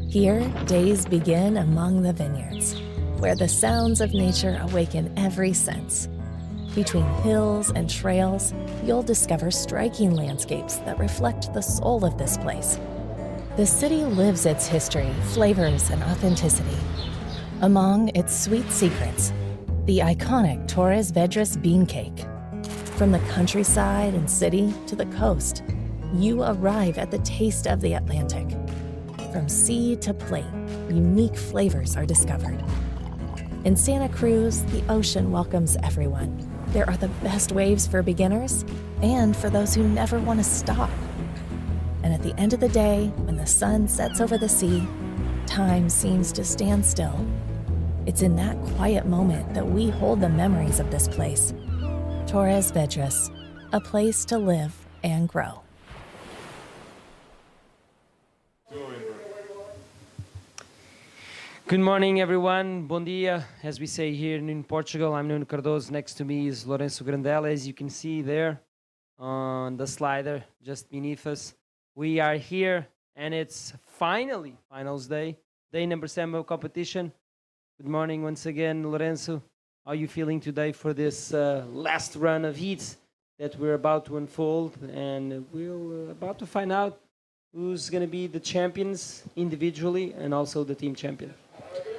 Here, days begin among the vineyards, where the sounds of nature awaken every sense. Between hills and trails, you'll discover striking landscapes that reflect the soul of this place. The city lives its history, flavors, and authenticity. Among its sweet secrets, the iconic Torres Vedras bean cake. From the countryside and city to the coast, you arrive at the taste of the Atlantic. From sea to plate, unique flavors are discovered. In Santa Cruz, the ocean welcomes everyone. There are the best waves for beginners and for those who never want to stop. And at the end of the day, when the sun sets over the sea, time seems to stand still. It's in that quiet moment that we hold the memories of this place. Torres Vedras, a place to live and grow. Good morning, everyone. Bom dia, as we say here in Portugal. I'm Nuno Cardoso. Next to me is Lourenço Grandella, as you can see there on the slider just beneath us. We are here, and it's finally finals day, day number 7 of competition. Good morning once again, Lourenço. How are you feeling today for this last run of heats that we're about to unfold? And we're about to find out who's going to be the champions individually and also the team champion.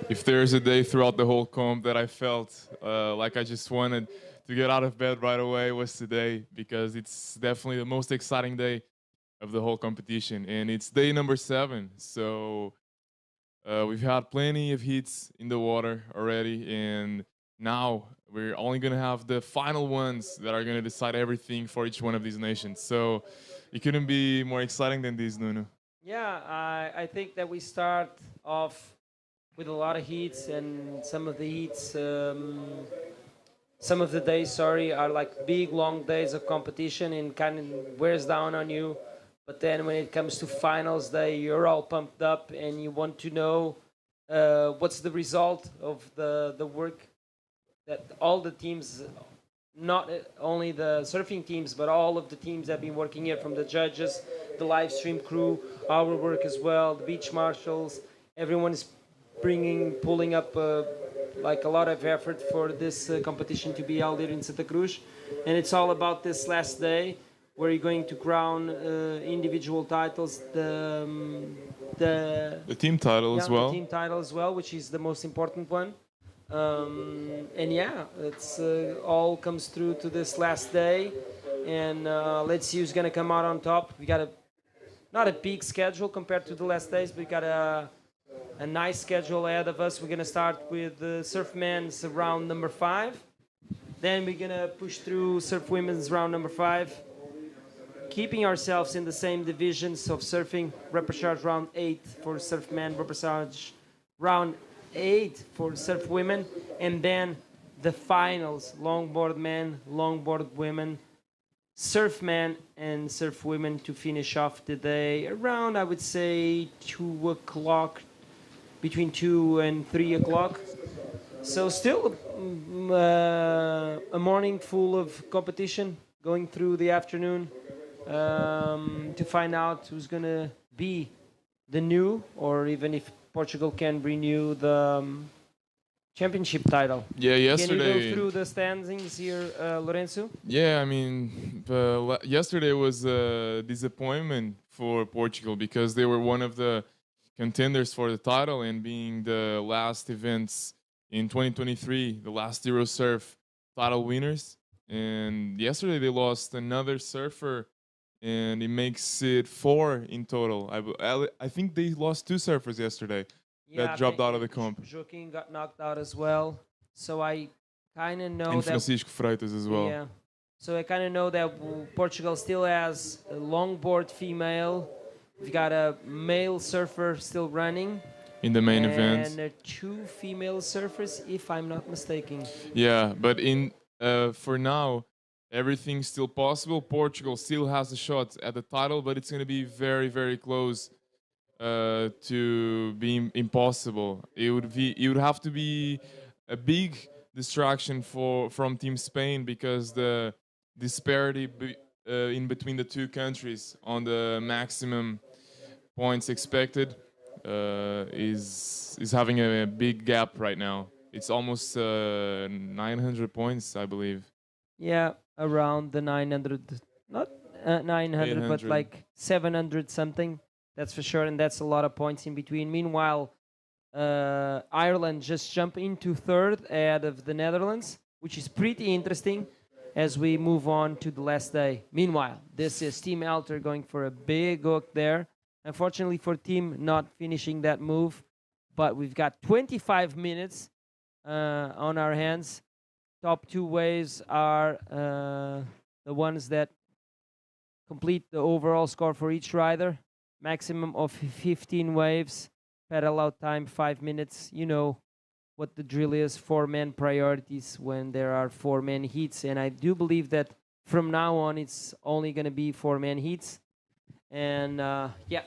If there's a day throughout the whole comp that I felt like I just wanted to get out of bed right away, was today, because it's definitely the most exciting day of the whole competition, and it's day number 7. So we've had plenty of heats in the water already, and now we're only going to have the final ones that are going to decide everything for each one of these nations. So it couldn't be more exciting than this, Nuno. Yeah, I think that we start off with a lot of heats, and some of the heats, some of the days, are like big, long days of competition and kind of wears down on you. But then when it comes to finals day, you're all pumped up and you want to know what's the result of the work that all the teams, not only the surfing teams, but all of the teams that have been working here, from the judges, the live stream crew, our work as well, the beach marshals. Everyone is pulling up like a lot of effort for this competition to be held here in Santa Cruz. And it's all about this last day where you're going to crown individual titles, the team title as well. The team title as well, which is the most important one. And yeah, it's all comes through to this last day, and let's see who's going to come out on top. We got not a big schedule compared to the last days, but we got a nice schedule ahead of us. We're going to start with surf men's round number 5. Then we're going to push through surf women's round number 5, keeping ourselves in the same divisions of surfing. Repechage round 8 for surf men, repechage round 8 for surf women, and then the finals, longboard men, longboard women, surf men and surf women, to finish off the day around, I would say, 2 o'clock, between 2 and 3 o'clock. So still a morning full of competition going through the afternoon to find out who's going to be the new, or even if Portugal can renew the championship title. Yeah, yesterday. Can you go through the standings here, Lourenço? Yeah, I mean, yesterday was a disappointment for Portugal because they were one of the contenders for the title, and being the last events in 2023, the last Eurosurf title winners. And yesterday they lost another surfer, and it makes it 4 in total. I think they lost 2 surfers yesterday that dropped out of the comp. Joaquim got knocked out as well. So I kind of know and that... Francisco Freitas as well. Yeah. So I kind of know that Portugal still has a longboard female. We've got a male surfer still running. In the main event. And 2 female surfers, if I'm not mistaken. Yeah, but for now, everything's still possible. Portugal still has a shot at the title, but it's going to be very, very close to being impossible. It would have to be a big distraction from Team Spain, because the disparity in between the two countries on the maximum points expected is having a big gap right now. It's almost 900 points, I believe. Yeah, around the 900, not 900, but 800. like 700 something. That's for sure, and that's a lot of points in between. Meanwhile, Ireland just jumped into third ahead of the Netherlands, which is pretty interesting as we move on to the last day. Meanwhile, this is Team Alter going for a big hook there. Unfortunately for Team not finishing that move, but we've got 25 minutes on our hands. Top two waves are the ones that complete the overall score for each rider. Maximum of 15 waves, pedal out time 5 minutes. You know what the drill is, 4-man priorities when there are 4-man heats. And I do believe that from now on, it's only going to be 4-man heats. And yeah,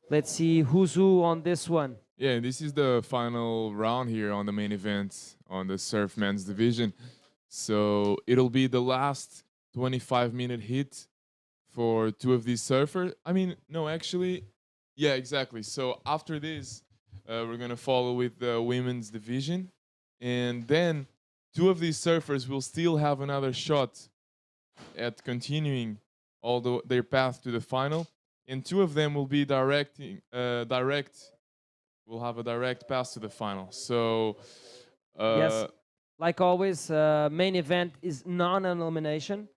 let's see who's who on this one. Yeah, this is the final round here on the main event on the surf men's division. So it'll be the last 25-minute hit for two of these surfers. I mean, no, actually, yeah, exactly. So after this, we're going to follow with the women's division. And then two of these surfers will still have another shot at continuing their path to the final. And two of them will be will have a direct pass to the final. So, Yes, like always, main event is non-elimination.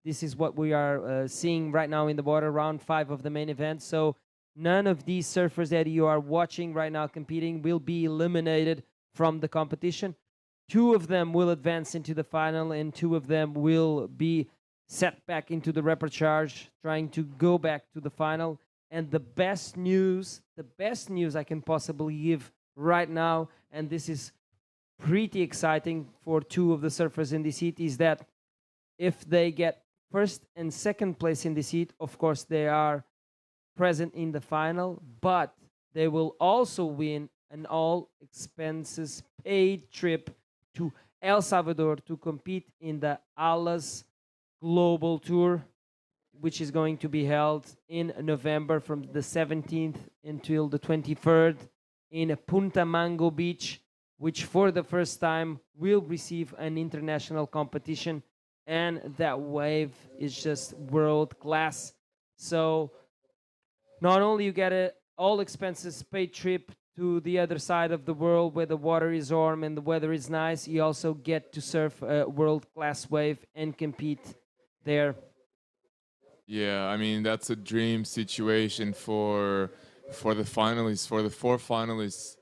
This is what we are seeing right now in the water, round 5 of the main event. So none of these surfers that you are watching right now competing will be eliminated from the competition. 2 of them will advance into the final, and 2 of them will be set back into the repechage, trying to go back to the final. And the best news I can possibly give right now, and this is pretty exciting for 2 of the surfers in this heat, is that if they get first and second place in this heat, of course they are present in the final, but they will also win an all expenses paid trip to El Salvador to compete in the Alas Global Tour, which is going to be held in November from the 17th until the 23rd in Punta Mango Beach, which for the first time will receive an international competition. And that wave is just world class. So not only you get an all expenses paid trip to the other side of the world where the water is warm and the weather is nice, you also get to surf a world class wave and compete there. yeah, I mean that's a dream situation for the finalists, for the 4 finalists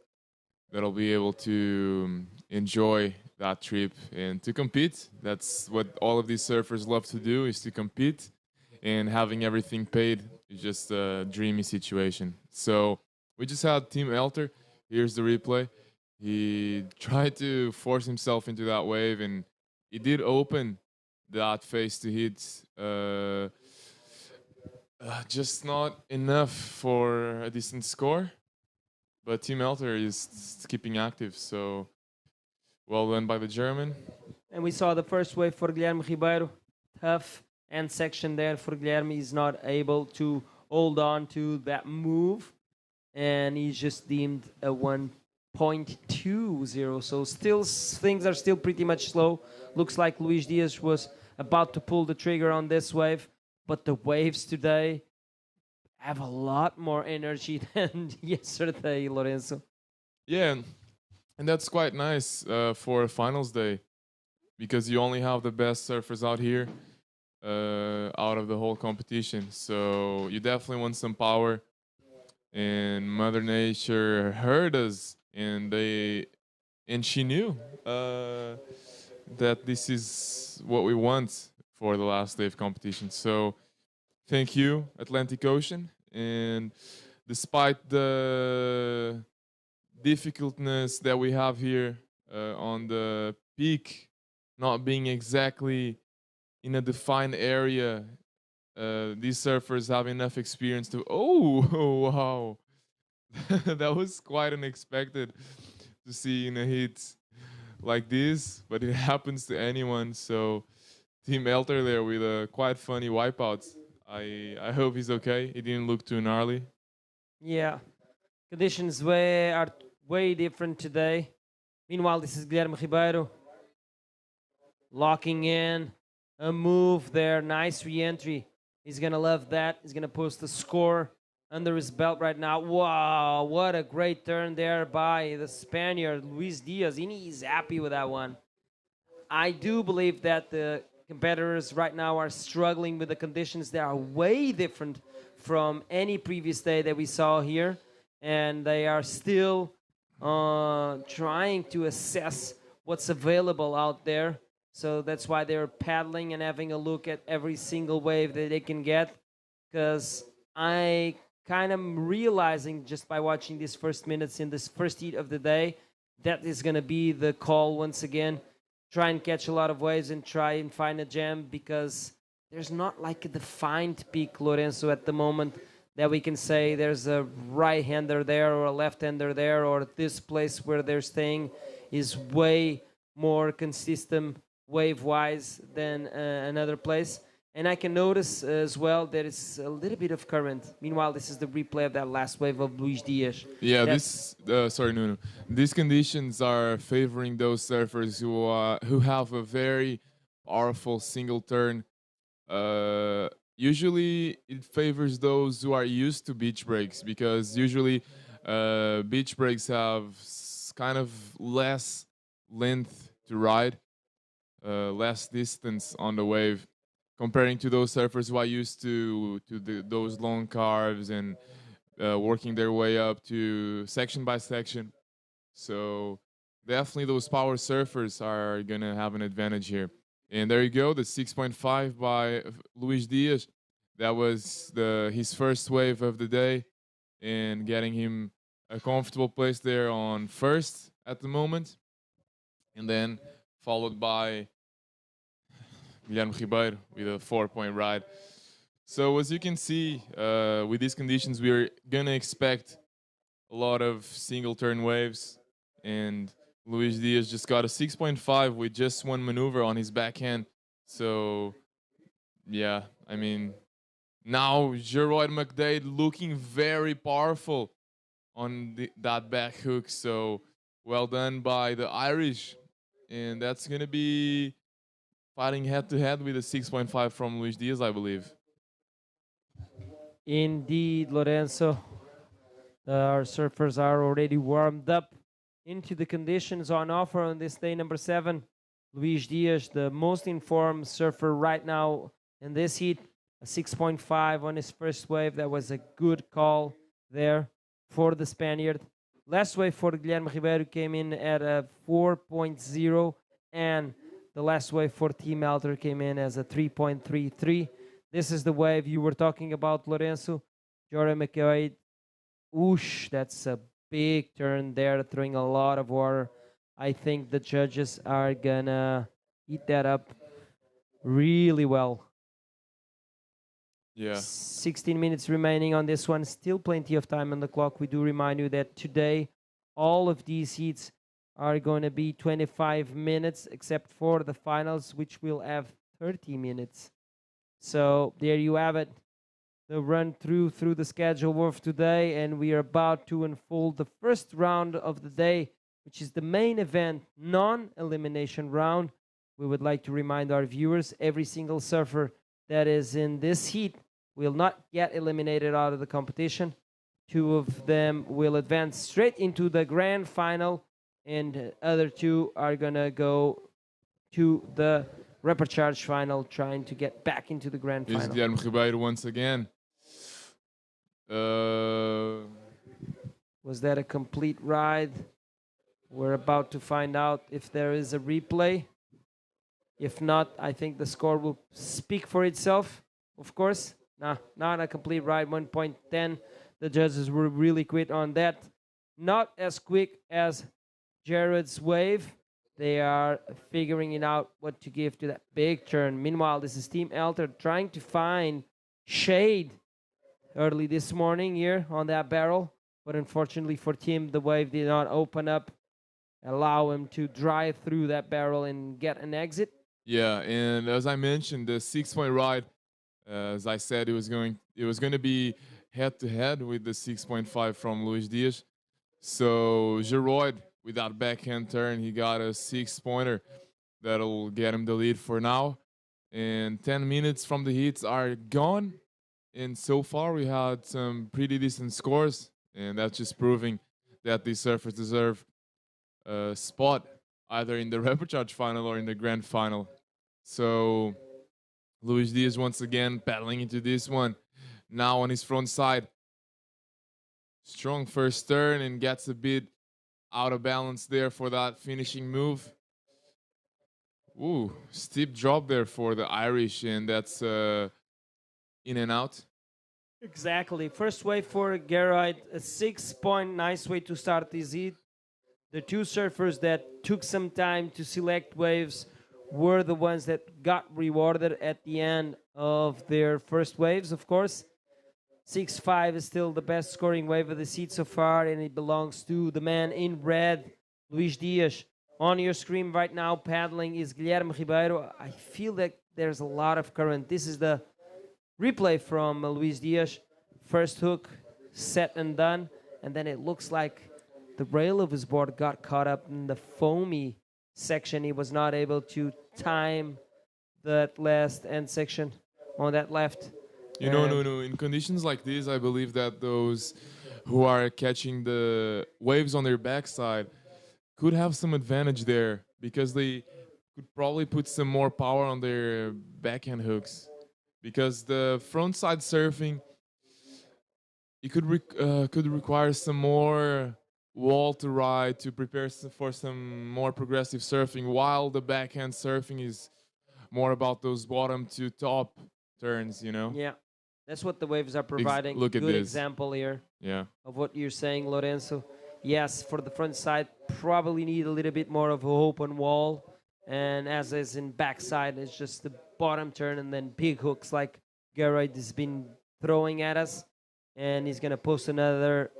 that'll be able to enjoy that trip and to compete. That's what all of these surfers love to do, is to compete, and having everything paid is just a dreamy situation. So we just had Team Elter. Here's the replay. He tried to force himself into that wave, and he did open that face to hit. Just not enough for a decent score. But Team Elter is keeping active, so well done by the German. And we saw the first wave for Guilherme Ribeiro. Tough end section there for Guilherme. He's not able to hold on to that move. And he's just deemed a 1.20. So still things are still pretty much slow. Looks like Luis Diaz was about to pull the trigger on this wave. But the waves today have a lot more energy than yesterday, Lorenzo. Yeah, and that's quite nice for a finals day, because you only have the best surfers out here out of the whole competition. So you definitely want some power. And Mother Nature heard us, and she knew that this is what we want for the last day of competition. So thank you, Atlantic Ocean. And despite the difficultness that we have here on the peak, not being exactly in a defined area, these surfers have enough experience to, oh, wow. That was quite unexpected to see in a hit like this, but it happens to anyone. So Team Elter there with a quite funny wipeout. I hope he's okay. He didn't look too gnarly. Yeah, Conditions are way different today. Meanwhile, this is Guilherme Ribeiro locking in a move there. Nice re-entry. He's going to love that. He's going to post the score under his belt right now. Wow, what a great turn there by the Spaniard, Luis Diaz. He's happy with that one. I do believe that the competitors right now are struggling with the conditions that are way different from any previous day that we saw here. And they are still trying to assess what's available out there. So that's why they're paddling and having a look at every single wave that they can get. Because I kind of realizing just by watching these first minutes in this first heat of the day, that is going to be the call once again. Try and catch a lot of waves and try and find a jam, because there's not like a defined peak, Lorenzo, at the moment that we can say there's a right-hander there or a left-hander there, or this place where they're staying is way more consistent wave-wise than another place. And I can notice as well there is a little bit of current. Meanwhile, this is the replay of that last wave of Luis Diaz. Yeah, sorry, Nuno. These conditions are favoring those surfers who have a very powerful single turn. Usually, it favors those who are used to beach breaks, because usually beach breaks have kind of less length to ride, less distance on the wave, comparing to those surfers who are used to those long carves and working their way up to section by section. So definitely those power surfers are going to have an advantage here. And there you go, the 6.5 by Luis Diaz. That was his first wave of the day, and getting him a comfortable place there on first at the moment. And then followed by Guilherme Ribeiro with a 4-point ride. So as you can see, with these conditions, we're going to expect a lot of single turn waves. And Luis Diaz just got a 6.5 with just one maneuver on his backhand. So, yeah, I mean, now Geroid McDade looking very powerful on that back hook. So, well done by the Irish. And that's going to be fighting head-to-head with a 6.5 from Luis Diaz, I believe. Indeed, Lorenzo. Our surfers are already warmed up into the conditions on offer on this day number 7. Luis Diaz, the most informed surfer right now in this heat, a 6.5 on his first wave. That was a good call there for the Spaniard. Last wave for Guilherme Ribeiro came in at a 4.0, and the last wave for Team Alter came in as a 3.33. This is the wave you were talking about, Lorenzo. Jory McCoy. Oosh, that's a big turn there, throwing a lot of water. I think the judges are gonna eat that up really well. Yeah. 16 minutes remaining on this one. Still plenty of time on the clock. We do remind you that today all of these heats are going to be 25 minutes, except for the finals, which will have 30 minutes. So there you have it. The run through the schedule of today, and we are about to unfold the first round of the day, which is the main event, non-elimination round. We would like to remind our viewers, every single surfer that is in this heat will not get eliminated out of the competition. 2 of them will advance straight into the grand final, and other 2 are gonna go to the repechage final, trying to get back into the grand final. Here's Guilherme Ribeiro once again. Was that a complete ride? We're about to find out if there is a replay. If not, I think the score will speak for itself, of course. Nah, not a complete ride, 1.10. The judges were really quick on that. Not as quick as Jared's wave. They are figuring it out what to give to that big turn. Meanwhile, this is Team Alter trying to find shade early this morning here on that barrel. But unfortunately for Team, the wave did not open up, allow him to drive through that barrel and get an exit. Yeah, and as I mentioned, the 6-point ride, as I said, it was going to be head-to-head with the 6.5 from Luis Diaz. So Geroid, with that backhand turn, he got a 6-pointer that'll get him the lead for now. And 10 minutes from the heats are gone. And so far, we had some pretty decent scores. And that's just proving that these surfers deserve a spot either in the repechage final or in the grand final. So Luis Diaz once again paddling into this one. Now on his front side. Strong first turn and gets a bit out of balance there for that finishing move. Ooh, steep drop there for the Irish, and that's in and out. Exactly. First wave for Geroid, a 6-point, nice way to start this heat. The two surfers that took some time to select waves were the ones that got rewarded at the end of their first waves, of course. 6-5 is still the best scoring wave of the seat so far, and it belongs to the man in red, Luis Diaz. On your screen right now, paddling is Guilherme Ribeiro. I feel that there's a lot of current. This is the replay from Luis Diaz. First hook, set and done. And then it looks like the rail of his board got caught up in the foamy section. He was not able to time that last end section on that left. No. In conditions like this, I believe that those who are catching the waves on their backside could have some advantage there because they could probably put some more power on their backhand hooks. Because the front side surfing, it could require some more wall to ride to prepare for some more progressive surfing, while the backhand surfing is more about those bottom to top turns, Yeah, that's what the waves are providing. Look at Good this example here of what you're saying, Lorenzo. Yes, for the front side, probably need a little bit more of a open wall. And as is in backside, it's just the bottom turn and then big hooks like Geroid has been throwing at us. And he's going to post another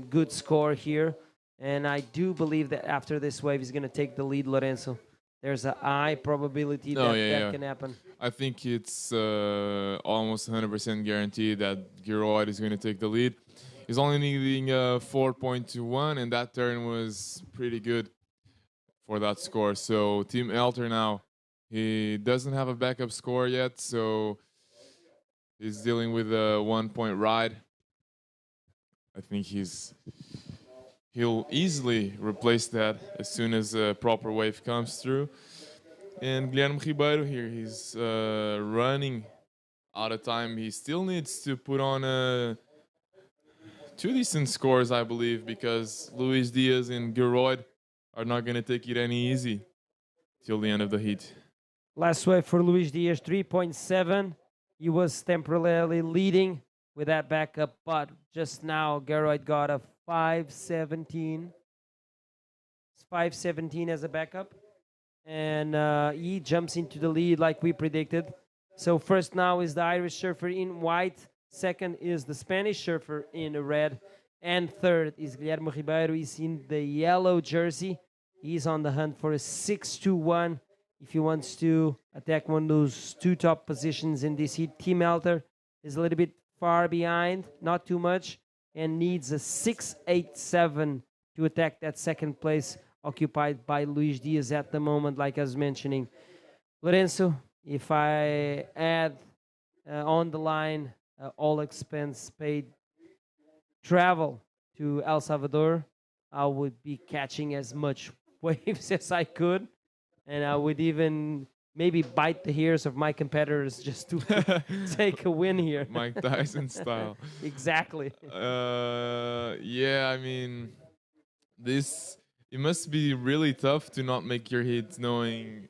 good score here. And I do believe that after this wave, he's going to take the lead, Lorenzo. There's a high probability that can happen. I think it's almost 100% guaranteed that Geroid is going to take the lead. He's only needing 4.21, and that turn was pretty good for that score. So Team Elter now, he doesn't have a backup score yet, so he's dealing with a 1-point ride. I think he'll easily replace that as soon as a proper wave comes through. And Guilherme Ribeiro here, he's running out of time. He still needs to put on two decent scores, I believe, because Luis Diaz and Geroid are not going to take it any easy till the end of the heat. Last wave for Luis Diaz, 3.7. He was temporarily leading with that backup, but just now Geroid got a 5.17. It's 5.17 as a backup. And he jumps into the lead like we predicted. So first now is the Irish surfer in white. Second is the Spanish surfer in red. And third is Guilherme Ribeiro. He's in the yellow jersey. He's on the hunt for a 6-2-1 if he wants to attack one of those two top positions in this heat. Team Elter is a little bit far behind, not too much, and needs a 6-8-7 to attack that second place occupied by Luis Diaz at the moment, like I was mentioning. Lorenzo, if I add on the line all expense paid travel to El Salvador, I would be catching as much waves as I could, and I would even maybe bite the ears of my competitors just to take a win here. Mike Tyson style. Exactly. Yeah, I mean, it must be really tough to not make your hits knowing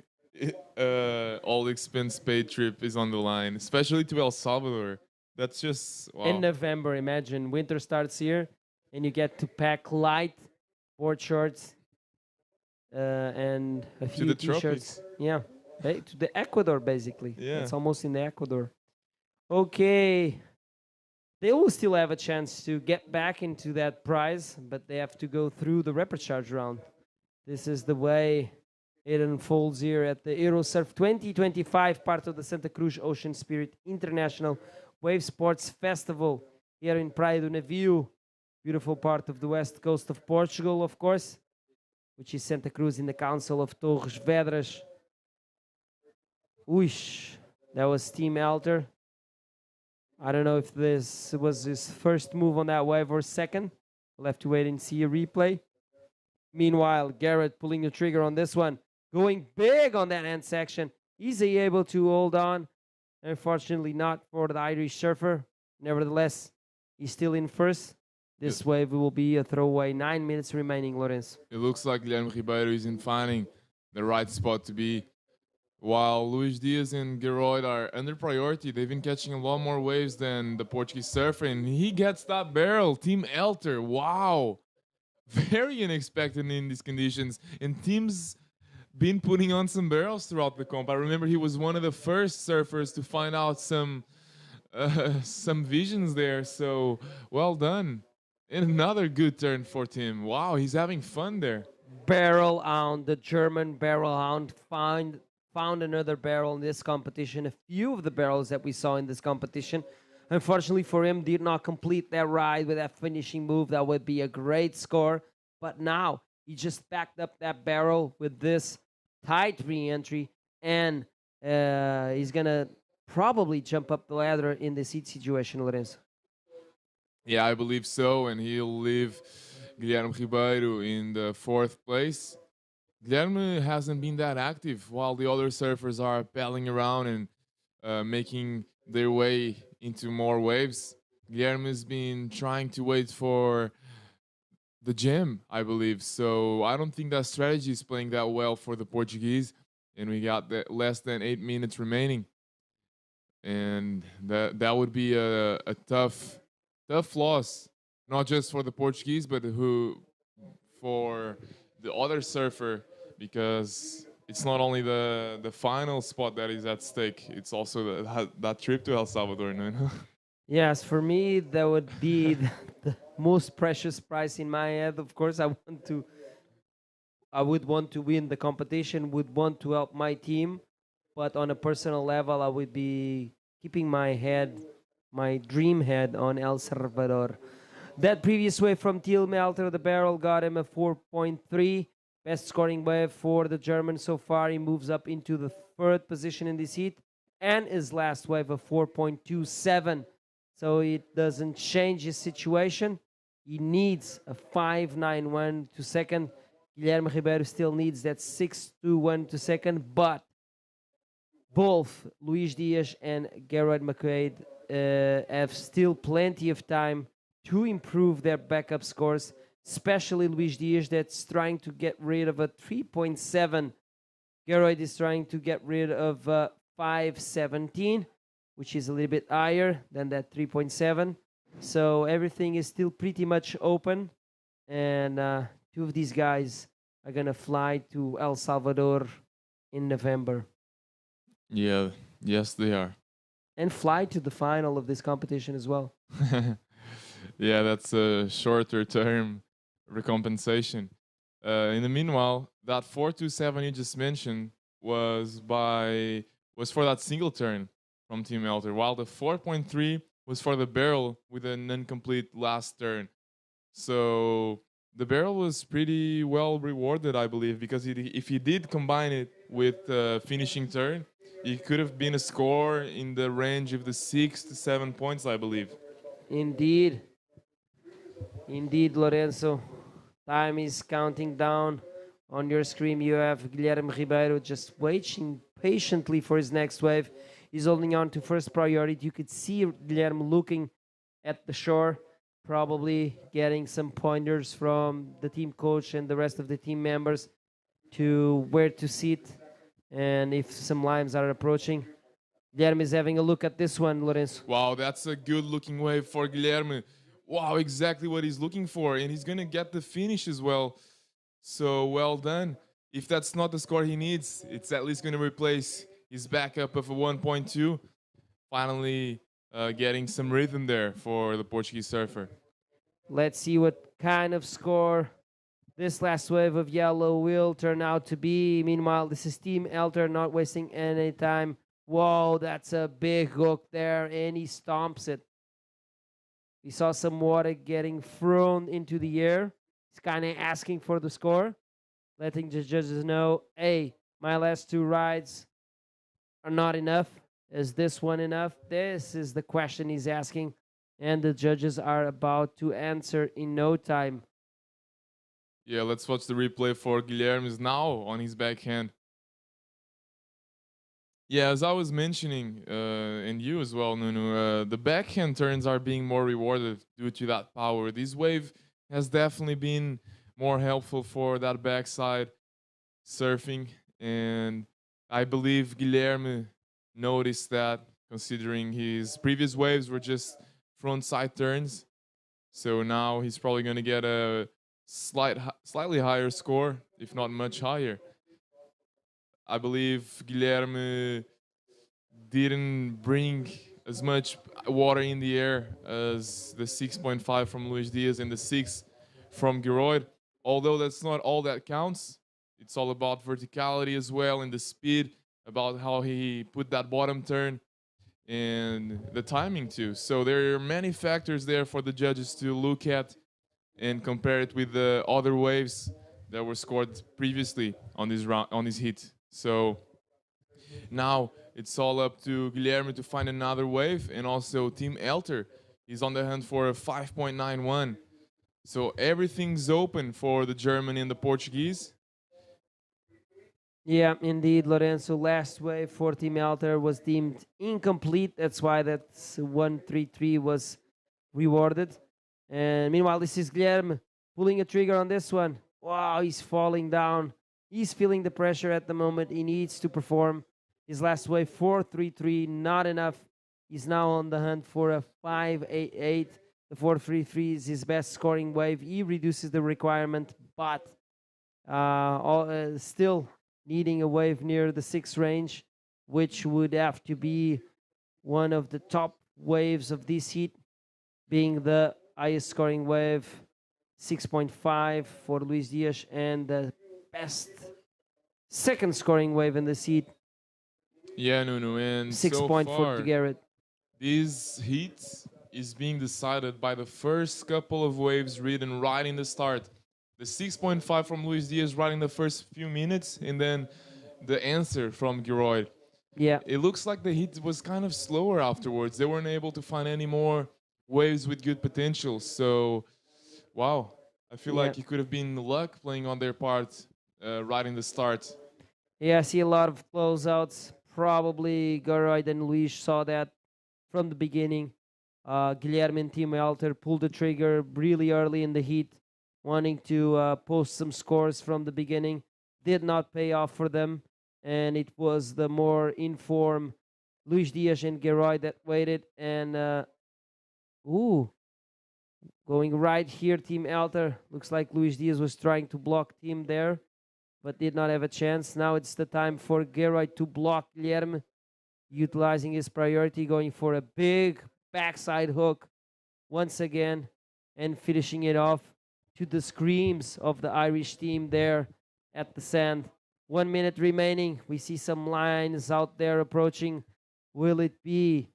all expense paid trip is on the line, especially to El Salvador. That's just wow. In November, imagine winter starts here, and you get to pack light board shorts and a few t-shirts. Yeah, to the Ecuador, basically. Yeah, it's almost in the Ecuador. Okay, they will still have a chance to get back into that prize, but they have to go through the repechage round. This is the way it unfolds here at the Eurosurf 2025, part of the Santa Cruz Ocean Spirit International Wave Sports Festival here in Praia do Navio, beautiful part of the west coast of Portugal, of course, which is Santa Cruz in the council of Torres Vedras. Uish, that was Team Alter. I don't know if this was his first move on that wave or second. We'll have to wait and see a replay. Meanwhile, Garrett pulling the trigger on this one, going big on that end section. Is he able to hold on? Unfortunately, not for the Irish surfer. Nevertheless, he's still in first. This wave will be a throwaway. 9 minutes remaining, Lorenzo. It looks like Guilherme Ribeiro isn't finding the right spot to be. While Luis Diaz and Geroid are under priority, they've been catching a lot more waves than the Portuguese surfer, and he gets that barrel. Team Elter, wow. Very unexpected in these conditions. And Team's been putting on some barrels throughout the comp. I remember he was one of the first surfers to find out some visions there. So well done. And another good turn for Tim. Wow, he's having fun there. Barrel Hound, the German Barrel Hound, found another barrel in this competition. A few of the barrels that we saw in this competition, unfortunately for him, did not complete that ride with that finishing move. That would be a great score. But now he just backed up that barrel with this tight re-entry, and he's going to probably jump up the ladder in the seat situation, Lorenzo. Yeah, I believe so, and he'll leave Guilherme Ribeiro in the 4th place. Guilherme hasn't been that active while the other surfers are paddling around and making their way into more waves. Guilherme has been trying to wait for the jam, I believe. So I don't think that strategy is playing that well for the Portuguese. And we got less than 8 minutes remaining. And that would be a tough loss, not just for the Portuguese, but for the other surfer, because it's not only the final spot that is at stake, it's also that trip to El Salvador. No? Yes, for me, that would be the most precious prize in my head. Of course, I would want to win the competition, would want to help my team, but on a personal level, I would be keeping my dream head on El Salvador. That previous wave from Team Alter, the barrel, got him a 4.3. Best scoring wave for the German so far. He moves up into the 3rd position in this heat. And his last wave, a 4.27. So it doesn't change his situation. He needs a 5.91 to second. Guilherme Ribeiro still needs that 6.21 to second. But both Luis Diaz and Gerard McQuaid have still plenty of time to improve their backup scores, especially Luis Diaz, that's trying to get rid of a 3.7. Geroid is trying to get rid of 5.17, which is a little bit higher than that 3.7. So everything is still pretty much open, and two of these guys are going to fly to El Salvador in November. Yeah, yes, they are. And fly to the final of this competition as well. Yeah, that's a shorter term recompensation. In the meanwhile, that 4.27 you just mentioned was for that single turn from Team Elter, while the 4.3 was for the barrel with an incomplete last turn. So the barrel was pretty well rewarded, I believe, because if he did combine it with the finishing turn, it could have been a score in the range of the 6 to 7 points, I believe. Indeed, Lorenzo. Time is counting down. On your screen, you have Guilherme Ribeiro just waiting patiently for his next wave. He's holding on to first priority. You could see Guilherme looking at the shore, probably getting some pointers from the team coach and the rest of the team members to where to sit and if some lines are approaching. Guilherme is having a look at this one, Lorenzo. Wow, that's a good-looking wave for Guilherme. Wow, exactly what he's looking for, and he's going to get the finish as well. So, well done. If that's not the score he needs, it's at least going to replace his backup of a 1.2. Finally getting some rhythm there for the Portuguese surfer. Let's see what kind of score this last wave of yellow will turn out to be. Meanwhile, this is Team Elter, not wasting any time. Whoa, that's a big hook there, and he stomps it. We saw some water getting thrown into the air. He's kind of asking for the score, letting the judges know, hey, my last two rides are not enough. Is this one enough? This is the question he's asking, and the judges are about to answer in no time. Yeah, let's watch the replay for Guilherme is now on his backhand. Yeah, as I was mentioning, and you as well, Nuno, the backhand turns are being more rewarded due to that power. This wave has definitely been more helpful for that backside surfing, and I believe Guilherme noticed that, considering his previous waves were just front side turns. So now he's probably going to get a slightly higher score, if not much higher. I believe Guilherme didn't bring as much water in the air as the 6.5 from Luis Diaz and the 6 from Geroid. Although that's not all that counts. It's all about verticality as well and the speed, about how he put that bottom turn and the timing too. So there are many factors there for the judges to look at and compare it with the other waves that were scored previously on this round, on this heat. So now it's all up to Guilherme to find another wave, and also Team Elter. He's on the hunt for a 5.91. So everything's open for the German and the Portuguese. Yeah, indeed, Lorenzo. Last wave for Team Elter was deemed incomplete. That's why that 133 was rewarded. And meanwhile, this is Guilherme pulling a trigger on this one. Wow, he's falling down. He's feeling the pressure at the moment. He needs to perform. His last wave, 433, not enough. He's now on the hunt for a 588. The 433 is his best scoring wave. He reduces the requirement, but still needing a wave near the 6 range, which would have to be one of the top waves of this heat, being the highest scoring wave, 6.5 for Luis Diaz, and the best second scoring wave in this heat. Yeah, Nuno, and 6 so point far, for Garrett. this heat is being decided by the first couple of waves ridden right in the start. The 6.5 from Luis Diaz right in the first few minutes, and then the answer from Geroid. Yeah. It looks like the heat was kind of slower afterwards. They weren't able to find any more waves with good potential. So, wow. I feel like it could have been luck playing on their part right in the start. Yeah, I see a lot of closeouts. Probably Geroid and Luis saw that from the beginning. Guilherme and Team Alter pulled the trigger really early in the heat, wanting to post some scores from the beginning. Did not pay off for them, and it was the more informed Luis Diaz and Geroid that waited. And going right here, Team Alter. Looks like Luis Diaz was trying to block Team there, but did not have a chance. Now it's the time for Geroid to block Guilherme, utilizing his priority, going for a big backside hook once again, and finishing it off to the screams of the Irish team there at the sand. 1 minute remaining. We see some lines out there approaching. Will it be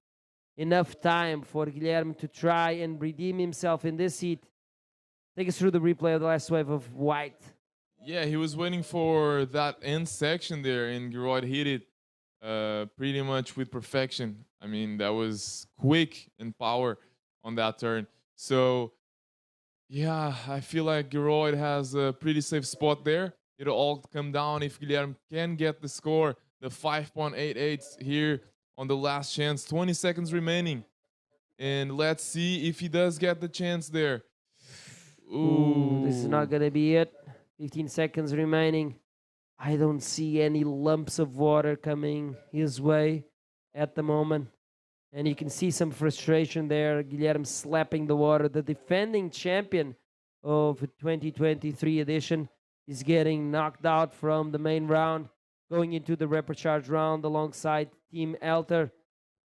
enough time for Guilherme to try and redeem himself in this heat? Take us through the replay of the last wave of white. Yeah, he was waiting for that end section there, and Geroid hit it pretty much with perfection. I mean, that was quick and power on that turn. So, yeah, I feel like Geroid has a pretty safe spot there. It'll all come down if Guilherme can get the score, the 5.88 here on the last chance. 20 seconds remaining. And let's see if he does get the chance there. Ooh. This is not going to be it. 15 seconds remaining. I don't see any lumps of water coming his way at the moment. And you can see some frustration there. Guilherme slapping the water. The defending champion of 2023 edition is getting knocked out from the main round, going into the reprecharge round alongside Team Elter.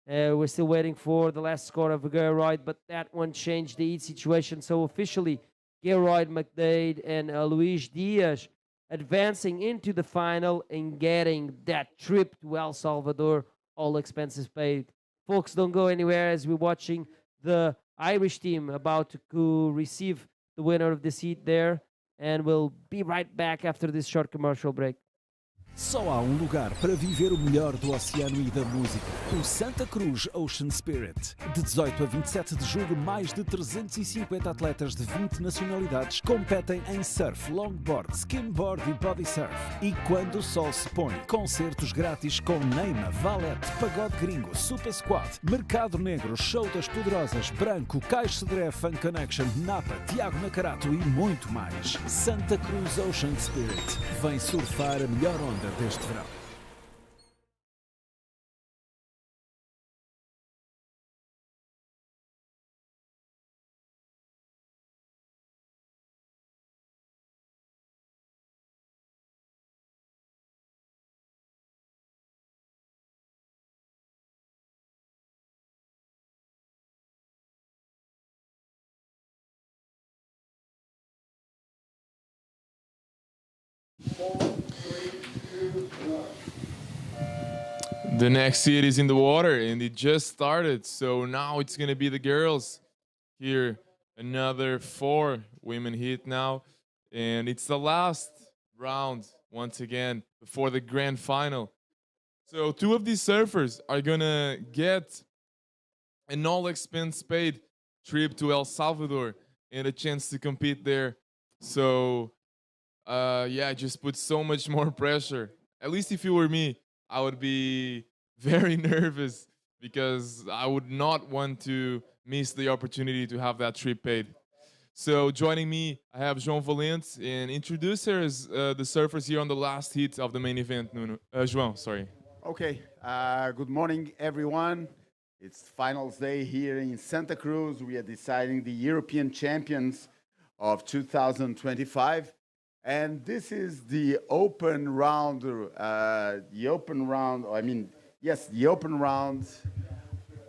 We're still waiting for the last score of Geroid, but that one changed the heat situation. So officially, Geroid, McDade, and Luis Diaz advancing into the final and getting that trip to El Salvador, all expenses paid. Folks, don't go anywhere as we're watching the Irish team about to receive the winner of this heat there. And we'll be right back after this short commercial break. Só há um lugar para viver o melhor do oceano e da música. O Santa Cruz Ocean Spirit. De 18 a 27 de julho, mais de 350 atletas de 20 nacionalidades competem em surf, longboard, skimboard e body surf. E quando o sol se põe, concertos grátis com Neima, Valete, Pagode Gringo, Super Squad, Mercado Negro, Show das Poderosas, Branco, Caixa Cedré, Fun Connection, Napa, Tiago Nacarato e muito mais. Santa Cruz Ocean Spirit. Vem surfar a melhor onda deste verão. The next seat is in the water, and it just started. So now it's going to be the girls. Here, another 4 women hit now. And it's the last round, once again, before the grand final. So 2 of these surfers are going to get an all-expense paid trip to El Salvador and a chance to compete there. So, yeah, it just puts so much more pressure. At least if it were me, I would be very nervous because I would not want to miss the opportunity to have that trip paid. So joining me, I have João Valente, and introduce her as the surfers here on the last heat of the main event. João, sorry. Okay, good morning, everyone. It's finals day here in Santa Cruz. We are deciding the European champions of 2025. And this is the open round, the open round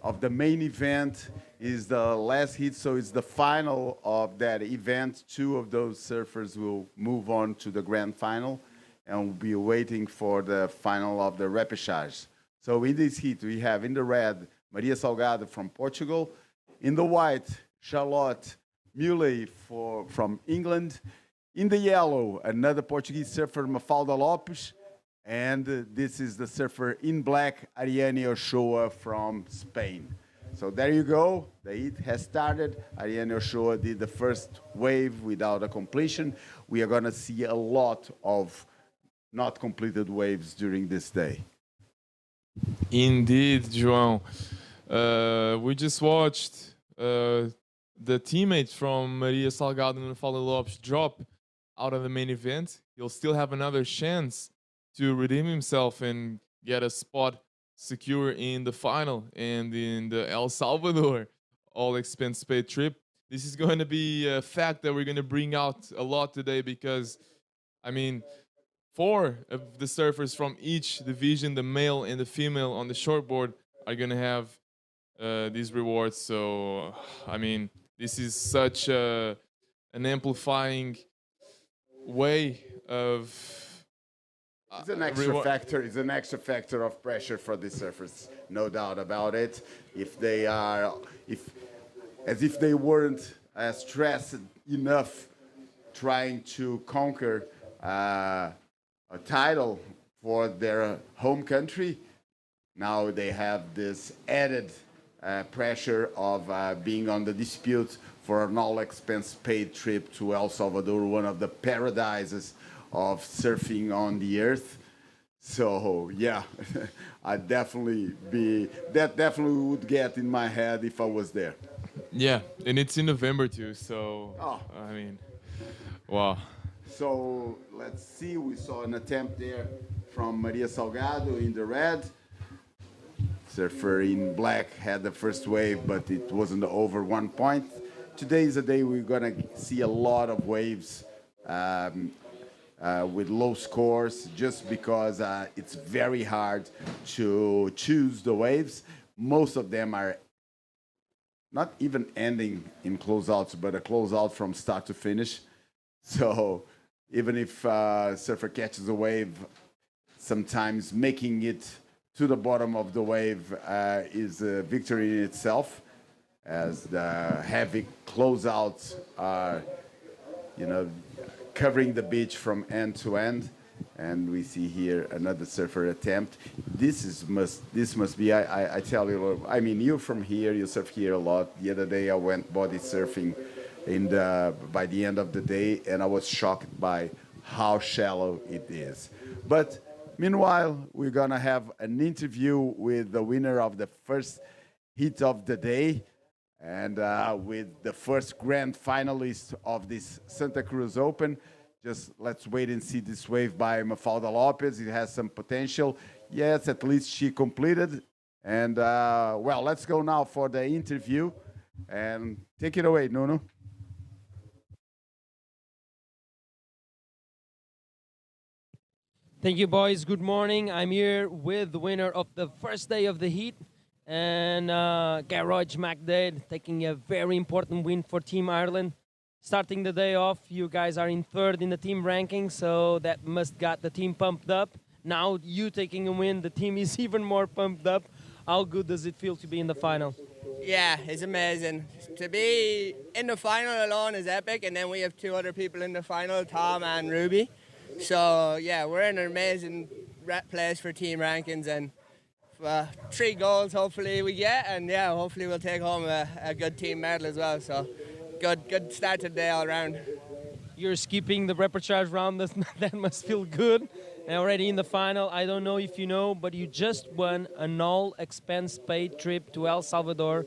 of the main event is the last hit, so it's the final of that event. 2 of those surfers will move on to the grand final, and we'll be waiting for the final of the repechage. So in this heat, we have in the red, Maria Salgado from Portugal. In the white, Charlotte Muley from England. In the yellow, another Portuguese surfer, Mafalda Lopes. And this is the surfer in black, Ariane Ochoa from Spain. So there you go. The heat has started. Ariane Ochoa did the first wave without a completion. We are going to see a lot of not completed waves during this day. Indeed, João. We just watched the teammates from Maria Salgado and Mafalda Lopes drop out of the main event. He'll still have another chance to redeem himself and get a spot secure in the final and in the El Salvador all-expense paid trip. This is going to be a fact that we're going to bring out a lot today because, I mean, 4 of the surfers from each division, the male and the female on the shortboard, are going to have these rewards. So, I mean, this is such an amplifying way of it's an extra factor. It's an extra factor of pressure for the surfers, no doubt about it. If they weren't stressed enough trying to conquer a title for their home country, now they have this added pressure of being on the dispute for an all-expense paid trip to El Salvador, one of the paradises of surfing on the earth. So yeah, that definitely would get in my head if I was there. Yeah, and it's in November too, so I mean, wow. So let's see, we saw an attempt there from Maria Salgado in the red. Surfer in black had the first wave, but it wasn't over 1 point. Today is a day we're gonna see a lot of waves with low scores, just because it's very hard to choose the waves. Most of them are not even ending in closeouts, but a closeout from start to finish. So even if surfer catches a wave, sometimes making it to the bottom of the wave is a victory in itself. as the heavy closeouts are, covering the beach from end to end. And we see here another surfer attempt. This must be, I tell you, I mean, you're from here, you surf here a lot. The other day I went body surfing by the end of the day, and I was shocked by how shallow it is. But meanwhile, we're gonna have an interview with the winner of the first heat of the day, and with the first grand finalist of this Santa Cruz Open. Just let's wait and see this wave by Mafalda Lopez. It has some potential. Yes, at least she completed. And, well, let's go now for the interview. And take it away, Nuno. Thank you, boys. Good morning. I'm here with the winner of the first day of the heat, and Garage McDade taking a very important win for Team Ireland. Starting the day off, you guys are in third in the team ranking, so that must got the team pumped up. Now you taking a win, the team is even more pumped up. How good does it feel to be in the final? Yeah, it's amazing. To be in the final alone is epic, and then we have two other people in the final, Tom and Ruby. So yeah, we're in an amazing place for team rankings, and 3 goals hopefully we get, and yeah, hopefully we'll take home a good team medal as well. So good start to the day all around. You're skipping the repertoire round, that must feel good. And already in the final, I don't know if you know, but you just won an all-expense-paid trip to El Salvador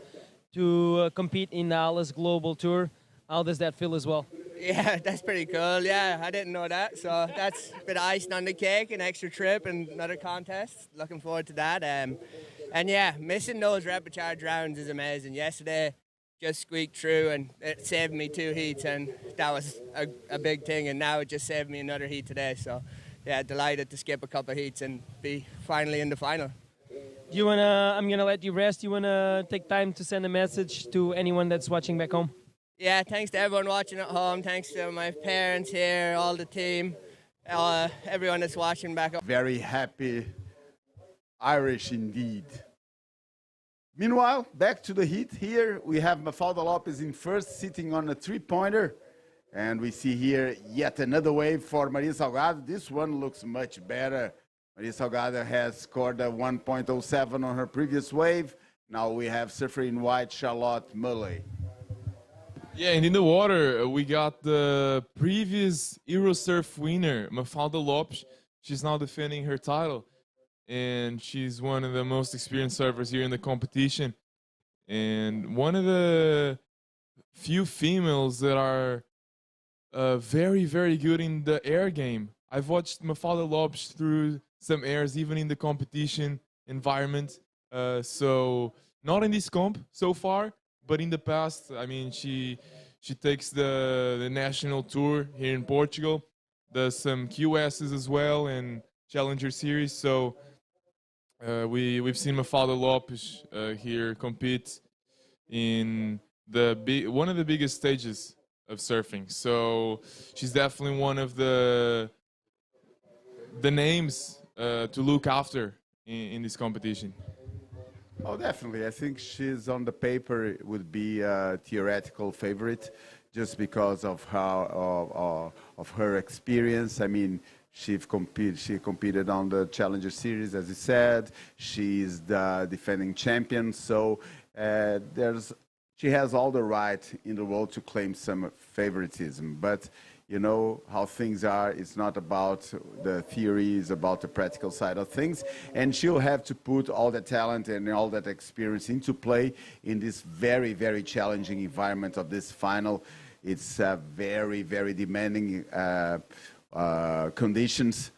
to compete in the Alice Global Tour. How does that feel as well? Yeah, that's pretty cool. Yeah, I didn't know that. So that's a bit of icing on the cake, an extra trip and another contest. Looking forward to that. And yeah, missing those repertoire rounds is amazing. Yesterday, just squeaked through and it saved me 2 heats, and that was a big thing. And now it just saved me another heat today. So yeah, delighted to skip a couple of heats and be finally in the final. I'm gonna let you rest. You wanna take time to send a message to anyone that's watching back home? Yeah, thanks to everyone watching at home. Thanks to my parents here, all the team, everyone that's watching back home. Very happy Irish indeed. Meanwhile, back to the heat. Here we have Mafalda Lopez in first, sitting on a 3-pointer. And we see here yet another wave for Maria Salgado. This one looks much better. Maria Salgado has scored a 1.07 on her previous wave. Now we have surfer in white, Charlotte Mulley. Yeah, and in the water, we got the previous Eurosurf winner, Mafalda Lopes. She's now defending her title, and she's one of the most experienced surfers here in the competition, and one of the few females that are very, very good in the air game. I've watched Mafalda Lopes through some airs, even in the competition environment. So not in this comp so far, but in the past, I mean, she takes the national tour here in Portugal, does some QSs as well and Challenger Series. So we've seen Mafalda Lopes here compete in one of the biggest stages of surfing. So she's definitely one of the names to look after in this competition. Oh, definitely. I think she's on the paper would be a theoretical favorite, just because of how of her experience. I mean, she competed on the Challenger Series, as you said. She's the defending champion, so she has all the right in the world to claim some favoritism. But you know how things are. It's not about the theory, it's about the practical side of things. And she'll have to put all the talent and all that experience into play in this very, very challenging environment of this final. It's very, very demanding conditions.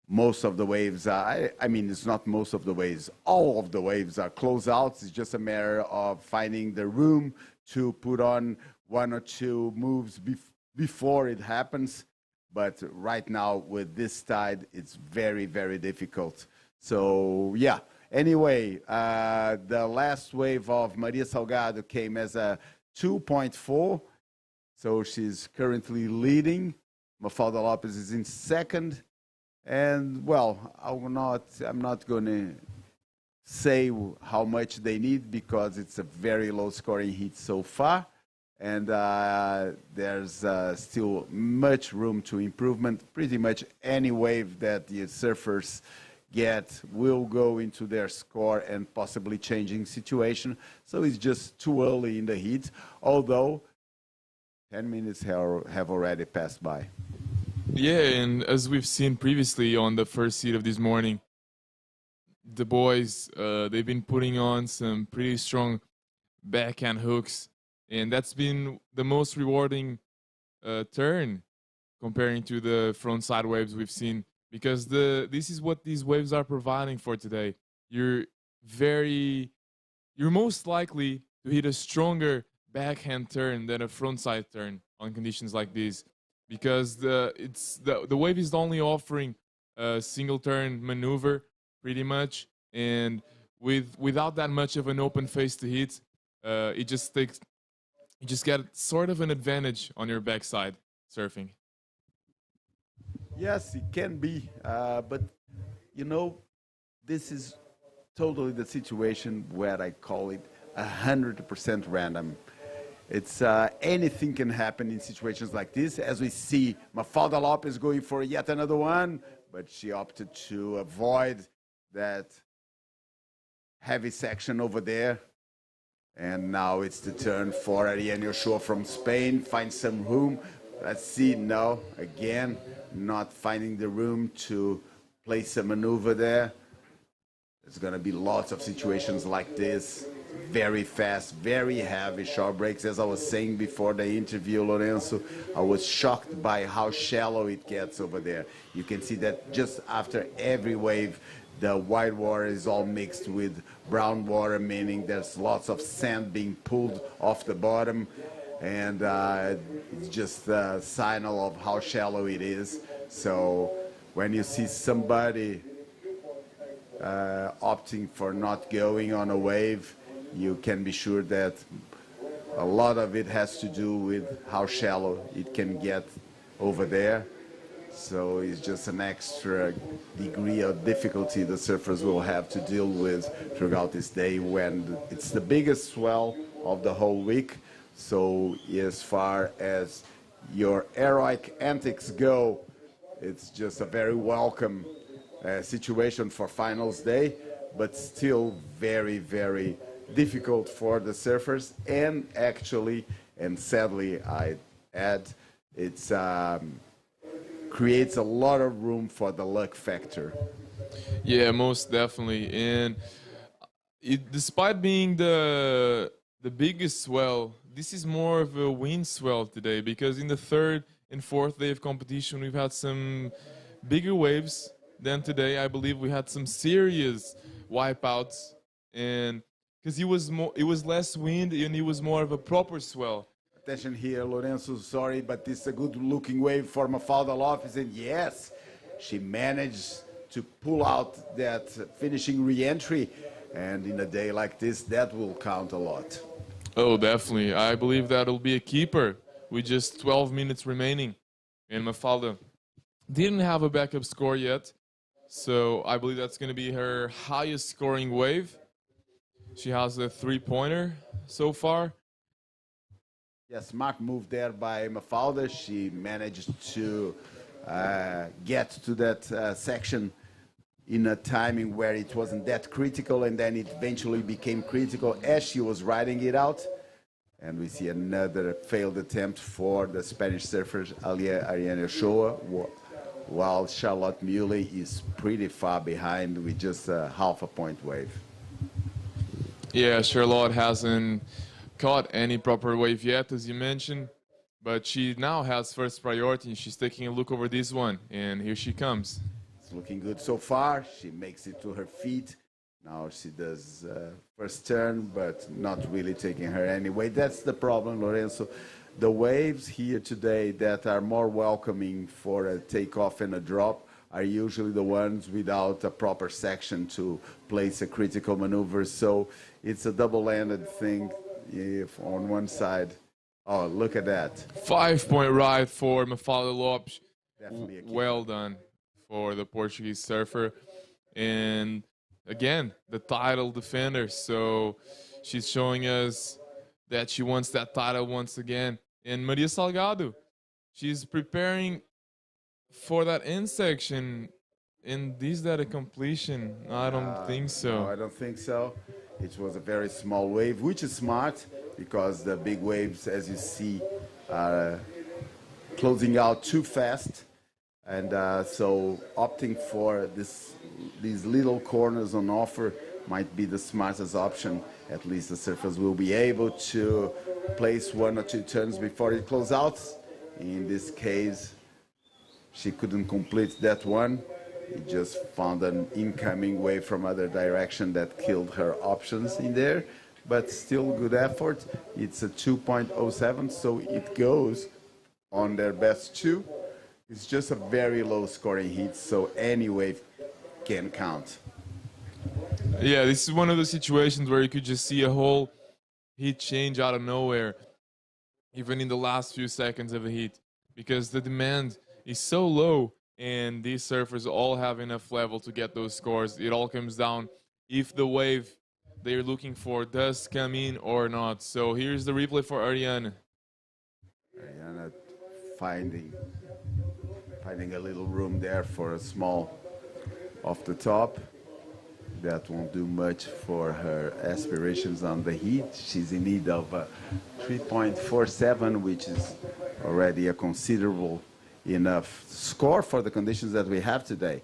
Most of the waves are, I mean, it's not most of the waves, all of the waves are closeouts. It's just a matter of finding the room to put on 1 or 2 moves before it happens. But right now with this tide, it's very, very difficult. So yeah, anyway, the last wave of Maria Salgado came as a 2.4. So she's currently leading. Mafalda Lopez is in second. And well, I'm not going to say how much they need because it's a very low scoring heat so far. And there's still much room to improvement. Pretty much any wave that the surfers get will go into their score and possibly changing situation. So it's just too early in the heat, although 10 minutes have already passed by. Yeah, and as we've seen previously on the first heat of this morning, the boys, they've been putting on some pretty strong backhand hooks, and that's been the most rewarding turn comparing to the frontside waves we've seen, because this is what these waves are providing for today. You're most likely to hit a stronger backhand turn than a frontside turn on conditions like these, because the wave is only offering a single turn maneuver pretty much, and without that much of an open face to hit, you just get sort of an advantage on your backside surfing. Yes, it can be, but you know, this is totally the situation where I call it 100% random. It's anything can happen in situations like this, as we see Mafalda Lopes going for yet another one, but she opted to avoid that heavy section over there. And now it's the turn for Ariane Ochoa from Spain. Find some room. Let's see. No, again, not finding the room to place a maneuver there. There's going to be lots of situations like this. Very fast, very heavy shore breaks. As I was saying before the interview, Lorenzo, I was shocked by how shallow it gets over there. You can see that just after every wave, the white water is all mixed with brown water, meaning there's lots of sand being pulled off the bottom, and it's just a signal of how shallow it is. So when you see somebody opting for not going on a wave, you can be sure that a lot of it has to do with how shallow it can get over there. So it's just an extra degree of difficulty the surfers will have to deal with throughout this day, when it's the biggest swell of the whole week. So as far as your heroic antics go, it's just a very welcome situation for finals day, but still very, very difficult for the surfers. And actually, and sadly I add, it's creates a lot of room for the luck factor. Yeah, most definitely. And despite being the biggest swell, this is more of a wind swell today, because in the third and fourth day of competition, we've had some bigger waves than today. I believe we had some serious wipeouts, and because it was less wind and it was more of a proper swell. Attention here, Lorenzo, sorry, but this is a good-looking wave for Mafalda Lopes, and yes, she managed to pull out that finishing re-entry, and in a day like this, that will count a lot. Oh, definitely. I believe that'll be a keeper with just 12 minutes remaining, and Mafalda didn't have a backup score yet, so I believe that's going to be her highest scoring wave. She has a three-pointer so far. Yes, smart move there by Mafalda. She managed to get to that section in a timing where it wasn't that critical, and then it eventually became critical as she was riding it out. And we see another failed attempt for the Spanish surfers, Ariane Ochoa, while Charlotte Muley is pretty far behind with just a half a point wave. Yeah, Charlotte hasn't caught any proper wave yet, as you mentioned, but she now has first priority, and she's taking a look over this one, and here she comes. It's looking good so far. She makes it to her feet. Now she does first turn, but not really taking her anyway. That's the problem, Lorenzo. The waves here today that are more welcoming for a takeoff and a drop are usually the ones without a proper section to place a critical maneuver. So it's a double-ended thing. If on one side, oh, look at that. 5-point ride for Mafalda Lopes. Definitely a keeper. Well done for the Portuguese surfer. And again, the title defender. So she's showing us that she wants that title once again. And Maria Salgado, she's preparing for that end section. And is that a completion? I don't think so. No, I don't think so. It was a very small wave, which is smart because the big waves, as you see, are closing out too fast. And so opting for these little corners on offer might be the smartest option. At least the surfers will be able to place 1 or 2 turns before it closes out. In this case, she couldn't complete that one. He just found an incoming wave from other direction that killed her options in there, but still good effort. It's a 2.07, so it goes on their best 2. It's just a very low scoring heat, so any wave can count. Yeah, this is one of those situations where you could just see a whole heat change out of nowhere, even in the last few seconds of a heat, because the demand is so low. And these surfers all have enough level to get those scores. It all comes down if the wave they're looking for does come in or not. So here's the replay for Ariane. Ariane finding a little room there for a small off the top. That won't do much for her aspirations on the heat. She's in need of a 3.47, which is already a considerable enough score for the conditions that we have today.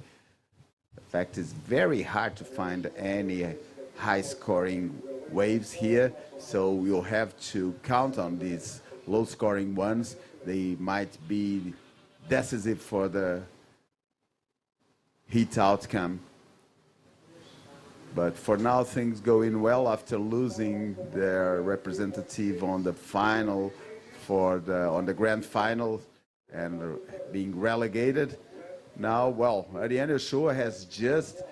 In fact, it's very hard to find any high-scoring waves here, so we'll have to count on these low-scoring ones. They might be decisive for the heat outcome. But for now, things going well after losing their representative on the final on the grand final and being relegated. Now, well, Ariane Ochoa has just,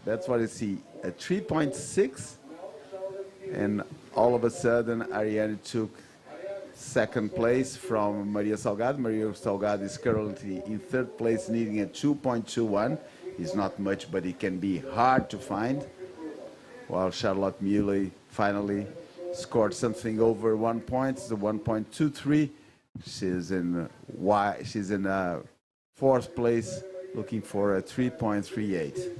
that's what you see, a 3.6, and all of a sudden Ariane took second place from Maria Salgado. Maria Salgado is currently in third place, needing a 2.21. It's not much, but it can be hard to find. While Charlotte Muley finally scored something over 1 point, the 1.23. She's in fourth place, looking for a 3.38.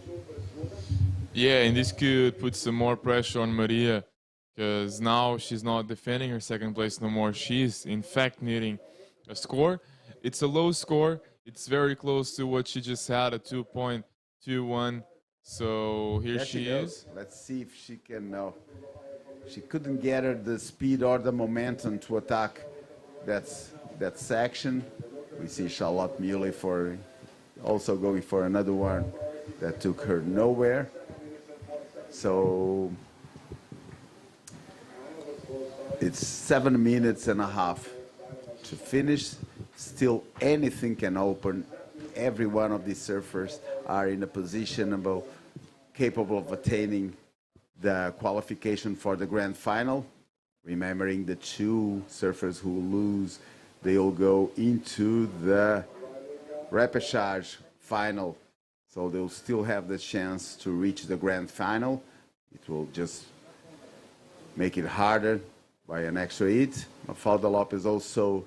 Yeah, and this could put some more pressure on Maria, because now she's not defending her second place no more. She's, in fact, needing a score. It's a low score. It's very close to what she just had, a 2.21. So here she is. Let's see if she can now. She couldn't get her the speed or the momentum to attack that section. We see Charlotte Muley also going for another one that took her nowhere. So it's 7 minutes and a half to finish. Still anything can open. Every one of these surfers are in a position capable of attaining the qualification for the grand final. Remembering the 2 surfers who lose, they'll go into the repechage final. So they'll still have the chance to reach the grand final. It will just make it harder by an extra hit. Mafalda Lopes also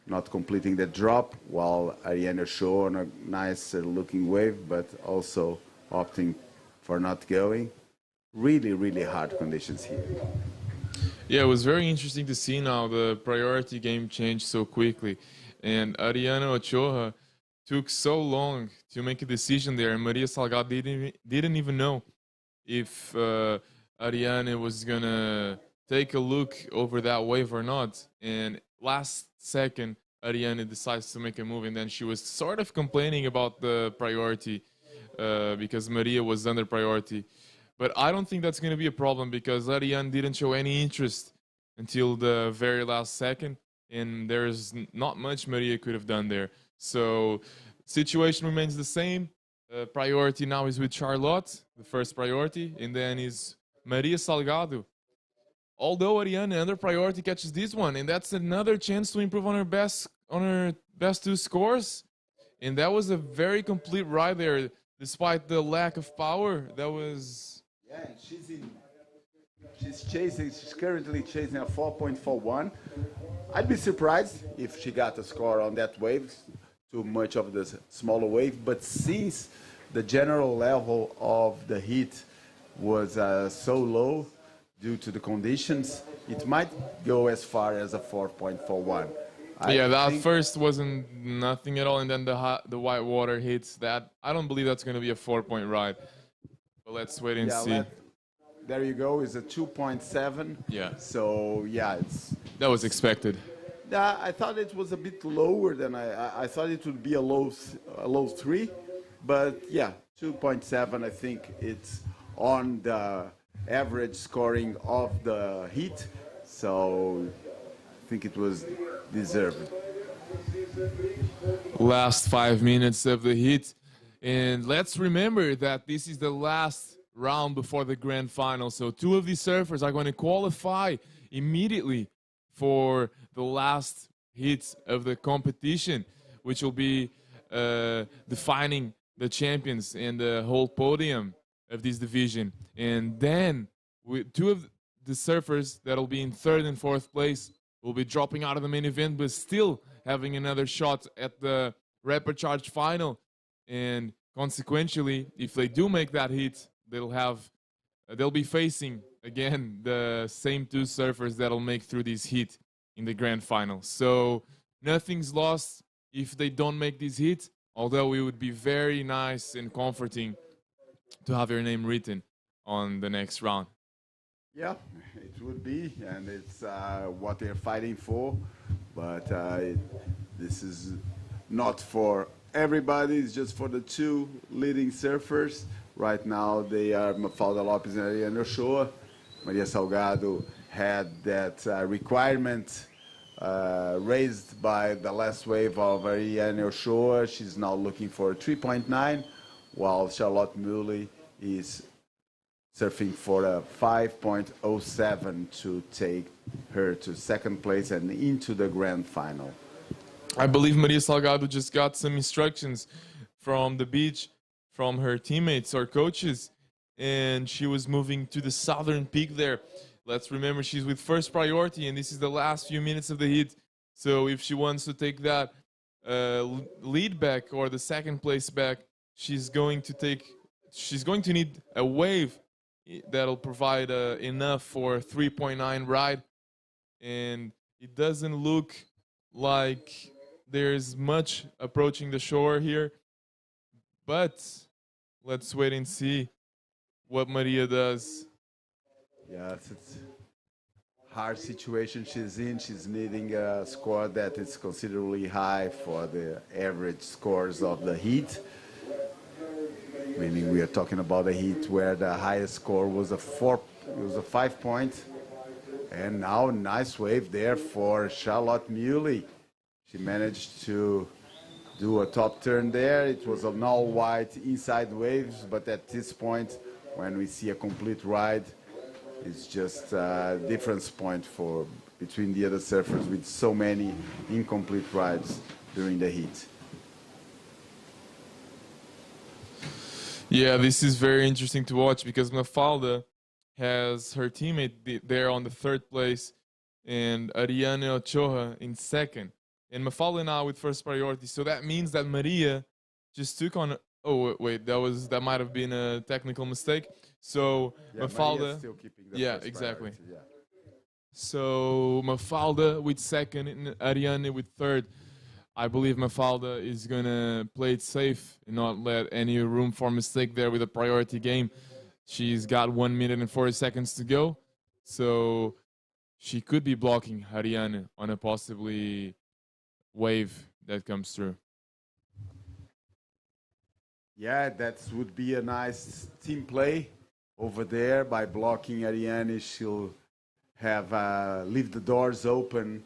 not completing the drop, while Ariane Ochoa on a nice looking wave, but also opting for not going. Really, really hard conditions here. Yeah, it was very interesting to see now the priority game change so quickly. And Ariane Ochoa took so long to make a decision there, and Maria Salgado didn't even know if Ariane was going to take a look over that wave or not. And last second, Ariane decides to make a move, and then she was sort of complaining about the priority because Maria was under priority. But I don't think that's going to be a problem, because Ariane didn't show any interest until the very last second, and there's not much Maria could have done there. So situation remains the same. Priority now is with Charlotte, the first priority, and then is Maria Salgado. Although Ariane under priority catches this one, and that's another chance to improve on her best 2 scores. And that was a very complete ride there. despite the lack of power, that was... Yeah, and she's currently chasing a 4.41. I'd be surprised if she got a score on that wave, too much of the smaller wave, but since the general level of the heat was so low due to the conditions, it might go as far as a 4.41. Yeah, that first wasn't nothing at all, and then the white water hits that. I don't believe that's going to be a 4-point ride, but let's wait and see. There you go, it's a 2.7. Yeah. So, yeah, that was expected. Yeah, I thought it was a bit lower than I thought it would be a low 3, but yeah, 2.7. I think it's on the average scoring of the heat, so I think it was deserved. Last 5 minutes of the heat, and let's remember that this is the last round before the grand final, so 2 of these surfers are going to qualify immediately for the last hits of the competition, which will be defining the champions and the whole podium of this division. And then 2 of the surfers that will be in 3rd and 4th place will be dropping out of the main event, but still having another shot at the rapid charge final. And consequentially, if they do make that hit, they'll be facing again the same 2 surfers that'll make through this heat in the grand final. So nothing's lost if they don't make this hit, although it would be very nice and comforting to have your name written on the next round. Yeah, it would be, and it's what they're fighting for, but this is not for everybody, it's just for the 2 leading surfers. Right now they are Mafalda Lopes and Ariane Ochoa. Maria Salgado had that requirement raised by the last wave of Ariane Ochoa. She's now looking for a 3.9, while Charlotte Muley is surfing for a 5.07 to take her to 2nd place and into the grand final. I believe Maria Salgado just got some instructions from the beach, from her teammates or coaches, and she was moving to the southern peak there. Let's remember she's with first priority, and this is the last few minutes of the heat. So if she wants to take that lead back or the 2nd place back, she's going to need a wave that'll provide enough for a 3.9 ride, and it doesn't look like there's much approaching the shore here, but let's wait and see what Maria does. Yes, it's a hard situation she's in. She's needing a score that is considerably high for the average scores of the heat. Meaning we are talking about a heat where the highest score was a 5 point. And now nice wave there for Charlotte Muley. She managed to do a top turn there. It was an all white inside waves, but at this point, when we see a complete ride, it's just a difference point between the other surfers with so many incomplete rides during the heat. Yeah, this is very interesting to watch because Mafalda has her teammate there on the 3rd place and Ariane Ochoa in 2nd. And Mafalda now with first priority. So that means that Maria just took on... Oh, wait, that might have been a technical mistake. So yeah, Mafalda... still keeping the first exactly. Priority, yeah. So Mafalda with 2nd and Ariane with 3rd. I believe Mafalda is going to play it safe and not let any room for mistake there with a priority game. She's got 1 minute and 40 seconds to go. So she could be blocking Ariane on a possibly wave that comes through. Yeah, that would be a nice team play over there. By blocking Ariane, she'll have leave the doors open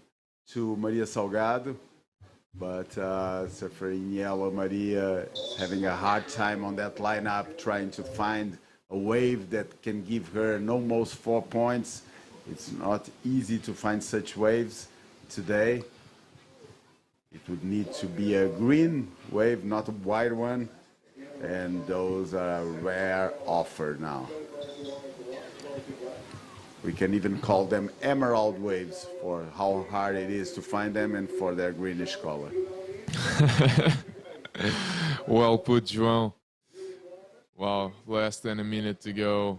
to Maria Salgado. But surfer in yellow, Maria is having a hard time on that lineup, trying to find a wave that can give her almost 4 points. It's not easy to find such waves today. It would need to be a green wave, not a white one. and those are a rare offer now. We can even call them emerald waves for how hard it is to find them and for their greenish color. Well put, João. Wow, less than a minute to go.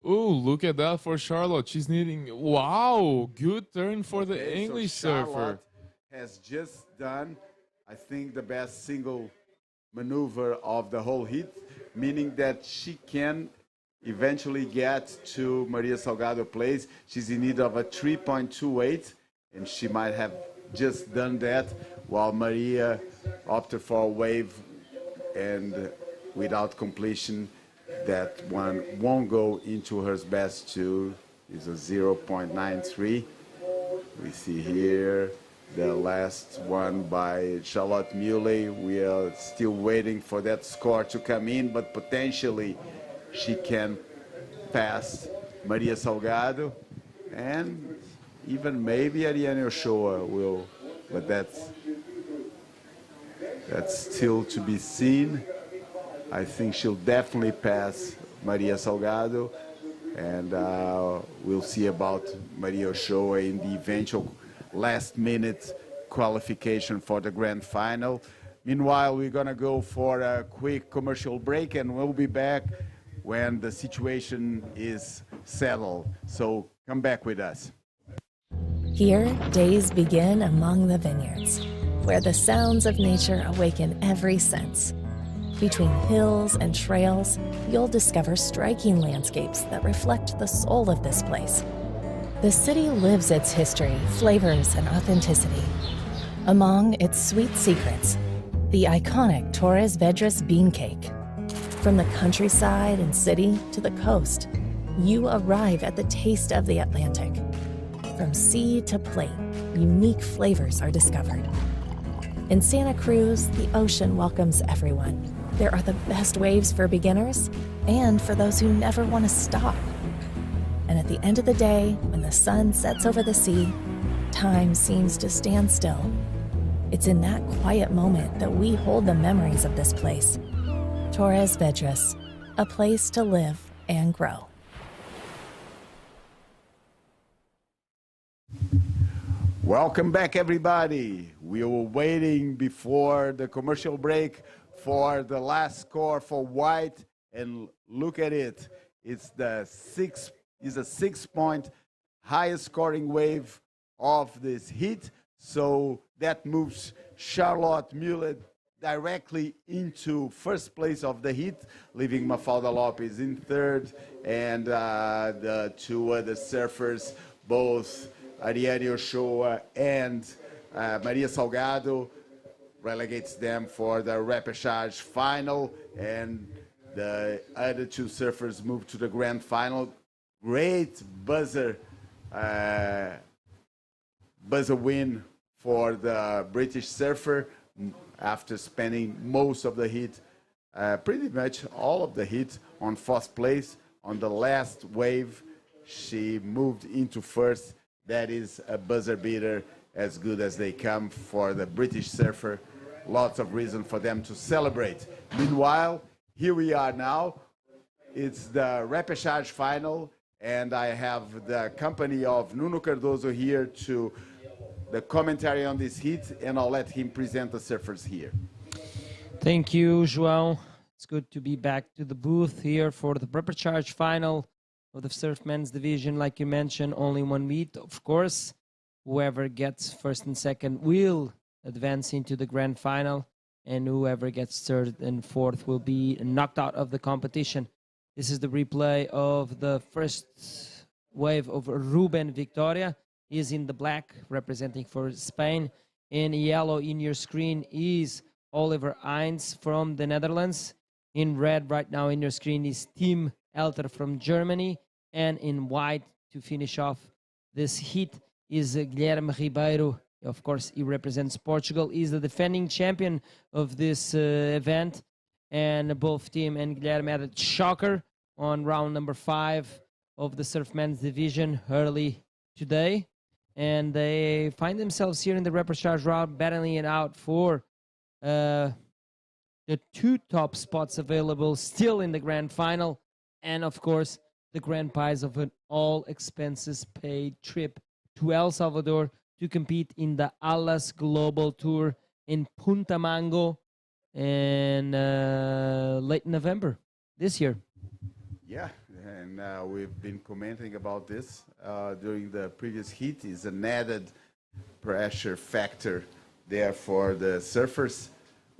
Ooh, look at that for Charlotte. She's needing... Wow, good turn for the English surfer. Charlotte has just done, I think, the best single maneuver of the whole heat, meaning that she can eventually get to Maria Salgado place. She's in need of a 3.28, and she might have just done that, while Maria opted for a wave, and without completion, that one won't go into her best two. Is a 0.93. We see here the last one by Charlotte Muley. We are still waiting for that score to come in, but potentially she can pass Maria Salgado, and even maybe Ariane Ochoa will, but that's still to be seen. I think she'll definitely pass Maria Salgado, and we'll see about Maria Ochoa in the eventual last-minute qualification for the grand final. Meanwhile, we're going to go for a quick commercial break, and we'll be back when the situation is settled. So come back with us. Here, days begin among the vineyards, where the sounds of nature awaken every sense. Between hills and trails, you'll discover striking landscapes that reflect the soul of this place. The city lives its history, flavors, and authenticity. Among its sweet secrets, the iconic Torres Vedras bean cake. From the countryside and city to the coast, you arrive at the taste of the Atlantic. From sea to plate, unique flavors are discovered. In Santa Cruz, the ocean welcomes everyone. There are the best waves for beginners and for those who never want to stop. And at the end of the day, when the sun sets over the sea, time seems to stand still. It's in that quiet moment that we hold the memories of this place. Torres Vedras, a place to live and grow. Welcome back, everybody. We were waiting before the commercial break for the last score for white, and look at it. It's a 6-point highest scoring wave of this heat. So that moves Charlotte Muller directly into first place of the heat, leaving Mafalda Lopes in third, and the two other surfers, both Ariane Ochoa and Maria Salgado, relegates them for the repechage final, and the other two surfers move to the grand final. Great buzzer win for the British surfer after spending most of the heat, pretty much all of the heat, on fourth place. On the last wave, she moved into first. That is a buzzer beater as good as they come for the British surfer. Lots of reason for them to celebrate. Meanwhile, here we are now. It's the repechage final, and I have the company of Nuno Cardoso here to the commentary on this heat, and I'll let him present the surfers here. Thank you, João. It's good to be back to the booth here for the repechage final of the surf men's division. Like you mentioned, only one meet, of course. Whoever gets first and second will advance into the grand final, and whoever gets third and fourth will be knocked out of the competition. This is the replay of the first wave of Ruben Victoria. He is in the black, representing for Spain. In yellow in your screen is Oliver Heinz from the Netherlands. In red right now in your screen is Tim Elter from Germany. And in white, to finish off this heat, is Guilherme Ribeiro. Of course, he represents Portugal. He's the defending champion of this event. And both Tim and Guilherme had a shocker on round number 5 of the surf men's division early today. And they find themselves here in the repechage round, battling it out for the the 2 top spots available still in the grand final, and of course the grand prize of an all expenses paid trip to El Salvador to compete in the Alas Global Tour in Punta Mango in late November this year. Yeah, and we've been commenting about this during the previous heat. Is an added pressure factor there for the surfers.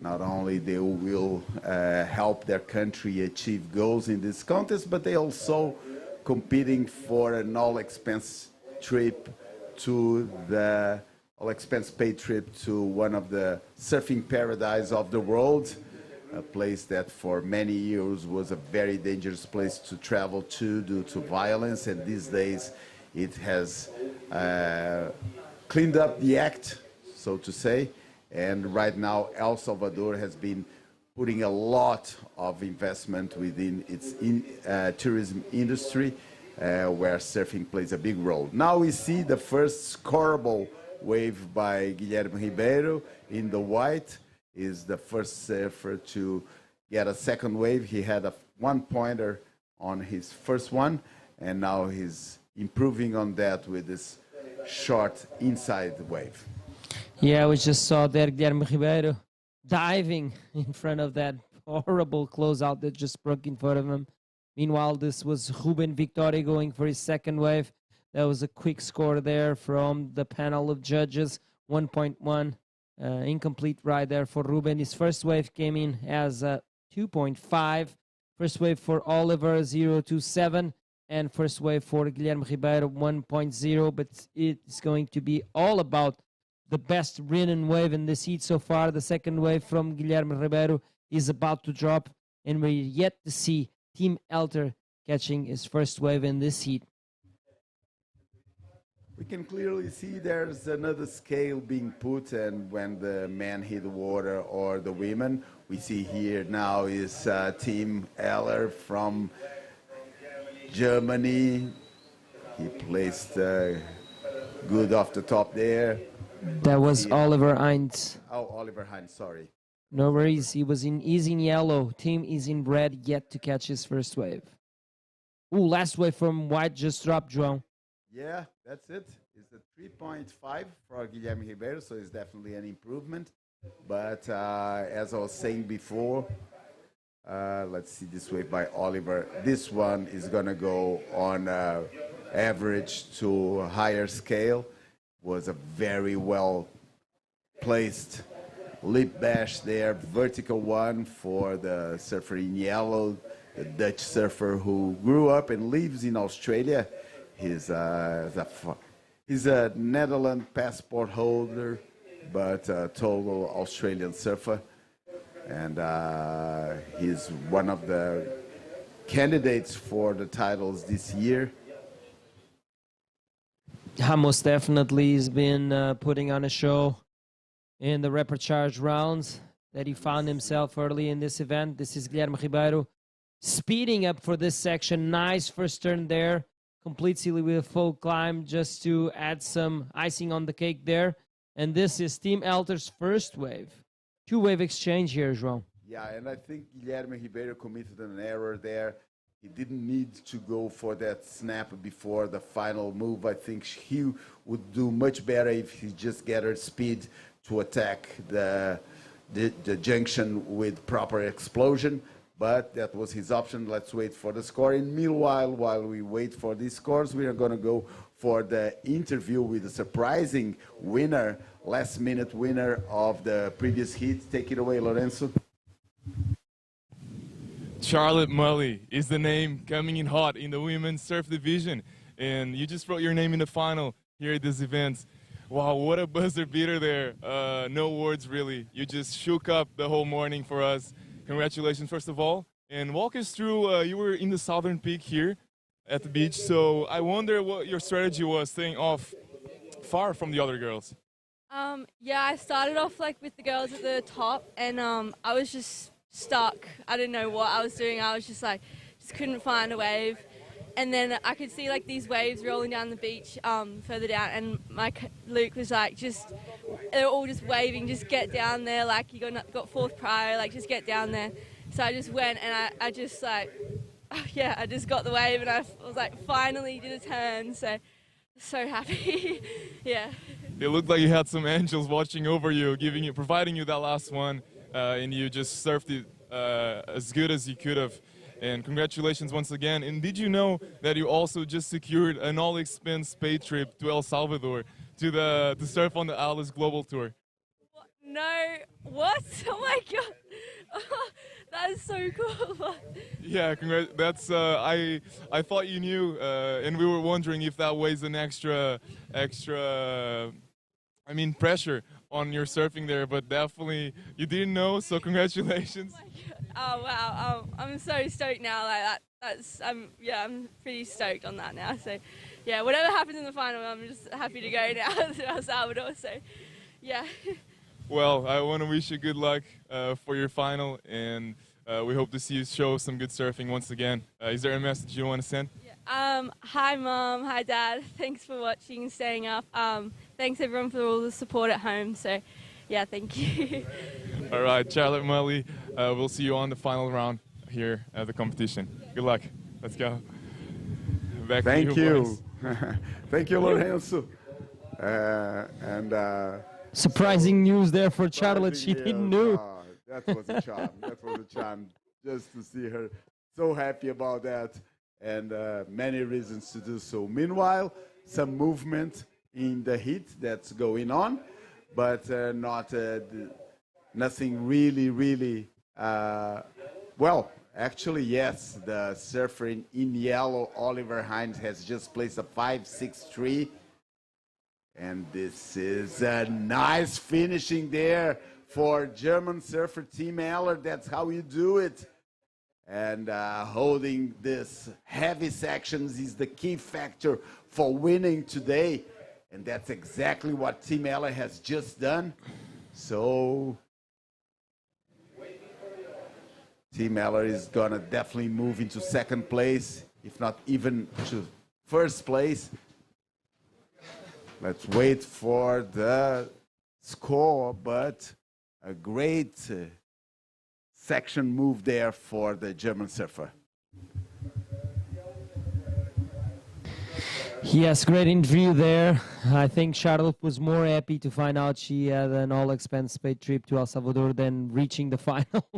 Not only they will help their country achieve goals in this contest, but they also competing for an all-expense trip to the all-expense paid trip to one of the surfing paradise of the world, a place that for many years was a very dangerous place to travel to due to violence, and these days it has cleaned up the act, so to say. And right now, El Salvador has been putting a lot of investment within its tourism industry, where surfing plays a big role. Now we see the first scoreable wave by Guilherme Ribeiro in the white. Is the first surfer to get a second wave. He had a 1-pointer on his first one, and now he's improving on that with this short inside wave. Yeah, we just saw there Guilherme Ribeiro diving in front of that horrible closeout that just broke in front of him. Meanwhile, this was Ruben Victoria going for his second wave. That was a quick score there from the panel of judges, 1.1. Incomplete right there for Ruben. His first wave came in as 2.5. First wave for Oliver, 0.27. And first wave for Guilherme Ribeiro, 1.0. But it's going to be all about the best ridden wave in this heat so far. The second wave from Guilherme Ribeiro is about to drop, and we're yet to see Team Elter catching his first wave in this heat. We can clearly see there's another scale being put, and when the men hit the water or the women, we see here now is Team Eller from Germany. He placed good off the top there. That was Oliver Heinz. Oh, Oliver Heinz, sorry. No worries. He's in yellow. Team is in red, yet to catch his first wave. Ooh, last wave from white just dropped, João. Yeah, that's it. It's a 3.5 for Guilherme Ribeiro, so it's definitely an improvement. But as I was saying before, let's see this wave by Oliver. This one is going to go on average to a higher scale. Was a very well placed lip bash there, vertical one for the surfer in yellow, the Dutch surfer who grew up and lives in Australia. He's a Netherlands passport holder, but a total Australian surfer. And he's one of the candidates for the titles this year. Most definitely has been putting on a show in the repechage rounds that he found himself early in this event. This is Guilherme Ribeiro speeding up for this section. Nice first turn there. Completes it with a full climb just to add some icing on the cake there. And this is Team Elter's first wave. 2-wave exchange here, João. Yeah, and I think Guilherme Ribeiro committed an error there. He didn't need to go for that snap before the final move. I think he would do much better if he just gathered speed to attack the junction with proper explosion. But that was his option. Let's wait for the score. And meanwhile, while we wait for these scores, we are going to go for the interview with the surprising winner, last-minute winner of the previous heat. Take it away, Lorenzo. Charlotte Mully is the name coming in hot in the women's surf division. And you just wrote your name in the final here at this event. Wow, what a buzzer beater there. No words, really. You just shook up the whole morning for us. Congratulations, first of all. And walk us through, you were in the southern peak here at the beach. So I wonder what your strategy was, staying off far from the other girls. Yeah, I started off with the girls at the top, and I was just stuck. I didn't know what I was doing. I was just couldn't find a wave. and then I could see like these waves rolling down the beach further down, and Luke was like, they were all just waving, just get down there, like you got fourth prior, like just get down there. So I just went, and I just like, yeah, I just got the wave, and I was like, finally did a turn, so happy. Yeah. It looked like you had some angels watching over you, providing you that last one, and you just surfed it as good as you could have. And congratulations once again. And did you know that you also just secured an all-expense paid trip to El Salvador to surf on the Atlas Global Tour? What? No, what? Oh my God. That is so cool. Yeah, that's I thought you knew, and we were wondering if that weighs an extra pressure on your surfing there, but definitely you didn't know, so congratulations. Oh wow, I'm so stoked now. Like I'm pretty stoked on that now. So yeah, whatever happens in the final, I'm just happy to go now to El Salvador. So yeah. Well, I want to wish you good luck for your final, and we hope to see you show some good surfing once again. Is there a message you want to send? Yeah. Hi Mom, hi Dad. Thanks for watching and staying up. Thanks everyone for all the support at home. So yeah, thank you. All right, Charlotte Mully, we'll see you on the final round here at the competition. Good luck. Let's go. Back Thank to you. Thank you, Lorenzo. Surprising news there for Charlotte. She didn't know. That was a charm. That was a charm. Just to see her so happy about that, and many reasons to do so. Meanwhile, some movement in the heat that's going on, but nothing really. Well, actually, yes. The surfer in yellow, Oliver Hines, has just placed a 5.63. And this is a nice finishing there for German surfer Tim Eller. That's how you do it. And holding this heavy sections is the key factor for winning today. And that's exactly what Tim Eller has just done. So Tim Eller is going to definitely move into second place, if not even to first place. Let's wait for the score, but a great section move there for the German surfer. Yes, great interview there. I think Charlotte was more happy to find out she had an all-expense paid trip to El Salvador than reaching the final.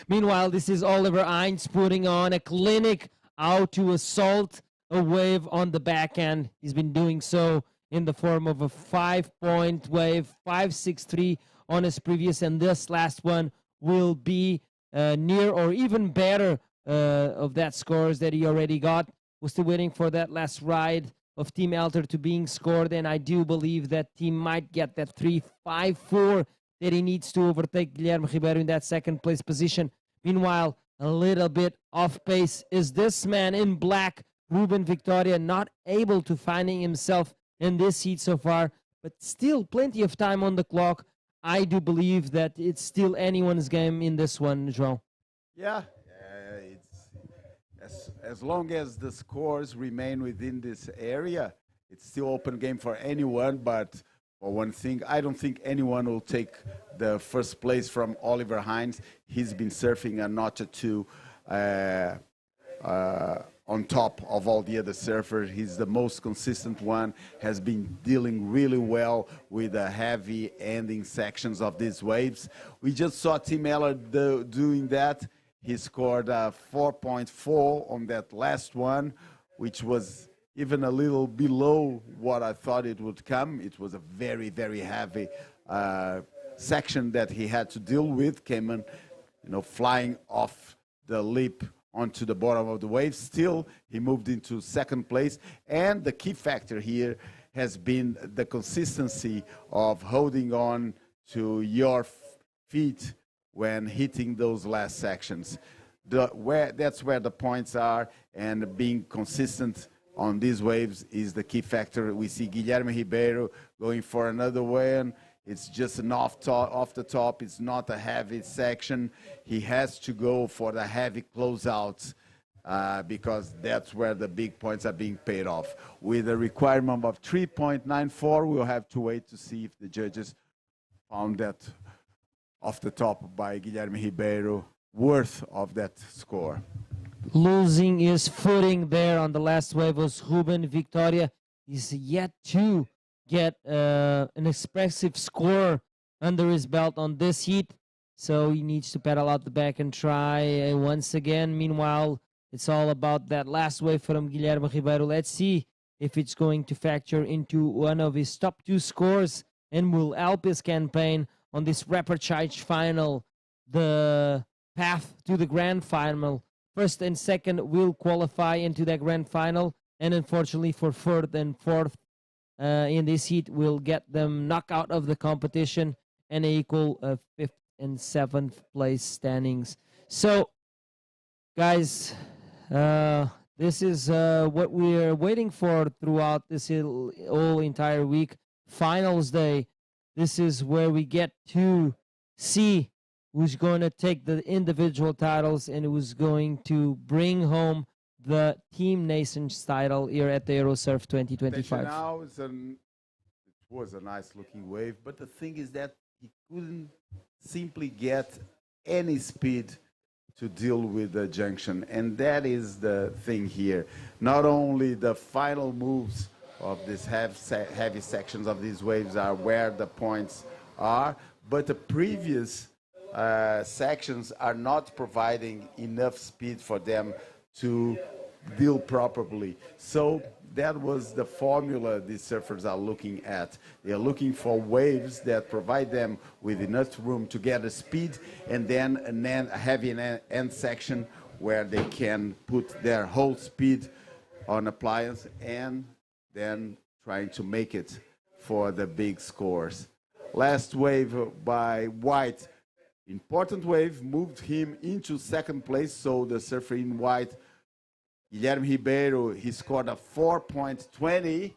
Meanwhile, this is Oliver Hines putting on a clinic how to assault a wave on the backhand. He's been doing so in the form of a 5-point wave, 5.63 on his previous, and this last one will be near or even better of that scores that he already got. We're still waiting for that last ride of Team Elter to being scored, and I do believe that team might get that 3.54 that he needs to overtake Guilherme Ribeiro in that second place position. Meanwhile, a little bit off pace is this man in black, Ruben Victoria, not able to finding himself in this heat so far, but still plenty of time on the clock. I do believe that it's still anyone's game in this one, João. Yeah, it's as long as the scores remain within this area, it's still open game for anyone. But for one thing, I don't think anyone will take the first place from Oliver Hines. He's been surfing a notch or two on top of all the other surfers. He's the most consistent one, has been dealing really well with the heavy ending sections of these waves. We just saw Tim Eller doing that. He scored 4.4 on that last one, which was even a little below what I thought it would come. It was a very, very heavy section that he had to deal with, came in, flying off the lip onto the bottom of the wave. Still, he moved into second place. And the key factor here has been the consistency of holding on to your feet when hitting those last sections. That's where the points are, and being consistent on these waves is the key factor. We see Guilherme Ribeiro going for another one. It's just an off the top. It's not a heavy section. He has to go for the heavy closeouts because that's where the big points are being paid off. With a requirement of 3.94, we'll have to wait to see if the judges found that off the top by Guilherme Ribeiro worth of that score. Losing his footing there on the last wave was Ruben Victoria. He's yet to get an expressive score under his belt on this heat, so he needs to pedal out the back and try once again. Meanwhile, it's all about that last wave from Guilherme Ribeiro. Let's see if it's going to factor into one of his top 2 scores and will help his campaign on this repechage final. The path to the grand final, first and second will qualify into that grand final, and unfortunately for third and fourth in this heat will get them knocked out of the competition and equal 5th and 7th place standings. So guys, this is what we're waiting for throughout this whole entire week. Finals day. This is where we get to see who's going to take the individual titles and who's going to bring home the Team Nations title here at the Eurosurf 2025. Now it was a nice looking wave, but the thing is that he couldn't simply get any speed to deal with the junction, and that is the thing here. Not only the final moves of these heavy sections of these waves are where the points are, but the previous sections are not providing enough speed for them to deal properly. So that was the formula these surfers are looking at. They are looking for waves that provide them with enough room to get a speed, and then a heavy end section where they can put their whole speed on appliance and then trying to make it for the big scores. Last wave by White, important wave, moved him into second place, so the surfer in white, Guilherme Ribeiro, he scored a 4.20.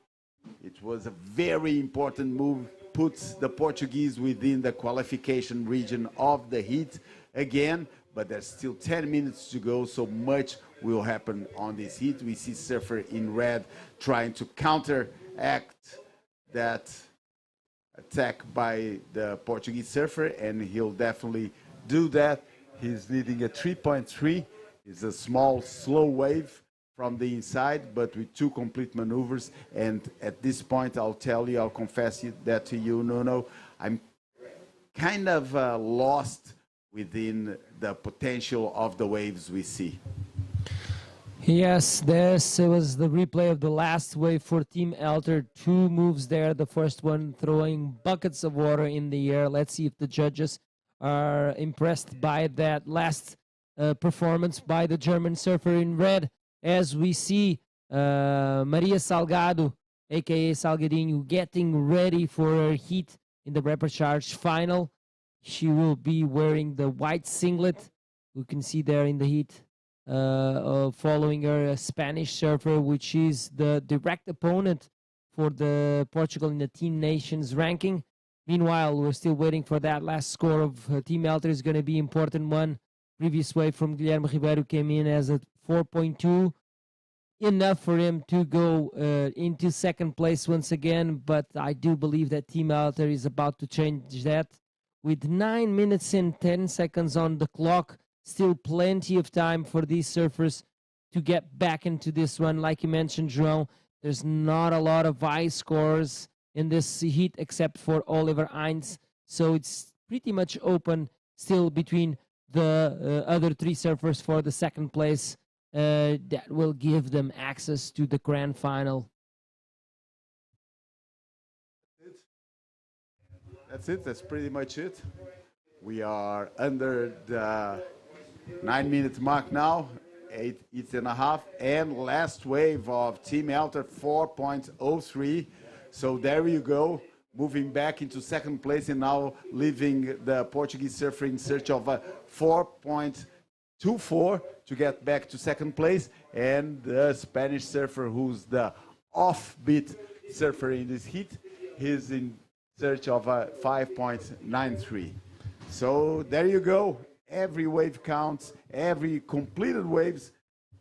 It was a very important move, puts the Portuguese within the qualification region of the heat again, but there's still 10 minutes to go, so much will happen on this heat. We see surfer in red trying to counteract that attack by the Portuguese surfer, and he'll definitely do that. He's needing a 3.3. It's a small, slow wave from the inside, but with 2 complete maneuvers. And at this point, I'll confess that to you, Nuno, I'm kind of lost within the potential of the waves we see. Yes, this was the replay of the last wave for Team Elter. 2 moves there. The first one throwing buckets of water in the air. Let's see if the judges are impressed by that last performance by the German surfer in red. As we see Maria Salgado, aka Salgadinho, getting ready for her heat in the repechage final. She will be wearing the white singlet. You can see there in the heat. Following her, a Spanish surfer, which is the direct opponent for the Portugal in the Team Nations ranking. Meanwhile, we're still waiting for that last score of Team Elter. Is going to be important one. Previous wave from Guilherme Ribeiro came in as a 4.2, enough for him to go into second place once again, but I do believe that Team Elter is about to change that. With 9 minutes and 10 seconds on the clock, still plenty of time for these surfers to get back into this one. Like you mentioned, João, there's not a lot of high scores in this heat except for Oliver Heinz, so it's pretty much open still between the other 3 surfers for the second place. That will give them access to the grand final. That's it. That's pretty much it. We are under the 9-minute mark now, 8.5, and last wave of Team Elter 4.03. So there you go, moving back into second place and now leaving the Portuguese surfer in search of a 4.24 to get back to second place, and the Spanish surfer, who's the offbeat surfer in this heat, he's in search of a 5.93. So there you go. Every wave counts. Every completed waves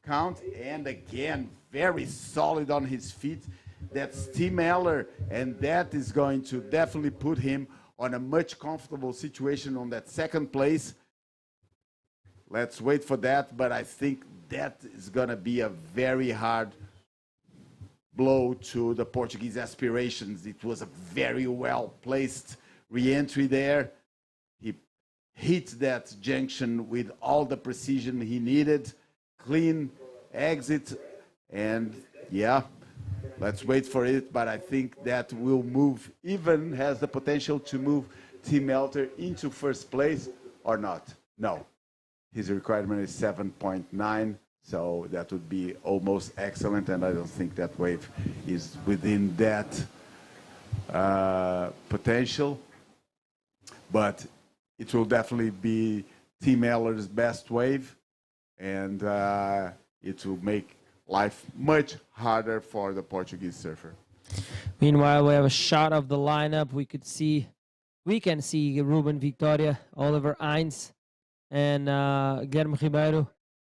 count, and again, very solid on his feet. That's Tim Eller, and that is going to definitely put him on a much comfortable situation on that second place. Let's wait for that, but I think that is going to be a very hard blow to the Portuguese aspirations. It was a very well-placed re-entry there. He hit that junction with all the precision he needed, clean exit, and yeah, let's wait for it, but I think that will move, even has the potential to move Tim Elter into first place or not. No, his requirement is 7.9, so that would be almost excellent, and I don't think that wave is within that potential, but it will definitely be Tim Eller's best wave, and it will make life much harder for the Portuguese surfer. Meanwhile, we have a shot of the lineup. We can see Ruben Victoria, Oliver Hines, and Guilherme Ribeiro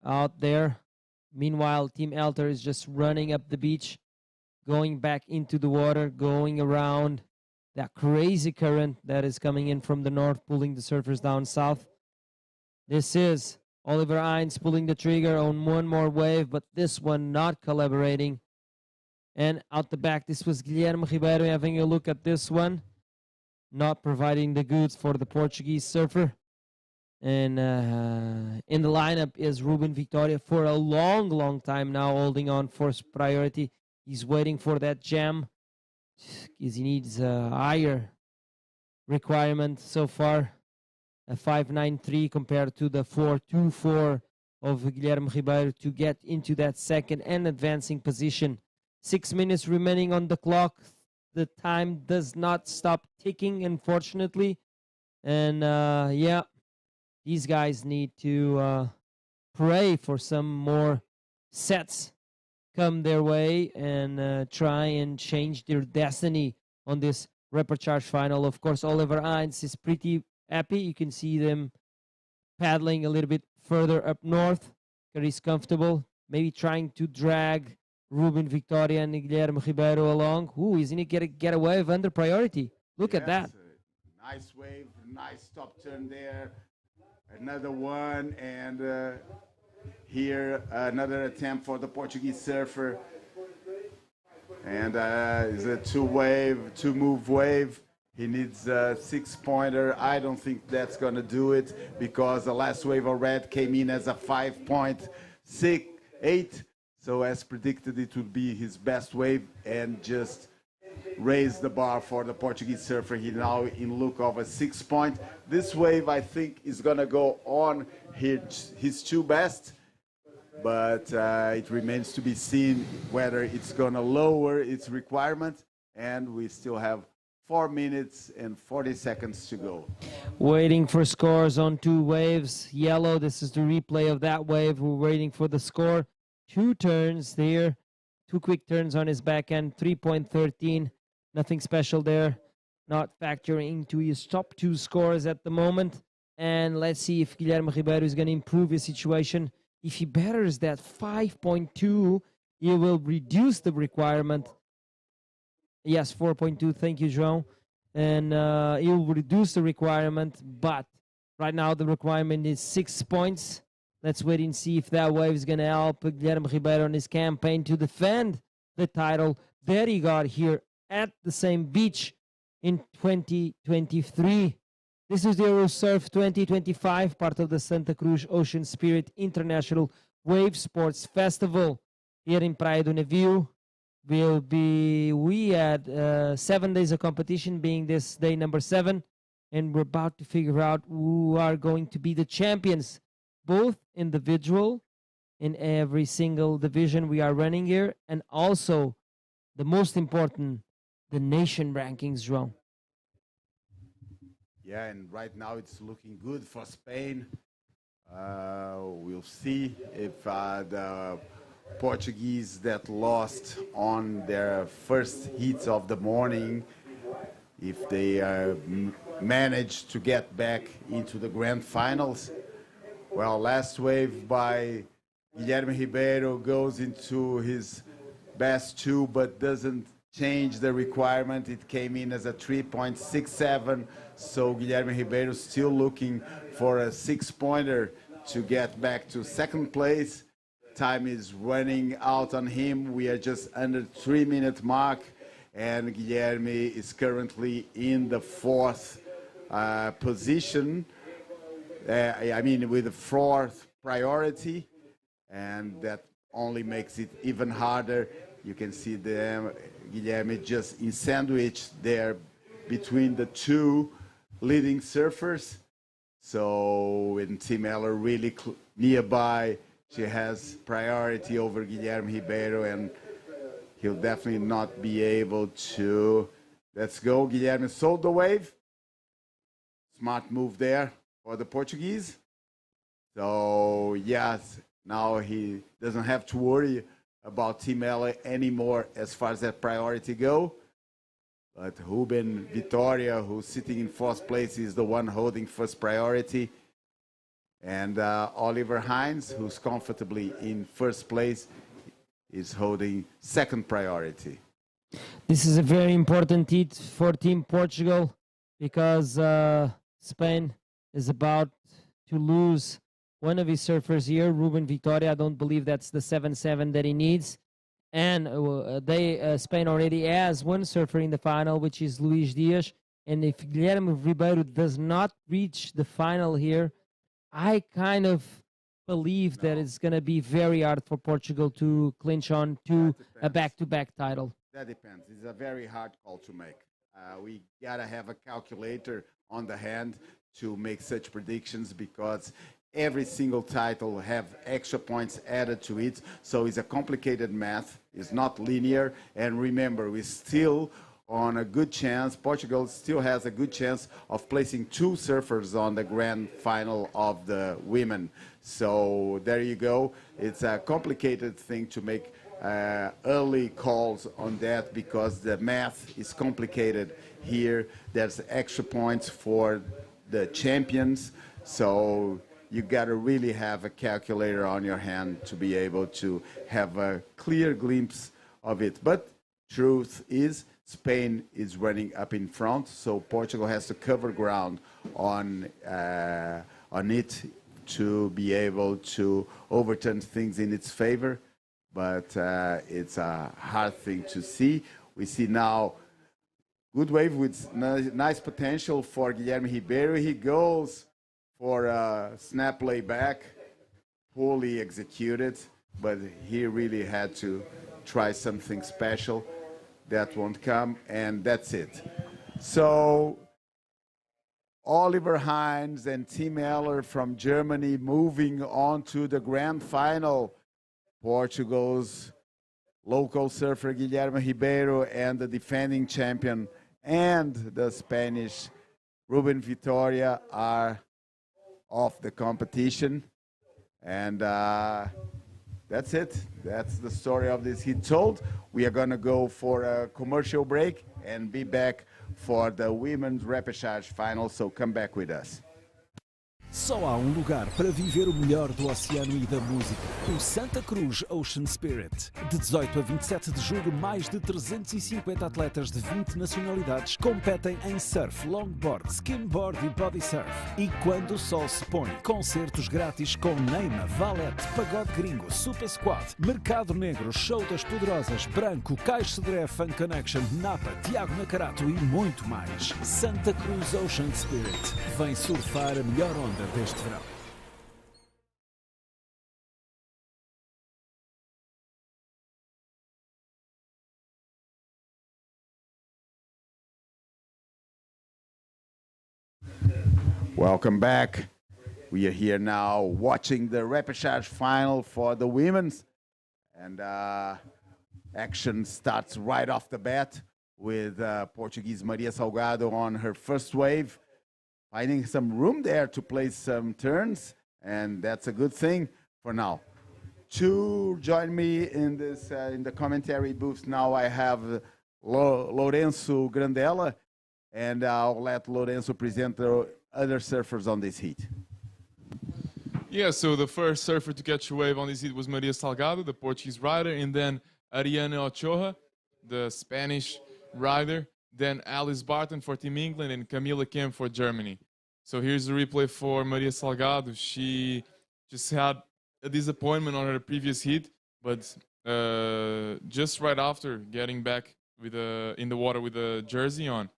out there. Meanwhile, Team Elter is just running up the beach, going back into the water, going around that crazy current that is coming in from the north, pulling the surfers down south. This is Oliver Hines pulling the trigger on one more wave, but this one not collaborating. And out the back, this was Guilherme Ribeiro having a look at this one, not providing the goods for the Portuguese surfer. And in the lineup is Ruben Victoria for a long, long time now, holding on for priority. He's waiting for that jam because he needs a higher requirement so far. A 5.93 compared to the 4.24 of Guilherme Ribeiro to get into that second and advancing position. 6 minutes remaining on the clock. The time does not stop ticking, unfortunately. And yeah, these guys need to pray for some more sets come their way and try and change their destiny on this repechage final. Of course, Oliver Hines is pretty happy. You can see them paddling a little bit further up north because he's comfortable, maybe trying to drag Ruben Victoria and Guilherme Ribeiro along. Ooh, he's going to get a wave under priority. Look at that. Nice wave, nice top turn there. Another one, and here another attempt for the Portuguese surfer. And it's a two-move wave. He needs a 6-pointer. I don't think that's going to do it because the last wave of red came in as a 5.68. So as predicted, it would be his best wave and just raise the bar for the Portuguese surfer. He now in look of a 6-point. This wave, I think, is going to go on his two best, but it remains to be seen whether it's going to lower its requirement, and we still have 4 minutes and 40 seconds to go. Waiting for scores on two waves. Yellow, this is the replay of that wave. We're waiting for the score. 2 turns there. 2 quick turns on his backhand. 3.13. Nothing special there. Not factoring into his top 2 scores at the moment. And let's see if Guilherme Ribeiro is going to improve his situation. If he betters that 5.2, he will reduce the requirement. Yes, 4.2. Thank you, João. And he will reduce the requirement, but right now the requirement is 6 points. Let's wait and see if that wave is going to help Guilherme Ribeiro on his campaign to defend the title that he got here at the same beach in 2023. This is the Eurosurf 2025, part of the Santa Cruz Ocean Spirit International Wave Sports Festival here in Praia do Navio. We had 7 days of competition, being this day number 7, and we're about to figure out who are going to be the champions, both individual in every single division we are running here, and also the most important, the nation rankings, João. Yeah, and right now it's looking good for Spain. We'll see if the Portuguese that lost on their first heats of the morning, if they manage to get back into the grand finals. Well, last wave by Guilherme Ribeiro goes into his best 2, but doesn't change the requirement. It came in as a 3.67, so Guilherme Ribeiro still looking for a 6-pointer to get back to second place. Time is running out on him. We are just under 3-minute mark, and Guilherme is currently in the 4th position. I mean, with the 4th priority, and that only makes it even harder. You can see Guilherme just in sandwich there between the 2 leading surfers. So, and Tim Eller really nearby, she has priority over Guilherme Ribeiro, and he'll definitely not be able to. Let's go. Guilherme sold the wave. Smart move there for the Portuguese. So, yes, now he doesn't have to worry about Tim Eller anymore as far as that priority go. But Ruben Vitória, who's sitting in 4th place, is the one holding first priority. And Oliver Hines, who's comfortably in 1st place, is holding 2nd priority. This is a very important heat for Team Portugal because Spain is about to lose one of his surfers here, Ruben Vitória. I don't believe that's the 7-7 that he needs. And Spain already has one surfer in the final, which is Luís Dias. And if Guilherme Ribeiro does not reach the final here, I kind of believe that it's going to be very hard for Portugal to clinch on to a back-to-back title. That depends. It's a very hard call to make. We got to have a calculator on the hand to make such predictions because every single title have extra points added to it. So it's a complicated math. It's not linear. And remember, we're still on a good chance. Portugal still has a good chance of placing 2 surfers on the grand final of the women. So there you go. It's a complicated thing to make early calls on that because the math is complicated here. There's extra points for the champions. So you got to really have a calculator on your hand to be able to have a clear glimpse of it. But truth is, Spain is running up in front, so Portugal has to cover ground on it to be able to overturn things in its favor. But it's a hard thing to see. We see now good wave with nice potential for Guilherme Ribeiro. He goes for a snap layback, poorly executed, but he really had to try something special. That won't come, and that's it. So Oliver Hines and Tim Eller from Germany moving on to the grand final. Portugal's local surfer Guilherme Ribeiro and the defending champion and the Spanish Ruben Vitória are off the competition. And that's it. That's the story of this heat told. We are going to go for a commercial break and be back for the women's repechage final, so come back with us. Só há um lugar para viver o melhor do oceano e da música. O Santa Cruz Ocean Spirit. De 18 a 27 de julho, mais de 350 atletas de 20 nacionalidades competem em surf, longboard, skimboard e body surf. E quando o sol se põe, concertos grátis com Neima, Valete, Pagode Gringo, Super Squad, Mercado Negro, Show das Poderosas, Branco, Caixo Cedré, Fun Connection, Napa, Tiago Nacarato e muito mais. Santa Cruz Ocean Spirit. Vem surfar a melhor onda deste verão. Welcome back. We are here now watching the repechage final for the women's. And action starts right off the bat with Portuguese Maria Salgado on her first wave, finding some room there to play some turns, and that's a good thing for now. To join me in this in the commentary booth now, I have Lourenço Grandella, and I'll let Lourenço present the other surfers on this heat. Yeah, so the first surfer to catch a wave on this heat was Maria Salgado, the Portuguese rider, and then Ariane Ochoa, the Spanish rider, then Alice Barton for Team England, and Camila Kemp for Germany. So here's the replay for Maria Salgado. She just had a disappointment on her previous heat, but just right after getting back with in the water with a jersey on.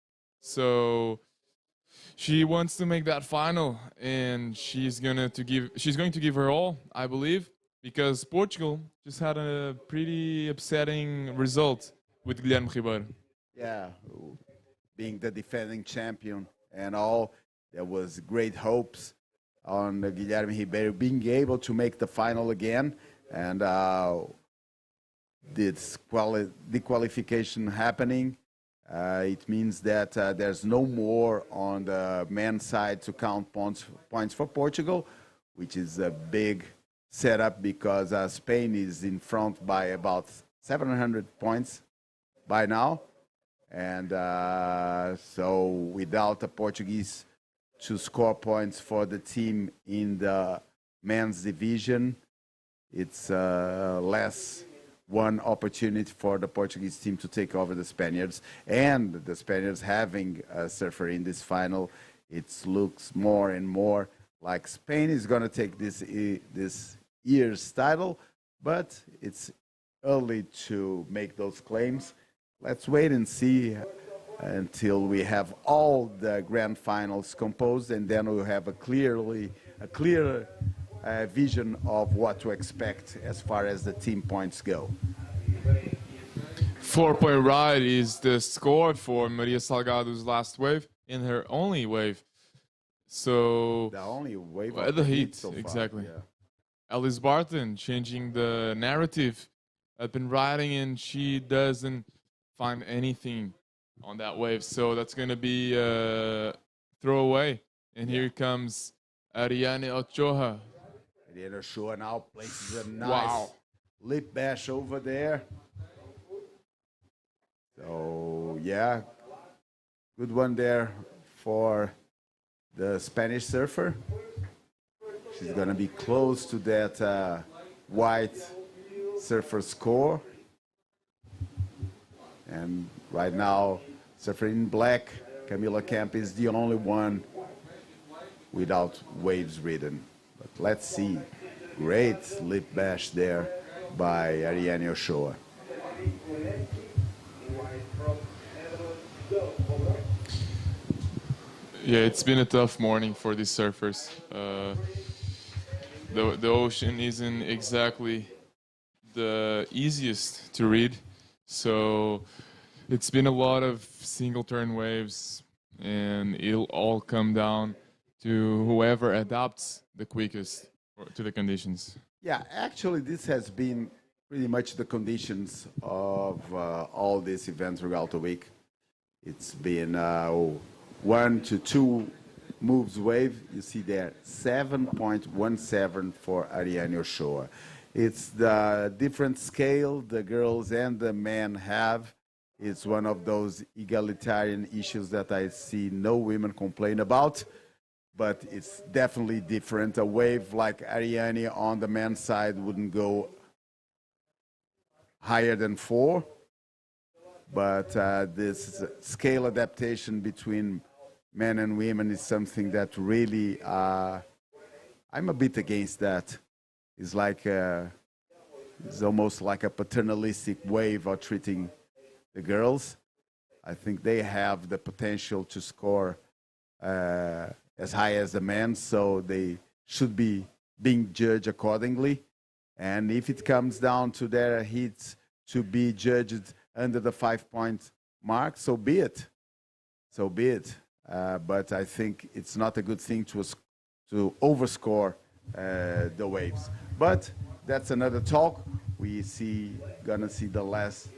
So she wants to make that final, and she's going to give her all, I believe, because Portugal just had a pretty upsetting result with Guilherme Ribeiro. Yeah, being the defending champion and all, there was great hopes on Guilherme Ribeiro being able to make the final again, and this the qualification happening. It means that there's no more on the men's side to count points for Portugal, which is a big setup because Spain is in front by about 700 points by now. And so without a Portuguese to score points for the team in the men's division, it's less one opportunity for the Portuguese team to take over the Spaniards. And the Spaniards having a surfer in this final, it looks more and more like Spain is going to take this year's title, but it's early to make those claims. Let's wait and see until we have all the grand finals composed, and then we'll have a clear vision of what to expect as far as the team points go. 4-point ride is the score for Maria Salgado's last wave and her only wave. So the only wave of the heat so exactly. Yeah. Alice Barton changing the narrative. I've been riding and she doesn't find anything on that wave, so that's going to be a throwaway. And here comes Ariane Ochoa. Ariane Ochoa now places a nice lip bash over there. So yeah, good one there for the Spanish surfer. She's going to be close to that white surfer score. And right now, surfer in black, Camila Kemp is the only one without waves ridden. But let's see. Great lip bash there by Ariane Ochoa. Yeah, it's been a tough morning for these surfers. The ocean isn't exactly the easiest to read. So it's been a lot of single turn waves, and it'll all come down to whoever adapts the quickest to the conditions. Yeah, actually this has been pretty much the conditions of all these events throughout the week. It's been 1 to 2 moves wave. You see there, 7.17 for Ariane Ochoa. It's the different scale the girls and the men have. It's one of those egalitarian issues that I see no women complain about, but it's definitely different. A wave like Ariane on the men's side wouldn't go higher than 4, but this scale adaptation between men and women is something that really, I'm a bit against that. It's like it's almost like a paternalistic way of treating the girls. I think they have the potential to score as high as the men, so they should be being judged accordingly. And if it comes down to their hits to be judged under the 5-point mark, so be it. So be it. But I think it's not a good thing to overscore the waves. But that's another talk. We gonna see the last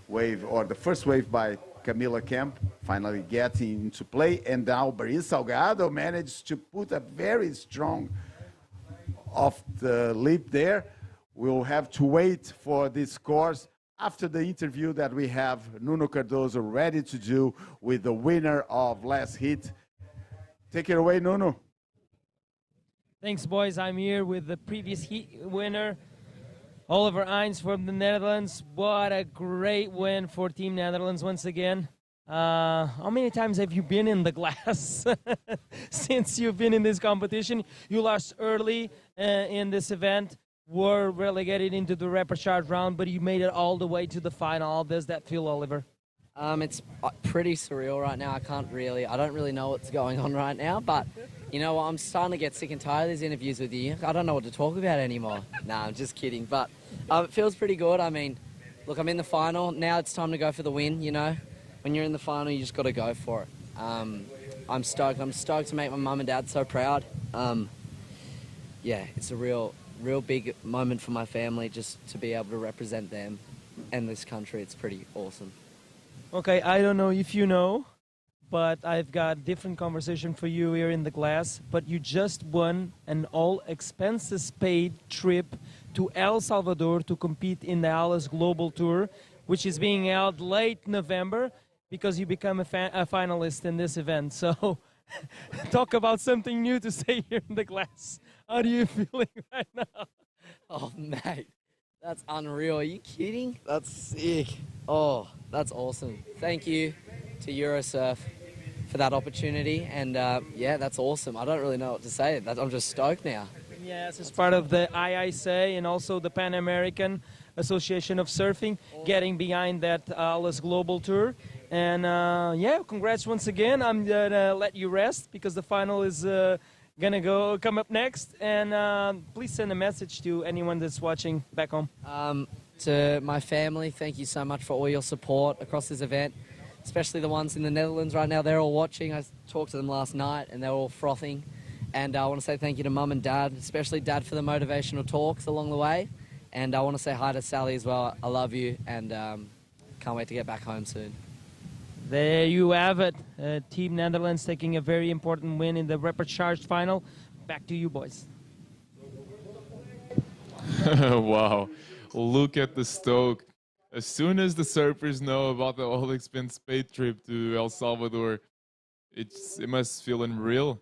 wave, or the first wave by Camila Kemp finally getting into play, and now Maria Salgado managed to put a very strong off the lip there. We'll have to wait for these scores after the interview that we have Nuno Cardoso ready to do with the winner of last hit. Take it away, Nuno. Thanks, boys. I'm here with the previous heat winner, Oliver Eins from the Netherlands. What a great win for Team Netherlands once again. How many times have you been in the glass since you've been in this competition? You lost early in this event, were relegated into the repechage round, but you made it all the way to the final. How does that feel, Oliver? It's pretty surreal right now. I don't really know what's going on right now, but you know what? I'm starting to get sick and tired of these interviews with you. I don't know what to talk about anymore. Nah, I'm just kidding. But it feels pretty good. I mean, look, I'm in the final. Now it's time to go for the win, you know. When you're in the final, you just got to go for it. I'm stoked. I'm stoked to make my mum and dad so proud. Yeah, it's a real big moment for my family just to be able to represent them and this country. It's pretty awesome. Okay, I don't know if you know, but I've got different conversation for you here in the glass. But you just won an all-expenses-paid trip to El Salvador to compete in the Alice Global Tour, which is being held late November because you become a finalist in this event. So talk about something new to say here in the glass. How are you feeling right now? Oh, mate, that's unreal. Are you kidding? That's sick. Oh, that's awesome. Thank you to Eurosurf for that opportunity. And yeah, that's awesome. I don't really know what to say. I'm just stoked now. Yes, it's part of the IISA and also the Pan American Association of Surfing, getting behind that Alice Global Tour. And yeah, congrats once again. I'm gonna let you rest because the final is gonna come up next. And please send a message to anyone that's watching back home. To my family, thank you so much for all your support across this event, especially the ones in the Netherlands right now. They're all watching. I talked to them last night and they're all frothing. And I want to say thank you to Mum and Dad, especially Dad for the motivational talks along the way. And I want to say hi to Sally as well. I love you and can't wait to get back home soon. There you have it. Team Netherlands taking a very important win in the repechage final. Back to you, boys. Wow. Look at the stoke. As soon as the surfers know about the all-expense-paid trip to El Salvador, it must feel unreal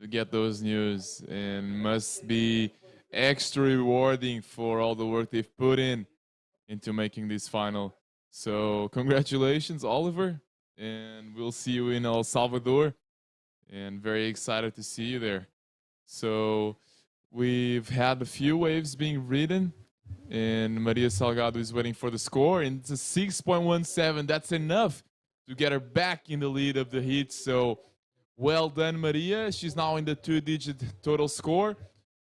to get those news, and must be extra rewarding for all the work they've put into making this final. So congratulations, Oliver, and we'll see you in El Salvador, and very excited to see you there. So we've had a few waves being ridden, and Maria Salgado is waiting for the score, and it's a 6.17. That's enough to get her back in the lead of the heat. So well done, Maria. She's now in the 2-digit total score.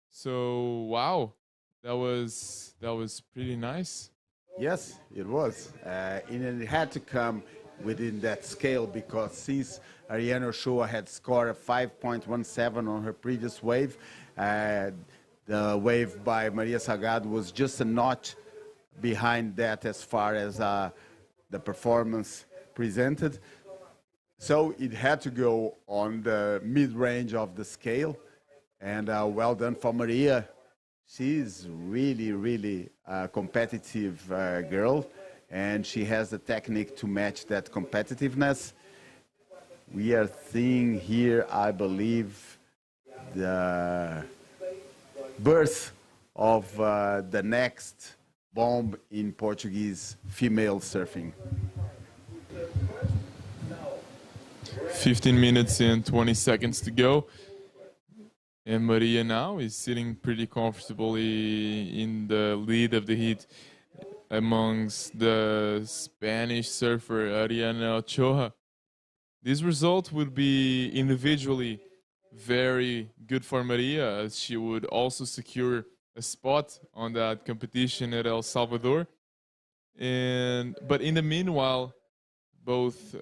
So wow, that was pretty nice. Yes, it was. And it had to come within that scale because since Ariane Ochoa had scored a 5.17 on her previous wave, the wave by Maria Salgado was just a notch behind that as far as the performance presented. So it had to go on the mid-range of the scale. And well done for Maria. She's really a competitive girl, and she has the technique to match that competitiveness. We are seeing here, I believe, the birth of the next bomb in Portuguese female surfing. 15 minutes and 20 seconds to go. And Maria now is sitting pretty comfortably in the lead of the heat amongst the Spanish surfer Ariana Ochoa. This result would be individually very good for Maria, as she would also secure a spot on that competition at El Salvador. But in the meanwhile, both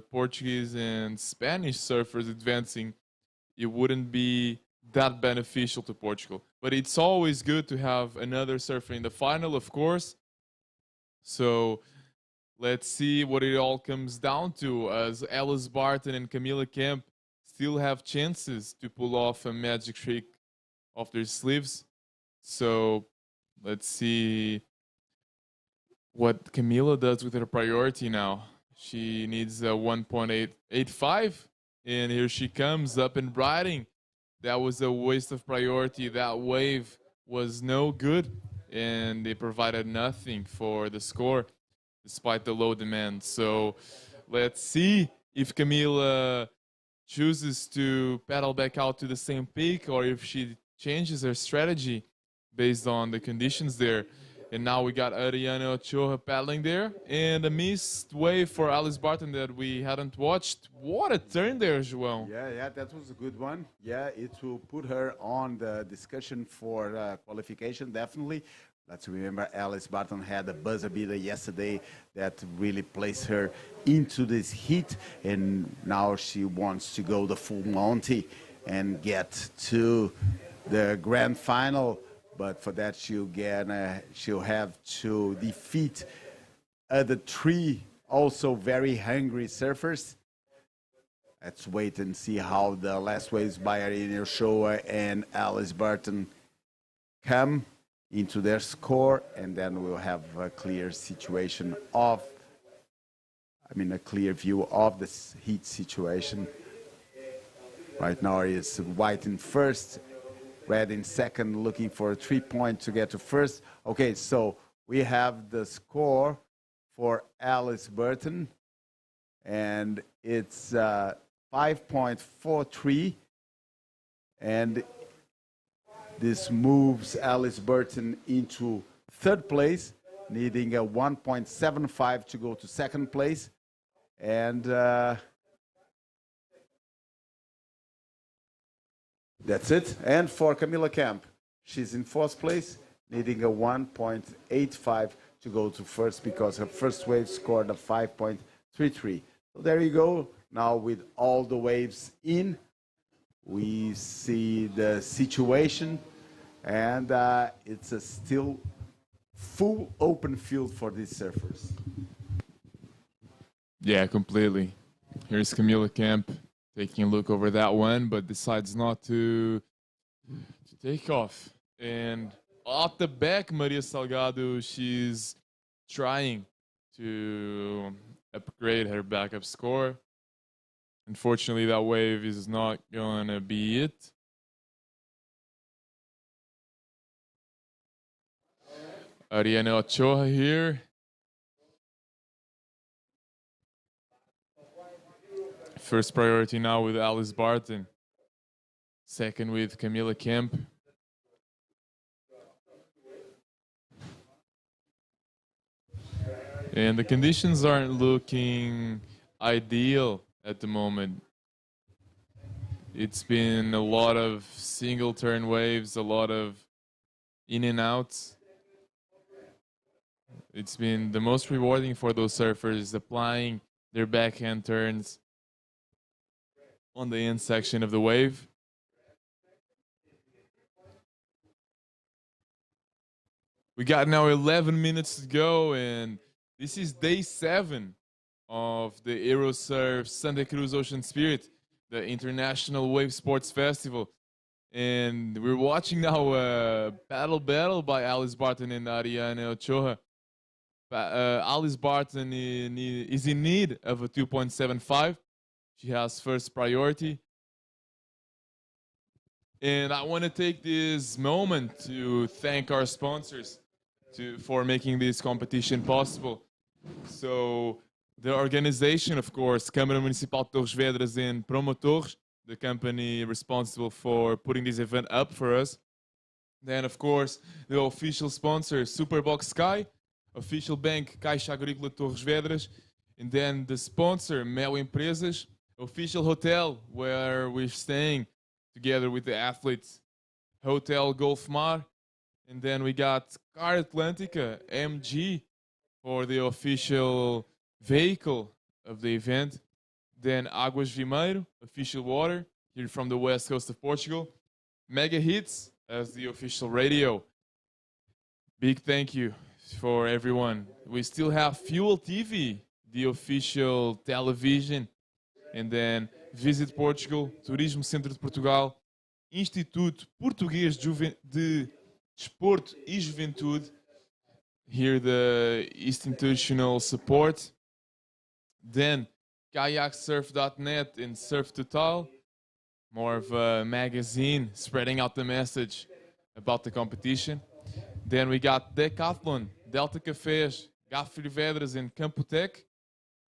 Portuguese and Spanish surfers advancing, it wouldn't be that beneficial to Portugal. But it's always good to have another surfer in the final, of course. So let's see what it all comes down to, as Alice Barton and Camila Kemp still have chances to pull off a magic trick off their sleeves. So let's see what Camila does with her priority now. She needs a 1.885, and here she comes up and riding that was a waste of priority. That wave was no good, and they provided nothing for the score, despite the low demand. So let's see if Camila chooses to paddle back out to the same peak, or if she changes her strategy based on the conditions there. And now we got Ariana Ochoa paddling there, and a missed wave for Alice Barton that we hadn't watched. What a turn there, João. Yeah, that was a good one. Yeah, it will put her on the discussion for qualification, definitely. Let's remember Alice Barton had a buzzer beater yesterday that really placed her into this heat, and now she wants to go the full Monty and get to the grand final. But for that, she'll have to defeat other three also very hungry surfers. Let's wait and see how the last waves by Ariana Ochoa and Alice Barton come into their score, and then we'll have a clear situation of, a clear view of this heat situation. Right now it's white in first, red in second, looking for a 3-point to get to first. Okay, so we have the score for Alice Burton, and it's 5.43, and this moves Alice Burton into third place, needing a 1.75 to go to second place. And that's it. And for Camila Camp, she's in fourth place, needing a 1.85 to go to first, because her first wave scored a 5.33. So there you go. Now with all the waves in, we see the situation, and it's a still full open field for these surfers. Yeah, completely. Here's Camila Camp taking a look over that one, but decides not to take off. And off the back, Maria Salgado, she's trying to upgrade her backup score. Unfortunately, that wave is not going to be it. Ariana Ochoa here. First priority now with Alice Barton. Second with Camila Kemp. And the conditions aren't looking ideal at the moment. It's been a lot of single turn waves, a lot of in and outs. It's been the most rewarding for those surfers applying their backhand turns on the end section of the wave. We got now 11 minutes to go, and this is day 7 of the Eurosurf Santa Cruz Ocean Spirit, the International Wave Sports Festival. And we're watching now a paddle battle by Alice Barton and Ariana Ochoa. Alice Barton is in need of a 2.75. She has first priority. And I want to take this moment to thank our sponsors for making this competition possible. So the organization, of course, Câmara Municipal de Torres Vedras and Promotores, the company responsible for putting this event up for us. Then, of course, the official sponsor, Superbox Sky, official bank, Caixa Agrícola Torres Vedras, and then the sponsor, Mel Empresas, official hotel where we're staying together with the athletes, Hotel Golf Mar, and then we got Car Atlantica, MG, for the official vehicle of the event. Then Águas Vimeiro, official water, here from the west coast of Portugal. Mega Hits as the official radio. Big thank you for everyone. We still have Fuel TV, the official television. And then Visit Portugal, Turismo Centro de Portugal, Instituto Português de Desporto e Juventude. Here the institutional support. Then kayaksurf.net and Surf Total. more of a magazine spreading out the message about the competition. Then we got Decathlon, Delta Cafés, Torres Vedras, and Campotec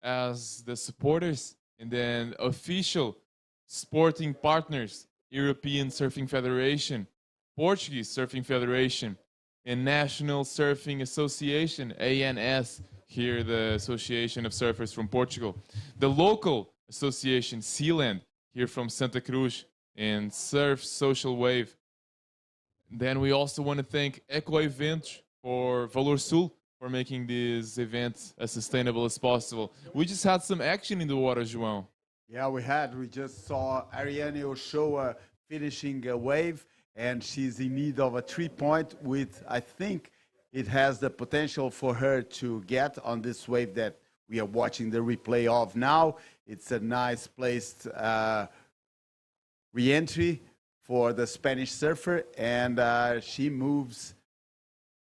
as the supporters, and then official sporting partners, European Surfing Federation, Portuguese Surfing Federation, and National Surfing Association, ANS, here the Association of Surfers from Portugal. The local association, Sealand, here from Santa Cruz, and Surf Social Wave. Then we also want to thank Eco Eventos for Valor Sul for making this event as sustainable as possible. We just had some action in the water, João. Yeah, we had. We just saw Ariane Ochoa finishing a wave, and she's in need of a 3-point with, I think, it has the potential for her to get on this wave that we are watching the replay of now. It's a nice placed re-entry for the Spanish surfer, and she moves.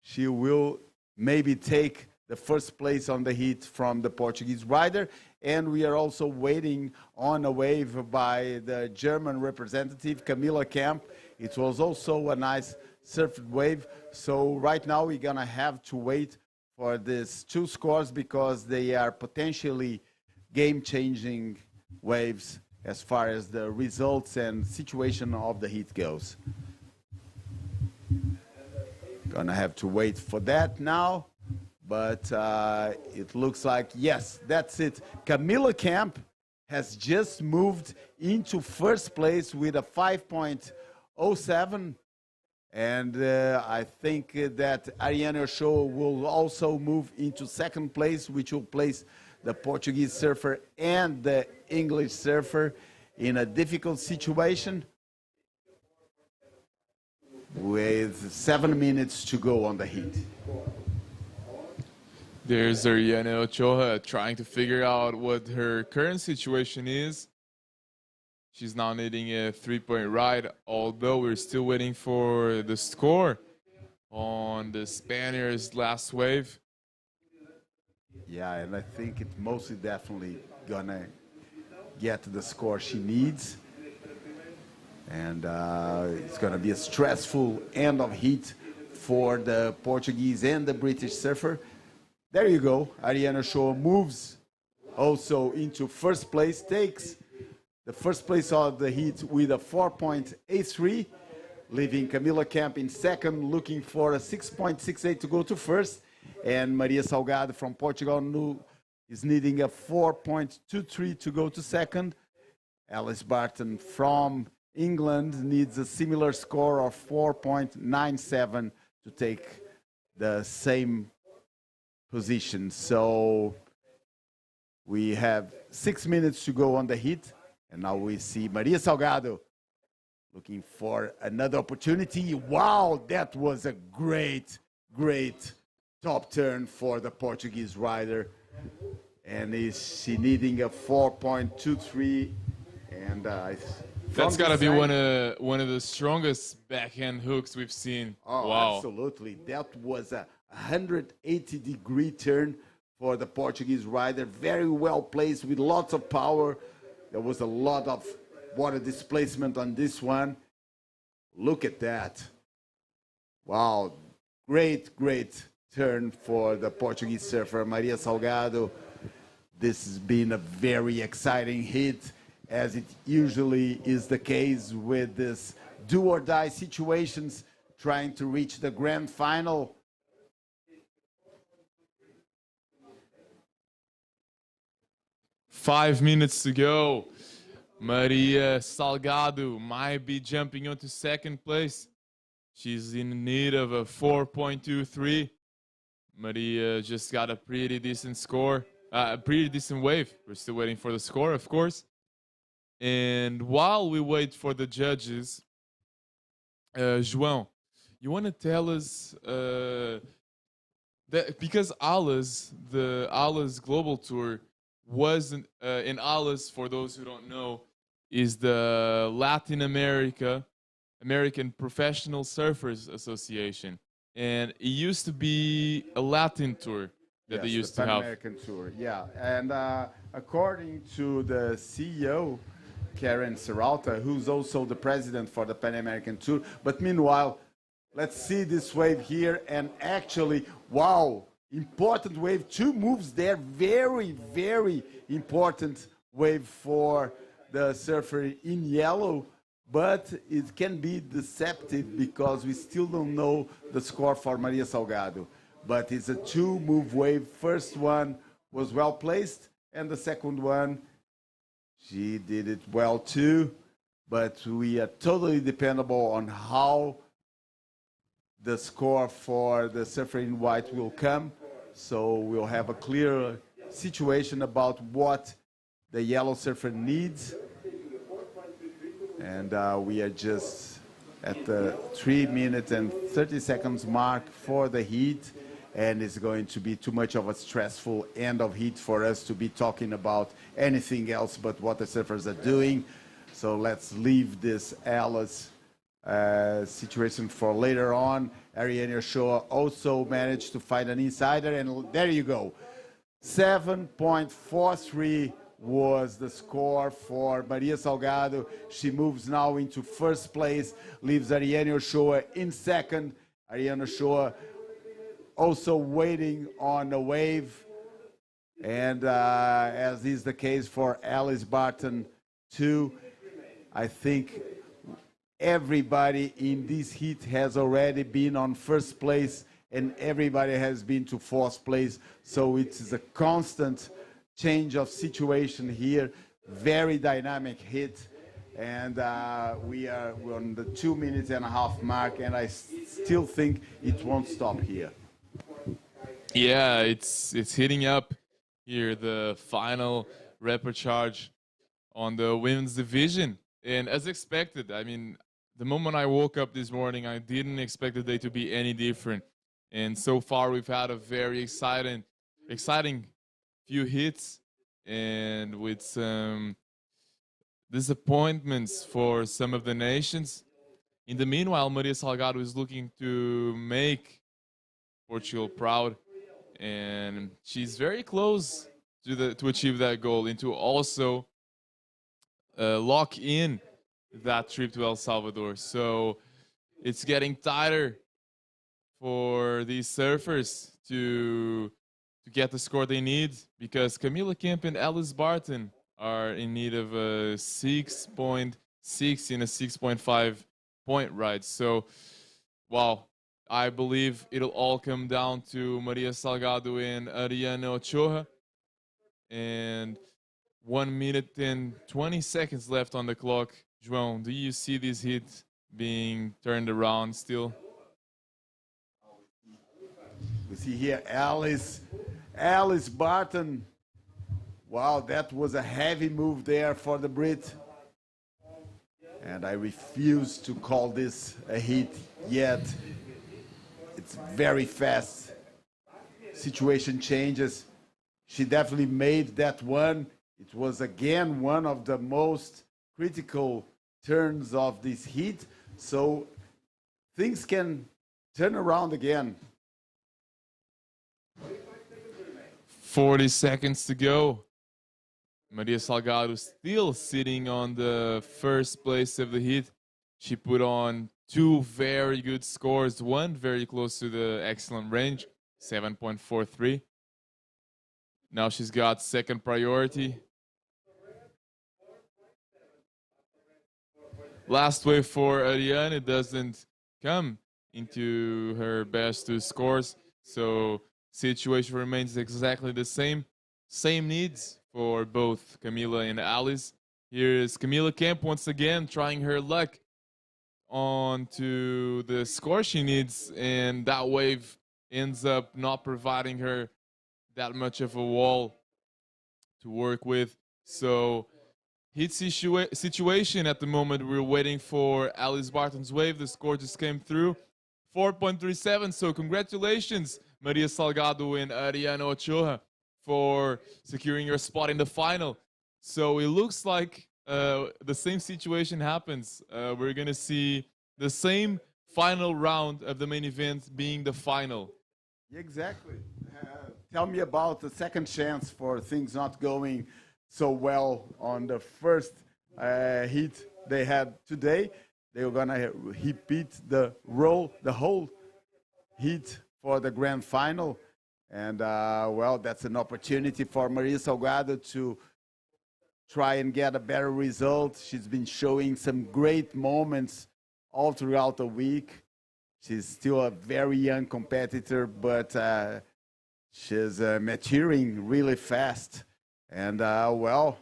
She will maybe take the first place on the heat from the Portuguese rider, and we are also waiting on a wave by the German representative, Camilla Camp. It was also a nice surfed wave, so right now we're gonna have to wait for these two scores because they are potentially game-changing waves as far as the results and situation of the heat goes. Gonna have to wait for that now, but it looks like, yes, that's it. Camilla Camp has just moved into first place with a 5.07, and I think that Ariane Ochoa will also move into second place, which will place the Portuguese surfer and the English surfer in a difficult situation with 7 minutes to go on the heat. There's Ariane Ochoa trying to figure out what her current situation is. She's now needing a 3-point ride, although we're still waiting for the score on the Spaniards' last wave. Yeah, and I think it's mostly definitely gonna get the score she needs. And it's gonna be a stressful end of heat for the Portuguese and the British surfer. There you go, Ariane Ochoa moves also into first place, takes the first place of the heat with a 4.83, leaving Camilla Camp in second, looking for a 6.68 to go to first. And Maria Salgado from Portugal is needing a 4.23 to go to second. Alice Barton from England needs a similar score of 4.97 to take the same position. So we have 6 minutes to go on the heat. And now we see Maria Salgado looking for another opportunity. Wow, that was a great, great top turn for the Portuguese rider. And is she needing a 4.23? And that's got to be one of the strongest backhand hooks we've seen. Oh, wow. Absolutely. That was a 180-degree turn for the Portuguese rider. Very well placed with lots of power. There was a lot of water displacement on this one. Look at that. Wow. Great, great turn for the Portuguese surfer, Maria Salgado. This has been a very exciting hit, as it usually is the case with this do-or-die situations, trying to reach the grand final. 5 minutes to go. Maria Salgado might be jumping onto second place. She's in need of a 4.23. Maria just got a pretty decent score, a pretty decent wave. We're still waiting for the score, of course. And while we wait for the judges, João, you want to tell us that because the Alas Global Tour wasn't in Alas, for those who don't know, is the Latin American Professional Surfers Association, and it used to be a Latin tour that they used to have. Pan American Tour, yeah. And according to the CEO, Karen Serralta, who's also the president for the Pan American Tour. But meanwhile, let's see this wave here. And actually, wow, important wave. 2 moves there. Very, very important wave for the surfer in yellow. But it can be deceptive because we still don't know the score for Maria Salgado. But it's a 2-move wave. First one was well placed, and the second one, she did it well too. But we are totally dependable on how the score for the surfer in white will come. So we'll have a clear situation about what the yellow surfer needs. And we are just at the 3 minutes and 30 seconds mark for the heat. And it's going to be too much of a stressful end of heat for us to be talking about anything else but what the surfers are doing. So let's leave this Alice situation for later on. Ariane Ochoa also managed to find an insider, and there you go. 7.43 was the score for Maria Salgado. She moves now into first place, leaves Ariane Ochoa in second. Ariane Ochoa also waiting on a wave, and as is the case for Alice Barton too. I think everybody in this heat has already been on first place, and everybody has been to fourth place. So it is a constant change of situation here, very dynamic hit, and we're on the 2 minutes and a half mark, and I still think it won't stop here. Yeah, it's heating up here, the final repechage on the women's division. And as expected, I mean, the moment I woke up this morning, I didn't expect the day to be any different. And so far, we've had a very exciting few hits, and with some disappointments for some of the nations. In the meanwhile, Maria Salgado is looking to make Portugal proud, and she's very close to achieve that goal and to also lock in that trip to El Salvador. So it's getting tighter for these surfers to get the score they need, because Camila Kemp and Alice Barton are in need of a 6.6 in a 6.5 point ride. So, wow, I believe it'll all come down to Maria Salgado and Ariane Ochoa. And 1 minute and 20 seconds left on the clock. João, do you see this hit being turned around still? We see here Alice Barton. Wow, that was a heavy move there for the Brit. And I refuse to call this a hit yet. It's very fast. Situation changes. She definitely made that one. It was again one of the most critical turns of this heat. So things can turn around again. 40 seconds to go. Maria Salgado still sitting on the first place of the heat. She put on 2 very good scores, one very close to the excellent range, 7.43. Now she's got second priority. Last wave for Ariane, it doesn't come into her best 2 scores, so situation remains exactly the same. Same needs for both Camila and Alice. Here is Camila Kemp once again trying her luck onto the score she needs, and that wave ends up not providing her that much of a wall to work with. So hit situation at the moment. We're waiting for Alice Barton's wave. The score just came through, 4.37. So congratulations, Maria Salgado and Ariane Ochoa, for securing your spot in the final. So it looks like the same situation happens. We're going to see the same final round of the main event being the final. Exactly. Tell me about the second chance for things not going so well on the first heat they had today. They were gonna repeat the whole heat for the grand final. And well, that's an opportunity for Maria Salgado to try and get a better result. She's been showing some great moments all throughout the week. She's still a very young competitor, but she's maturing really fast. And well,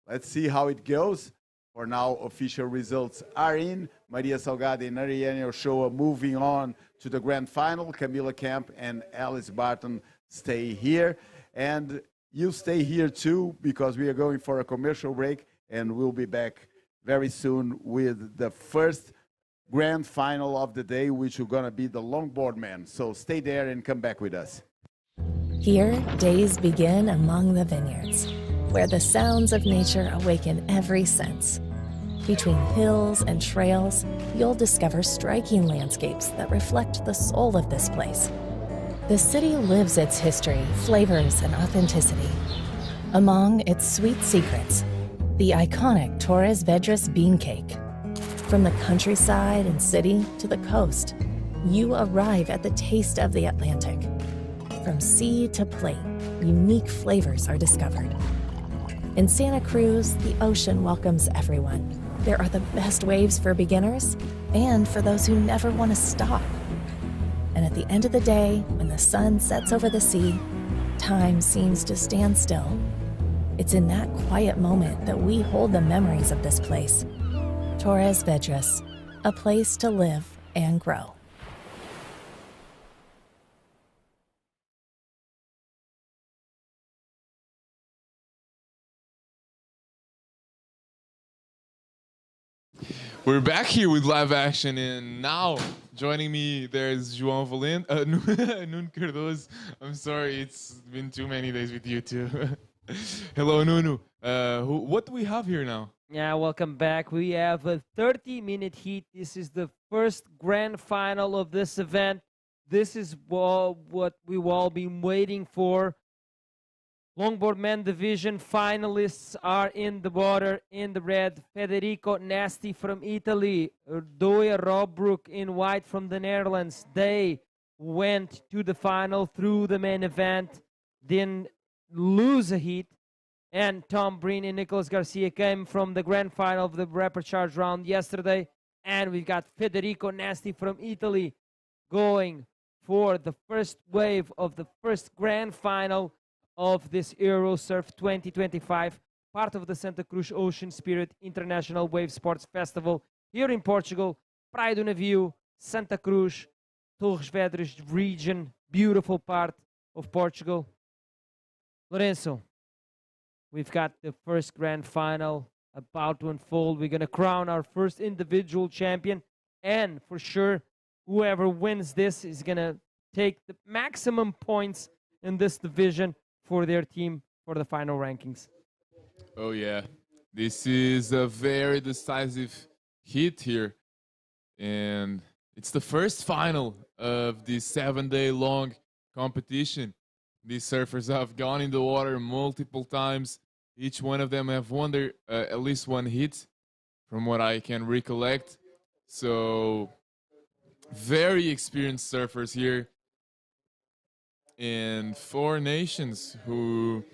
let's see how it goes. For now, official results are in. Maria Salgado and Ariane Ochoa moving on to the grand final. Camila Camp and Alice Barton stay here. And you stay here too, because we are going for a commercial break, and we'll be back very soon with the first grand final of the day, which is going to be the longboard men. So stay there and come back with us. Here, days begin among the vineyards, where the sounds of nature awaken every sense. Between hills and trails, you'll discover striking landscapes that reflect the soul of this place. The city lives its history, flavors, and authenticity. Among its sweet secrets, the iconic Torres Vedras bean cake. From the countryside and city to the coast, you arrive at the taste of the Atlantic. From sea to plate, unique flavors are discovered. In Santa Cruz, the ocean welcomes everyone. There are the best waves for beginners and for those who never want to stop. And at the end of the day, when the sun sets over the sea, time seems to stand still. It's in that quiet moment that we hold the memories of this place. Torres Vedras, a place to live and grow. We're back here with live action, and now joining me there's João Valente, Nuno Cardoso. I'm sorry, it's been too many days with you too. Hello, Nuno. What do we have here now? Yeah, welcome back. We have a 30-minute heat. This is the first grand final of this event. This is what we've all been waiting for. Longboard men division finalists are in the water. In the red, Federico Nasti from Italy, Doya Robbrook in white from the Netherlands. They went to the final through the main event, didn't lose a heat. And Tom Breen and Nicolas Garcia came from the grand final of the repechage round yesterday. And we've got Federico Nasti from Italy going for the first wave of the first grand final of this Eurosurf 2025, part of the Santa Cruz Ocean Spirit International Wave Sports Festival here in Portugal. Praia do Navio, Santa Cruz, Torres Vedras region, beautiful part of Portugal. Lorenzo, we've got the first grand final about to unfold. We're going to crown our first individual champion, and for sure, whoever wins this is going to take the maximum points in this division for their team for the final rankings. Oh yeah, this is a very decisive heat here, and it's the first final of this 7-day long competition. These surfers have gone in the water multiple times. Each one of them have won their, at least one hit, from what I can recollect. So very experienced surfers here, and 4 nations who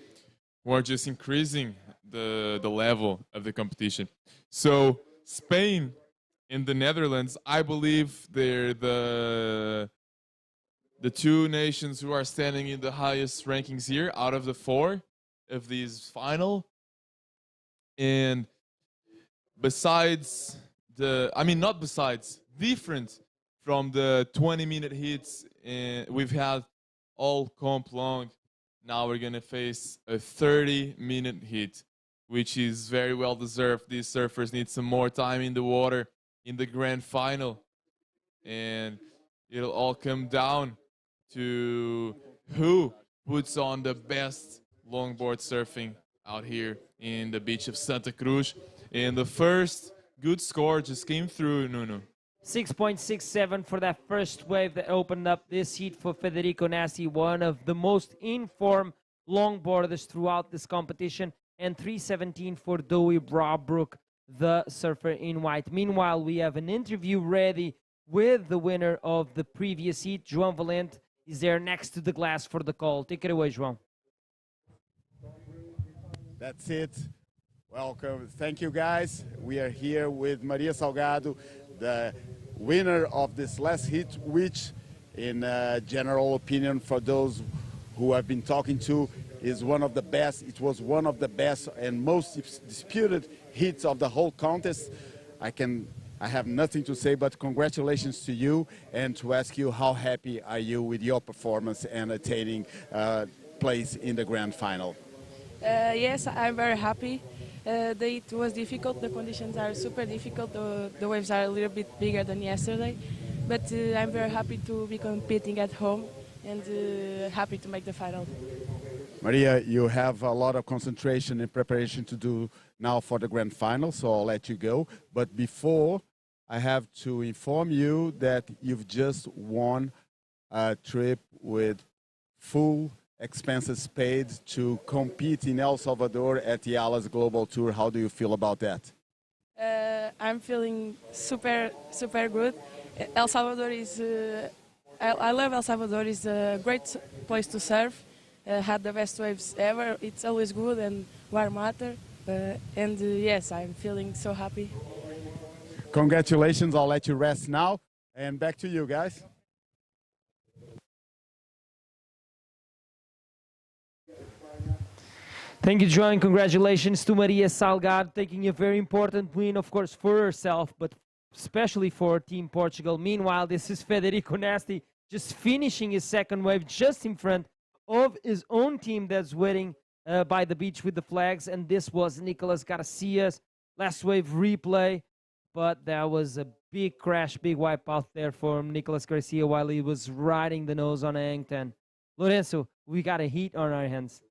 are just increasing the level of the competition. So Spain and the Netherlands, I believe they're the 2 nations who are standing in the highest rankings here out of the 4 of these final. And besides different from the 20-minute hits we've had all comp long, now we're going to face a 30-minute hit, which is very well deserved. These surfers need some more time in the water in the grand final, and it'll all come down to who puts on the best longboard surfing out here in the beach of Santa Cruz. And the first good score just came through, Nuno. 6.67 for that first wave that opened up this heat for Federico Nasti, one of the most informed longboarders throughout this competition, and 3.17 for Dowie Brabrook the surfer in white. Meanwhile, we have an interview ready with the winner of the previous heat. João Valente is there next to the glass for the call. Take it away, João. That's it. Welcome. Thank you, guys. We are here with Maria Salgado, the winner of this last heat, which, in general opinion, for those who have been talking to, is one of the best. It was one of the best and most disputed heats of the whole contest. I have nothing to say but congratulations to you, and to ask you how happy are you with your performance and attaining place in the grand final. Yes, I'm very happy. The heat was difficult. The conditions are super difficult. The waves are a little bit bigger than yesterday, but I'm very happy to be competing at home and happy to make the final. Maria, you have a lot of concentration and preparation to do now for the grand final, so I'll let you go. But before, I have to inform you that you've just won a trip with full expenses paid to compete in El Salvador at the Alas Global Tour. How do you feel about that? I'm feeling super good. El Salvador is, I love El Salvador. It's a great place to surf. Had the best waves ever. It's always good and warm water. Yes, I'm feeling so happy. Congratulations. I'll let you rest now. And back to you, guys. Thank you, João. Congratulations to Maria Salgado, taking a very important win, of course, for herself, but especially for Team Portugal. Meanwhile, this is Federico Nasti just finishing his second wave just in front of his own team that's waiting by the beach with the flags. And this was Nicolas Garcia's last wave replay. But there was a big crash, big wipeout there for Nicolas Garcia while he was riding the nose on a hang 10. Lorenzo, we got a heat on our hands.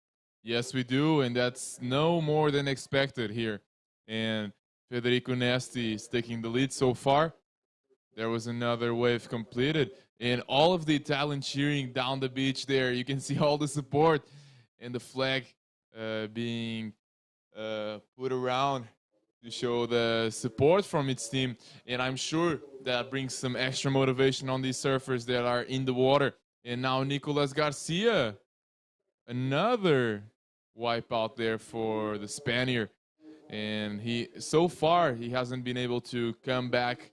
Yes, we do, and that's no more than expected here. And Federico Nasti is taking the lead so far. There was another wave completed, and all of the Italian cheering down the beach there. You can see all the support and the flag being put around to show the support from its team. And I'm sure that brings some extra motivation on these surfers that are in the water. And now Nicolas Garcia, another wipeout there for the Spaniard. And so far, he hasn't been able to come back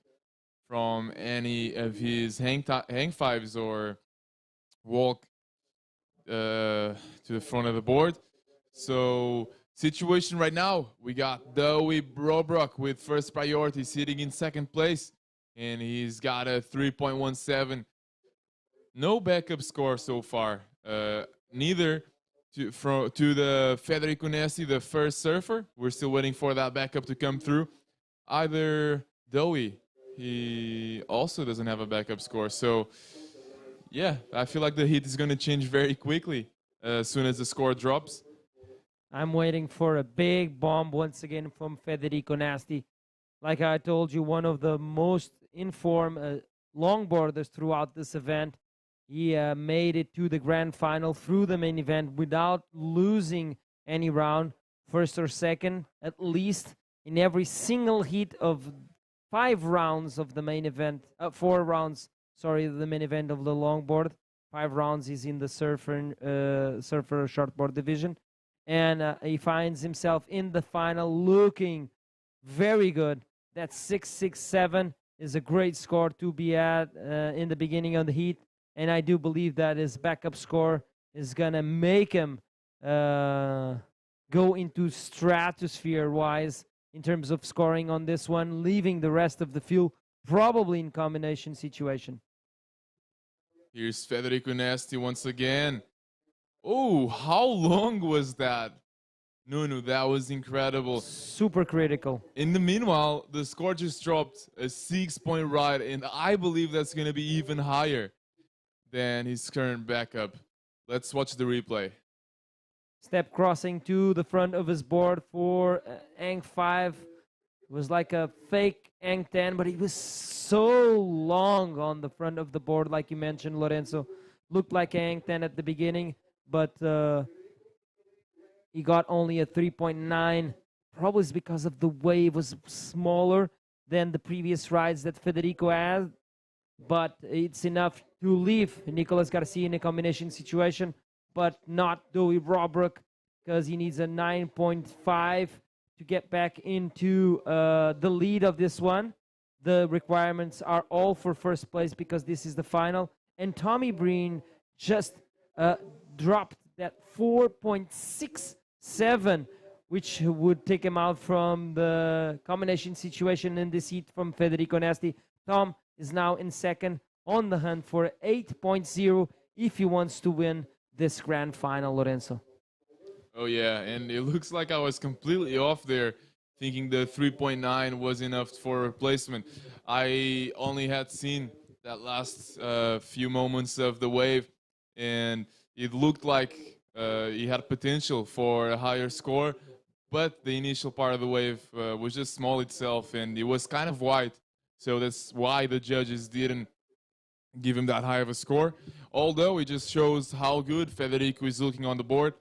from any of his hang fives or walk to the front of the board. So situation right now, we got Douwe Brobrock with first priority sitting in second place, and he's got a 3.17. No backup score so far. Neither to the Federico Nasti, the first surfer. We're still waiting for that backup to come through. Either Douwe, he also doesn't have a backup score. So, yeah, I feel like the heat is going to change very quickly as soon as the score drops. I'm waiting for a big bomb once again from Federico Nasti. Like I told you, one of the most informed longboarders throughout this event. He made it to the grand final through the main event without losing any round, first or second, at least in every single heat of 5 rounds of the main event, 4 rounds, sorry, the main event of the longboard. 5 rounds is in the surfer shortboard division. And he finds himself in the final looking very good. That 6.67 is a great score to be at in the beginning of the heat. And I do believe that his backup score is going to make him go into stratosphere-wise in terms of scoring on this one, leaving the rest of the field probably in combination situation. Here's Federico Nasti once again. Oh, how long was that? No, that was incredible. Super critical. In the meanwhile, the score just dropped a 6-point ride, and I believe that's going to be even higher than his current backup. Let's watch the replay. Step crossing to the front of his board for Ang 5. It was like a fake Ang 10, but he was so long on the front of the board, like you mentioned, Lorenzo. Looked like Ang 10 at the beginning, but he got only a 3.9 probably is because of the wave was smaller than the previous rides that Federico had, but it's enough to leave Nicolas Garcia in a combination situation, but not Joey Robrook, because he needs a 9.5 to get back into the lead of this one. The requirements are all for first place because this is the final. And Tommy Breen just dropped that 4.67, which would take him out from the combination situation in this heat from Federico Nasti. Tom is now in second, on the hunt for 8.0 if he wants to win this grand final, Lorenzo. Oh yeah, and it looks like I was completely off there, thinking the 3.9 was enough for replacement. I only had seen that last few moments of the wave, and it looked like he had potential for a higher score, but the initial part of the wave was just small itself, and it was kind of wide, so that's why the judges didn't give him that high of a score. Although it just shows how good Federico is looking on the board,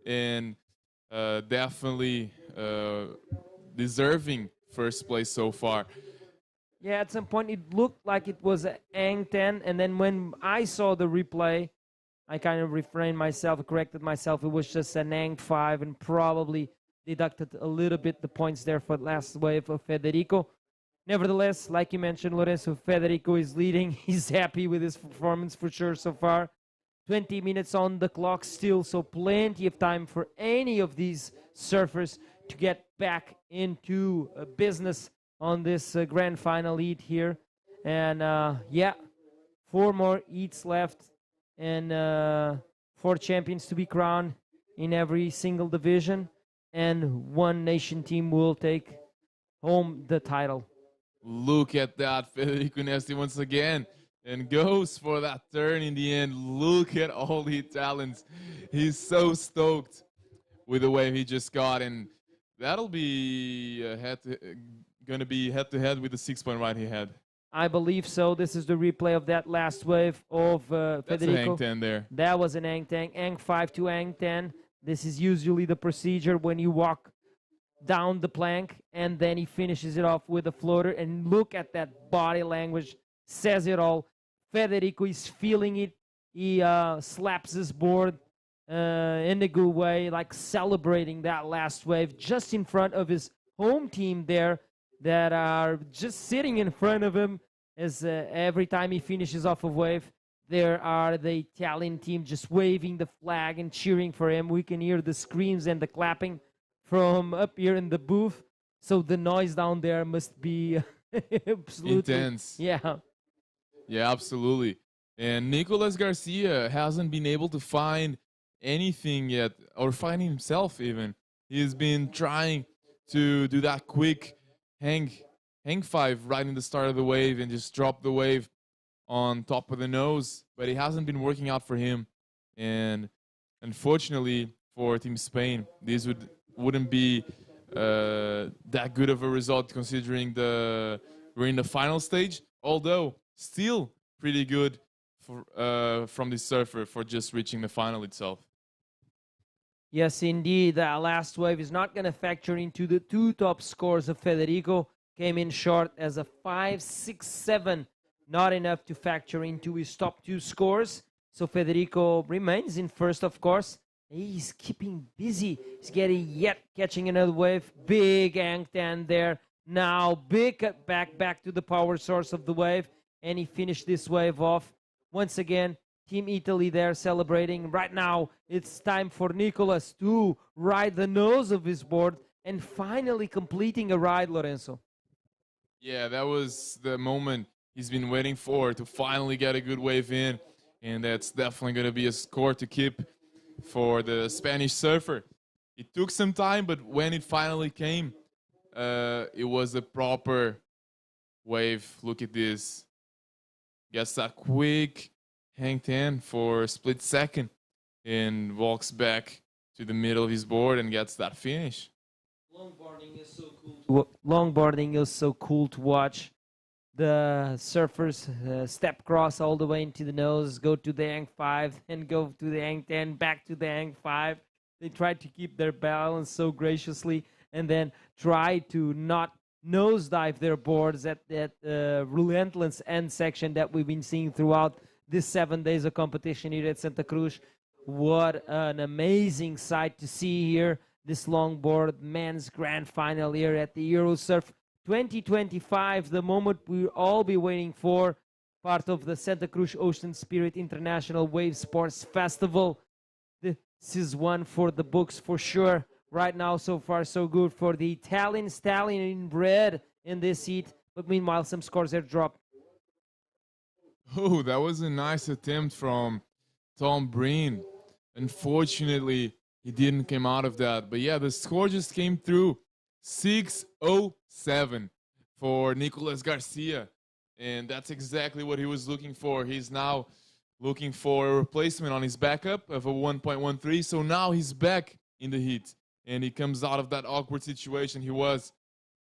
and definitely deserving first place so far. Yeah, at some point it looked like it was an Ang 10, and then when I saw the replay, I kind of refrained myself, corrected myself. It was just an Ang 5, and probably deducted a little bit the points there for the last wave of Federico. Nevertheless, like you mentioned, Lorenzo, Federico is leading. He's happy with his performance for sure so far. 20 minutes on the clock still, so plenty of time for any of these surfers to get back into business on this grand final heat here. And yeah, 4 more heats left, and 4 champions to be crowned in every single division, and 1 nation team will take home the title. Look at that, Federico Nesti once again, and goes for that turn in the end. Look at all the talents. He's so stoked with the wave he just got, and that'll be gonna be head-to-head with the 6-point ride he had. I believe so. This is the replay of that last wave of Federico. That's an Ang 10 there. That was an Ang 10, Ang 5 to Ang 10. This is usually the procedure when you walk down the plank, and then he finishes it off with a floater. And look at that body language, says it all. Federico is feeling it. He slaps his board in a good way, like celebrating that last wave just in front of his home team there that are just sitting in front of him. As every time he finishes off a wave, there are the Italian team just waving the flag and cheering for him. We can hear the screams and the clapping from up here in the booth. So the noise down there must be absolutely intense. Yeah. Yeah, absolutely. And Nicolas Garcia hasn't been able to find anything yet, or find himself even. He's been trying to do that quick hang 5 right in the start of the wave and just drop the wave on top of the nose, but it hasn't been working out for him. And unfortunately for Team Spain, this wouldn't be that good of a result considering we're in the final stage, although still pretty good for, from this surfer for just reaching the final itself. Yes, indeed. That last wave is not going to factor into the 2 top scores of Federico. Came in short as a 5.67. Not enough to factor into his top 2 scores. So Federico remains in first, of course. He's keeping busy. He's catching another wave. Big Ang 10 there. Now big cut back to the power source of the wave. And he finished this wave off. Once again, Team Italy there celebrating. Right now, it's time for Nicolas to ride the nose of his board and finally completing a ride, Lorenzo. Yeah, that was the moment he's been waiting for, to finally get a good wave in. And that's definitely going to be a score to keep for the Spanish surfer. It took some time, but when it finally came, it was a proper wave. Look at this. Gets that quick hang 10 for a split second and walks back to the middle of his board and gets that finish. Longboarding is so cool to watch. The surfers step cross all the way into the nose, go to the Ang 5, and go to the Ang 10, back to the Ang 5. They try to keep their balance so graciously. and then try to not nosedive their boards at that relentless end section that we've been seeing throughout this 7 days of competition here at Santa Cruz. What an amazing sight to see here, this longboard men's grand final here at the Eurosurf 2025, the moment we'll all be waiting for, part of the Santa Cruz Ocean Spirit International Wave Sports Festival. This is one for the books for sure. Right now, so far, so good for the Italian stallion in red in this heat. But meanwhile, some scores are dropped. Oh, that was a nice attempt from Tom Breen. Unfortunately, he didn't come out of that. But yeah, the score just came through. 6:07 for Nicolas Garcia. And that's exactly what he was looking for. He's now looking for a replacement on his backup of a 1.13. So now he's back in the heat. And he comes out of that awkward situation he was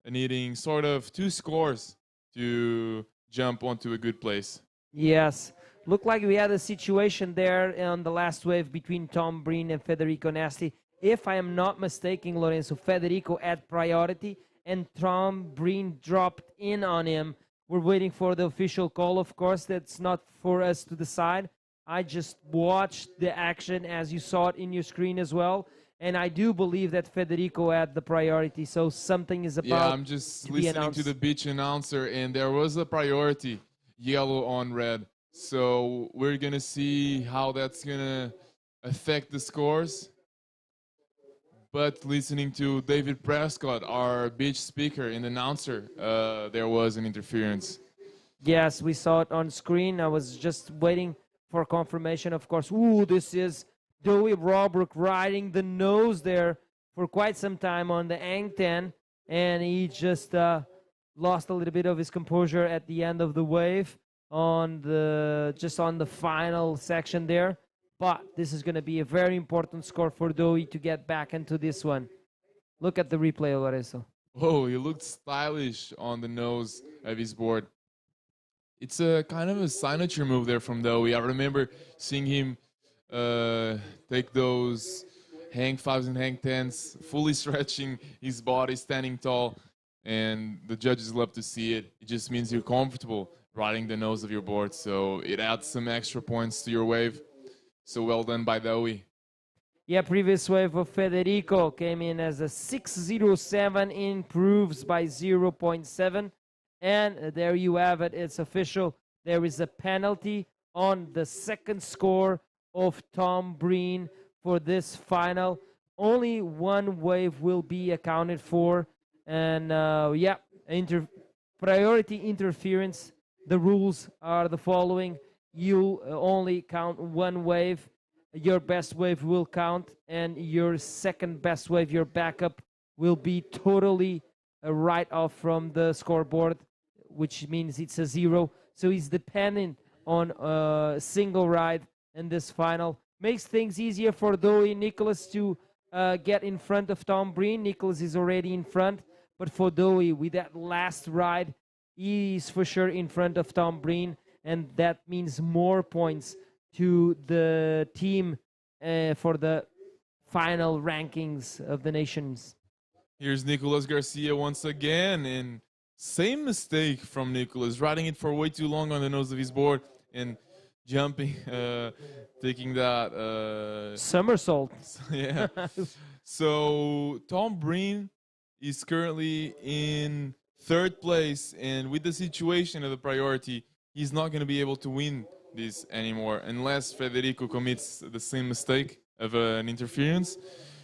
needing sort of 2 scores to jump onto a good place. Yes. Looked like we had a situation there on the last wave between Tom Breen and Federico Nasti. If I am not mistaken, Lorenzo, Federico had priority and Tom Breen dropped in on him. We're waiting for the official call, of course. That's not for us to decide. I just watched the action as you saw it in your screen as well. And I do believe that Federico had the priority, so something is about. Yeah, I'm just listening to the beach announcer, and there was a priority, yellow on red. So we're going to see how that's going to affect the scores. But listening to David Prescott, our beach speaker and announcer, there was an interference. Yes, we saw it on screen. I was just waiting for confirmation, of course. Ooh, this is Dowie Robrook riding the nose there for quite some time on the Ang 10, and he just lost a little bit of his composure at the end of the wave on the final section there. But this is going to be a very important score for Dowie to get back into this one. Look at the replay, Lorenzo. Oh, he looked stylish on the nose of his board. It's a kind of a signature move there from Dowie. I remember seeing him take those hang 5s and hang 10s, fully stretching his body, standing tall, and the judges love to see it. It just means you're comfortable riding the nose of your board, so it adds some extra points to your wave. So well done by Dowie. Yeah, previous wave of Federico came in as a 6:07, improves by 0.7, and there you have it. It's official. There is a penalty on the second score of Tom Breen for this final. Only one wave will be accounted for, and priority interference. The rules are the following: you only count one wave, your best wave will count, and your second best wave, your backup, will be totally a write-off from the scoreboard, which means it's a 0. So he's dependent on a single ride in this final. Makes things easier for Dowie Nicholas to get in front of Tom Breen. Nicholas is already in front, but for Dowie, with that last ride, he's for sure in front of Tom Breen, and that means more points to the team for the final rankings of the nations. Here's Nicolas Garcia once again, and same mistake from Nicolas, riding it for way too long on the nose of his board and jumping, taking that somersault. Yeah. So Tom Breen is currently in 3rd place, and with the situation of the priority, he's not going to be able to win this anymore unless Federico commits the same mistake of an interference.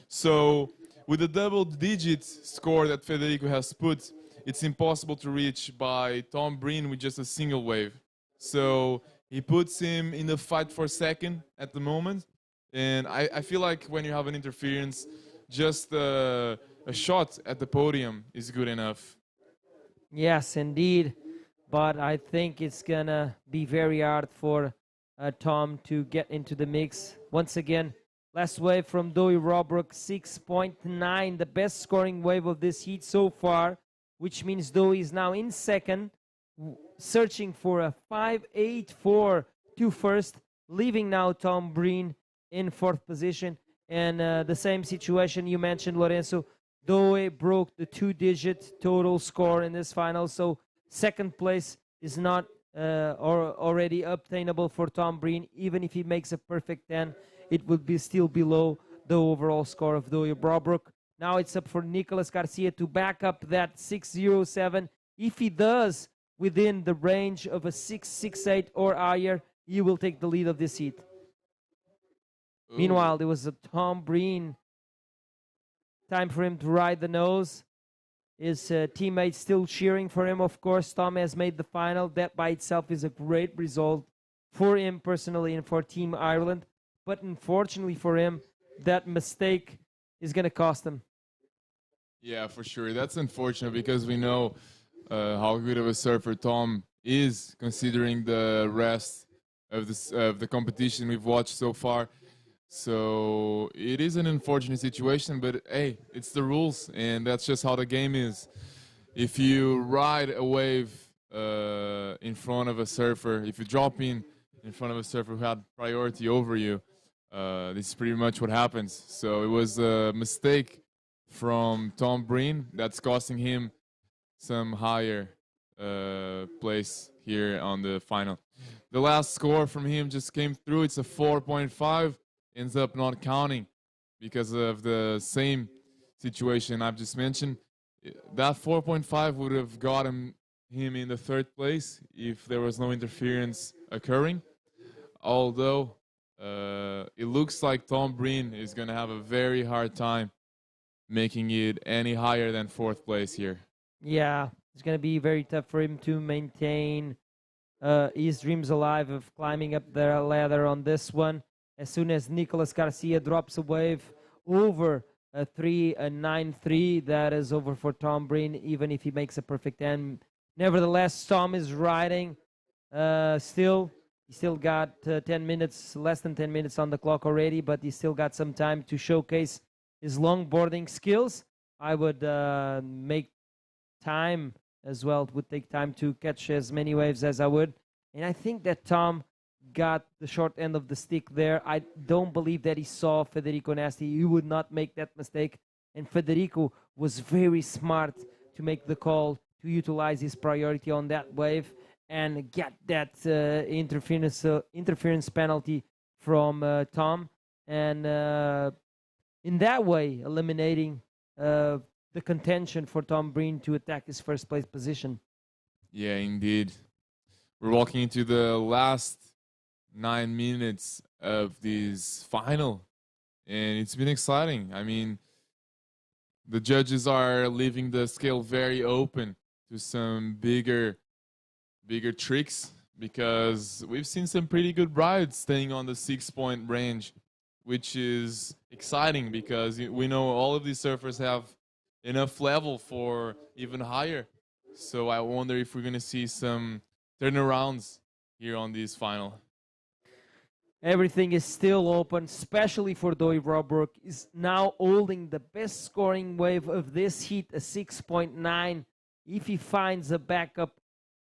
So with the double-digit score that Federico has put, it's impossible to reach by Tom Breen with just a single wave. So he puts him in the fight for second at the moment. And I feel like when you have an interference, just a shot at the podium is good enough. Yes, indeed. But I think it's going to be very hard for Tom to get into the mix. Once again, last wave from Dowie Robrook, 6.9, the best scoring wave of this heat so far, which means Dowie is now in second, searching for a 5.84 to first, leaving now Tom Breen in 4th position. And the same situation you mentioned, Lorenzo, Doe broke the 2-digit total score in this final, so second place is not already obtainable for Tom Breen. Even if he makes a perfect 10, it would be still below the overall score of Doe Brobrook. Now it's up for Nicolas Garcia to back up that 6.07. If he does within the range of a 6.68 or higher, he will take the lead of this heat. Ooh. Meanwhile, there was a Tom Breen. Time for him to ride the nose. His teammates still cheering for him, of course. Tom has made the final. That by itself is a great result for him personally and for Team Ireland. But unfortunately for him, that mistake is going to cost him. Yeah, for sure. That's unfortunate because we know how good of a surfer Tom is, considering the rest of the competition we've watched so far. So it is an unfortunate situation, but hey, it's the rules, and that's just how the game is. If you ride a wave in front of a surfer, if you drop in front of a surfer who had priority over you, this is pretty much what happens. So it was a mistake from Tom Breen that's costing him some higher place here on the final. The last score from him just came through. It's a 4.5. Ends up not counting because of the same situation I've just mentioned. That 4.5 would have gotten him in the third place if there was no interference occurring. Although it looks like Tom Breen is going to have a very hard time making it any higher than fourth place here. Yeah, it's going to be very tough for him to maintain his dreams alive of climbing up the ladder on this one. As soon as Nicolas Garcia drops a wave over a 3.93, that is over for Tom Breen, even if he makes a perfect 10. Nevertheless, Tom is riding still. He still got 10 minutes, less than 10 minutes on the clock already, but he still got some time to showcase his longboarding skills. I would make time as well. It would take time to catch as many waves as I would. And I think that Tom got the short end of the stick there. I don't believe that he saw Federico Nasti. He would not make that mistake. And Federico was very smart to make the call to utilize his priority on that wave and get that interference penalty from Tom. And in that way, eliminating the contention for Tom Breen to attack his first place position. Yeah, indeed. We're walking into the last 9 minutes of this final, and it's been exciting. I mean, the judges are leaving the scale very open to some bigger tricks, because we've seen some pretty good rides staying on the 6-point range, which is exciting because we know all of these surfers have enough level for even higher. So I wonder if we're going to see some turnarounds here on this final. Everything is still open, especially for Doe Brobrook. Is now holding the best scoring wave of this heat, a 6.9. If he finds a backup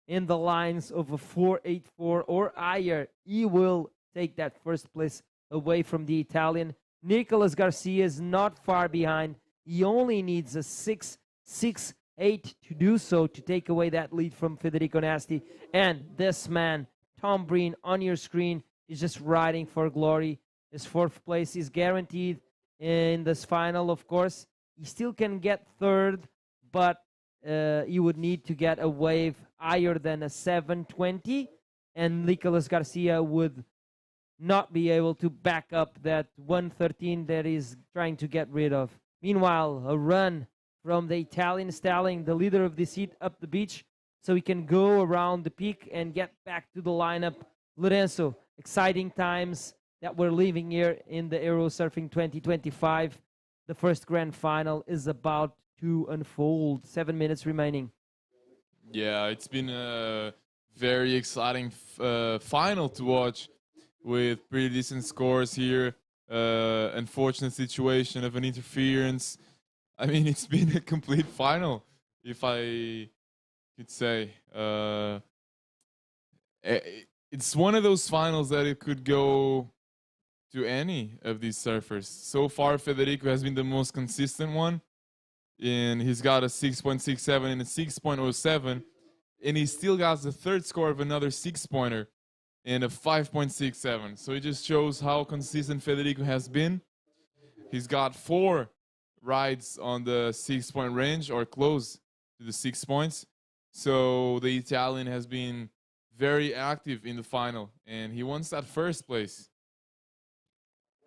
in the lines of a 4.84 or higher, he will take that first place away from the Italian. Nicolas Garcia is not far behind. He only needs a 6.68 to do so, to take away that lead from Federico Nasti. And this man, Tom Breen, on your screen, is just riding for glory. His fourth place is guaranteed in this final, of course. He still can get third, but he would need to get a wave higher than a 7.20, and Nicolas Garcia would not be able to back up that 1.13 that he's trying to get rid of. Meanwhile, a run from the Italian stallion, the leader of this heat, up the beach, so he can go around the peak and get back to the lineup. Lorenzo, exciting times that we're living here in the Eurosurfing 2025. The first grand final is about to unfold. 7 minutes remaining. Yeah, it's been a very exciting final to watch, with pretty decent scores here. Unfortunate situation of an interference. I mean, it's been a complete final, if I could say. It's one of those finals that it could go to any of these surfers. So far, Federico has been the most consistent one. and he's got a 6.67 and a 6.07, and he still got the third score of another 6-pointer and a 5.67. So it just shows how consistent Federico has been. He's got 4 rides on the 6-point range or close to the 6 points. So the Italian has been very active in the final, and he wants that first place.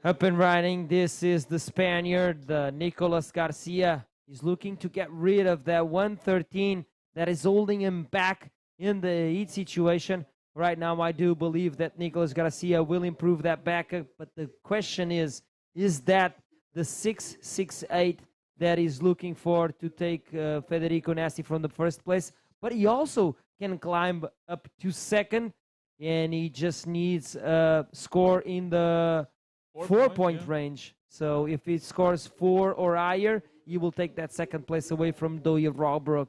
Up and riding, this is the Spaniard, Nicolas Garcia. He's looking to get rid of that 113 that is holding him back in the heat situation. Right now, I do believe that Nicolas Garcia will improve that backup, but the question is that the 6.68 that he's looking for to take Federico Nasti from the first place? But he also can climb up to second, and he just needs a score in the 4-point range. So if he scores 4 or higher, he will take that second place away from Doyle Robrook.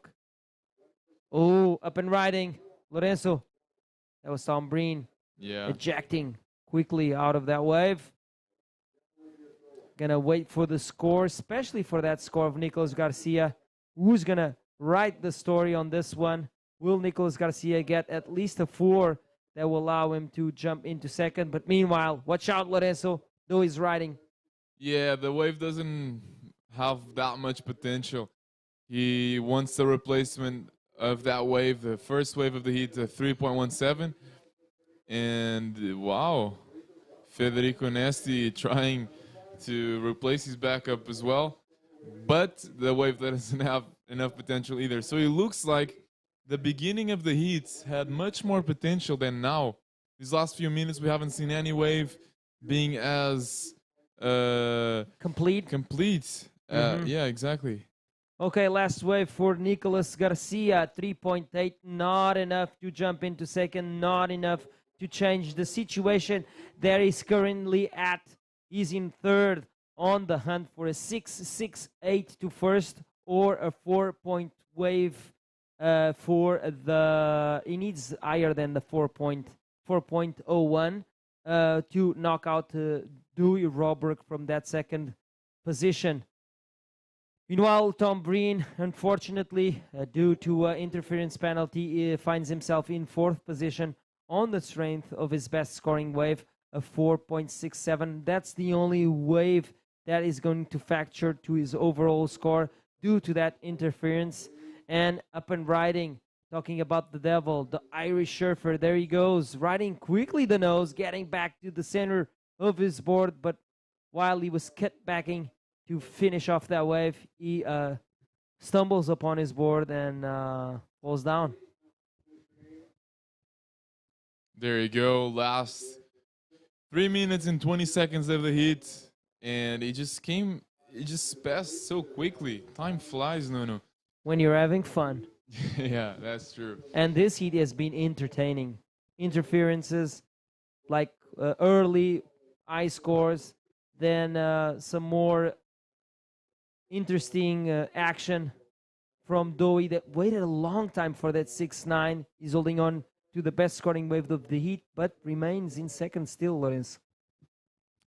Oh, up and riding, Lorenzo. That was Tom Breen. Yeah. Ejecting quickly out of that wave. Gonna wait for the score, especially for that score of Nicolas Garcia. Who's gonna write the story on this one? Will Nicolas Garcia get at least a 4 that will allow him to jump into second? But meanwhile, watch out, Lorenzo. Though he's riding. Yeah, the wave doesn't have that much potential. He wants the replacement of that wave, the first wave of the heat, 3.17. And wow, Federico Nasti trying to replace his backup as well. But the wave doesn't have enough potential either. So it looks like the beginning of the heats had much more potential than now. These last few minutes, we haven't seen any wave being as complete. Yeah, exactly. Okay, last wave for Nicolas Garcia, 3.8, not enough to jump into second, not enough to change the situation that he's currently at. He's in third, on the hunt for a 6.68 to first or a 4-point wave for the... He needs higher than the 4.01 to knock out Dewey Robrook from that second position. Meanwhile, Tom Breen, unfortunately, due to interference penalty, finds himself in 4th position on the strength of his best scoring wave, a 4.67. That's the only wave that is going to factor to his overall score due to that interference. And up and riding, talking about the devil, the Irish surfer, there he goes, riding quickly the nose, getting back to the center of his board, but while he was cut backing to finish off that wave, he stumbles upon his board and falls down. There you go. Last 3 minutes and 20 seconds of the heat, and it just passed so quickly. Time flies, Nuno. When you're having fun. Yeah, that's true. And this heat has been entertaining. Interferences, like early high scores, then some more interesting action from Dowie that waited a long time for that 6.9. He's holding on to the best scoring wave of the heat, but remains in second still, Lorenz.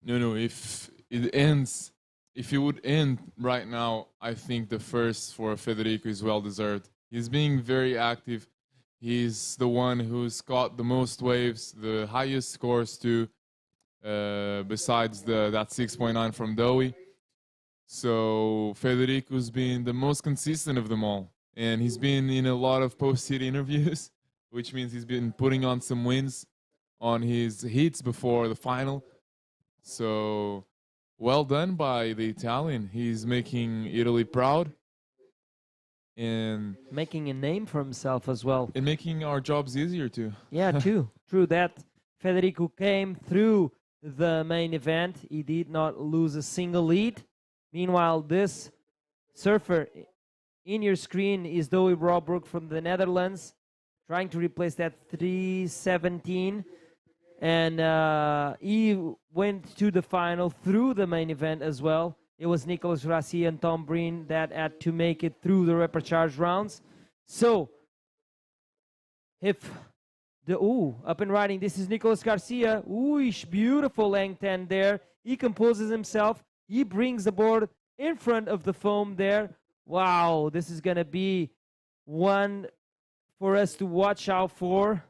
No, if it would end right now, I think the first for Federico is well deserved. He's being very active. He's the one who's got the most waves, the highest scores too, besides that 6.9 from Dowie. So Federico's been the most consistent of them all. And he's been in a lot of post-heat interviews, which means he's been putting on some wins on his heats before the final. So well done by the Italian. He's making Italy proud. And making a name for himself as well. And making our jobs easier too. Yeah, too. True that. Federico came through the main event. He did not lose a single lead. Meanwhile, this surfer in your screen is Dowie Robrook from the Netherlands, trying to replace that 3.17. And he went to the final through the main event as well. It was Nicolas Garcia and Tom Breen that had to make it through the repechage rounds. So, if the... up and riding. This is Nicolas Garcia. Beautiful hang 10 there. He composes himself. He brings the board in front of the foam there Wow, this is going to be one for us to watch out for,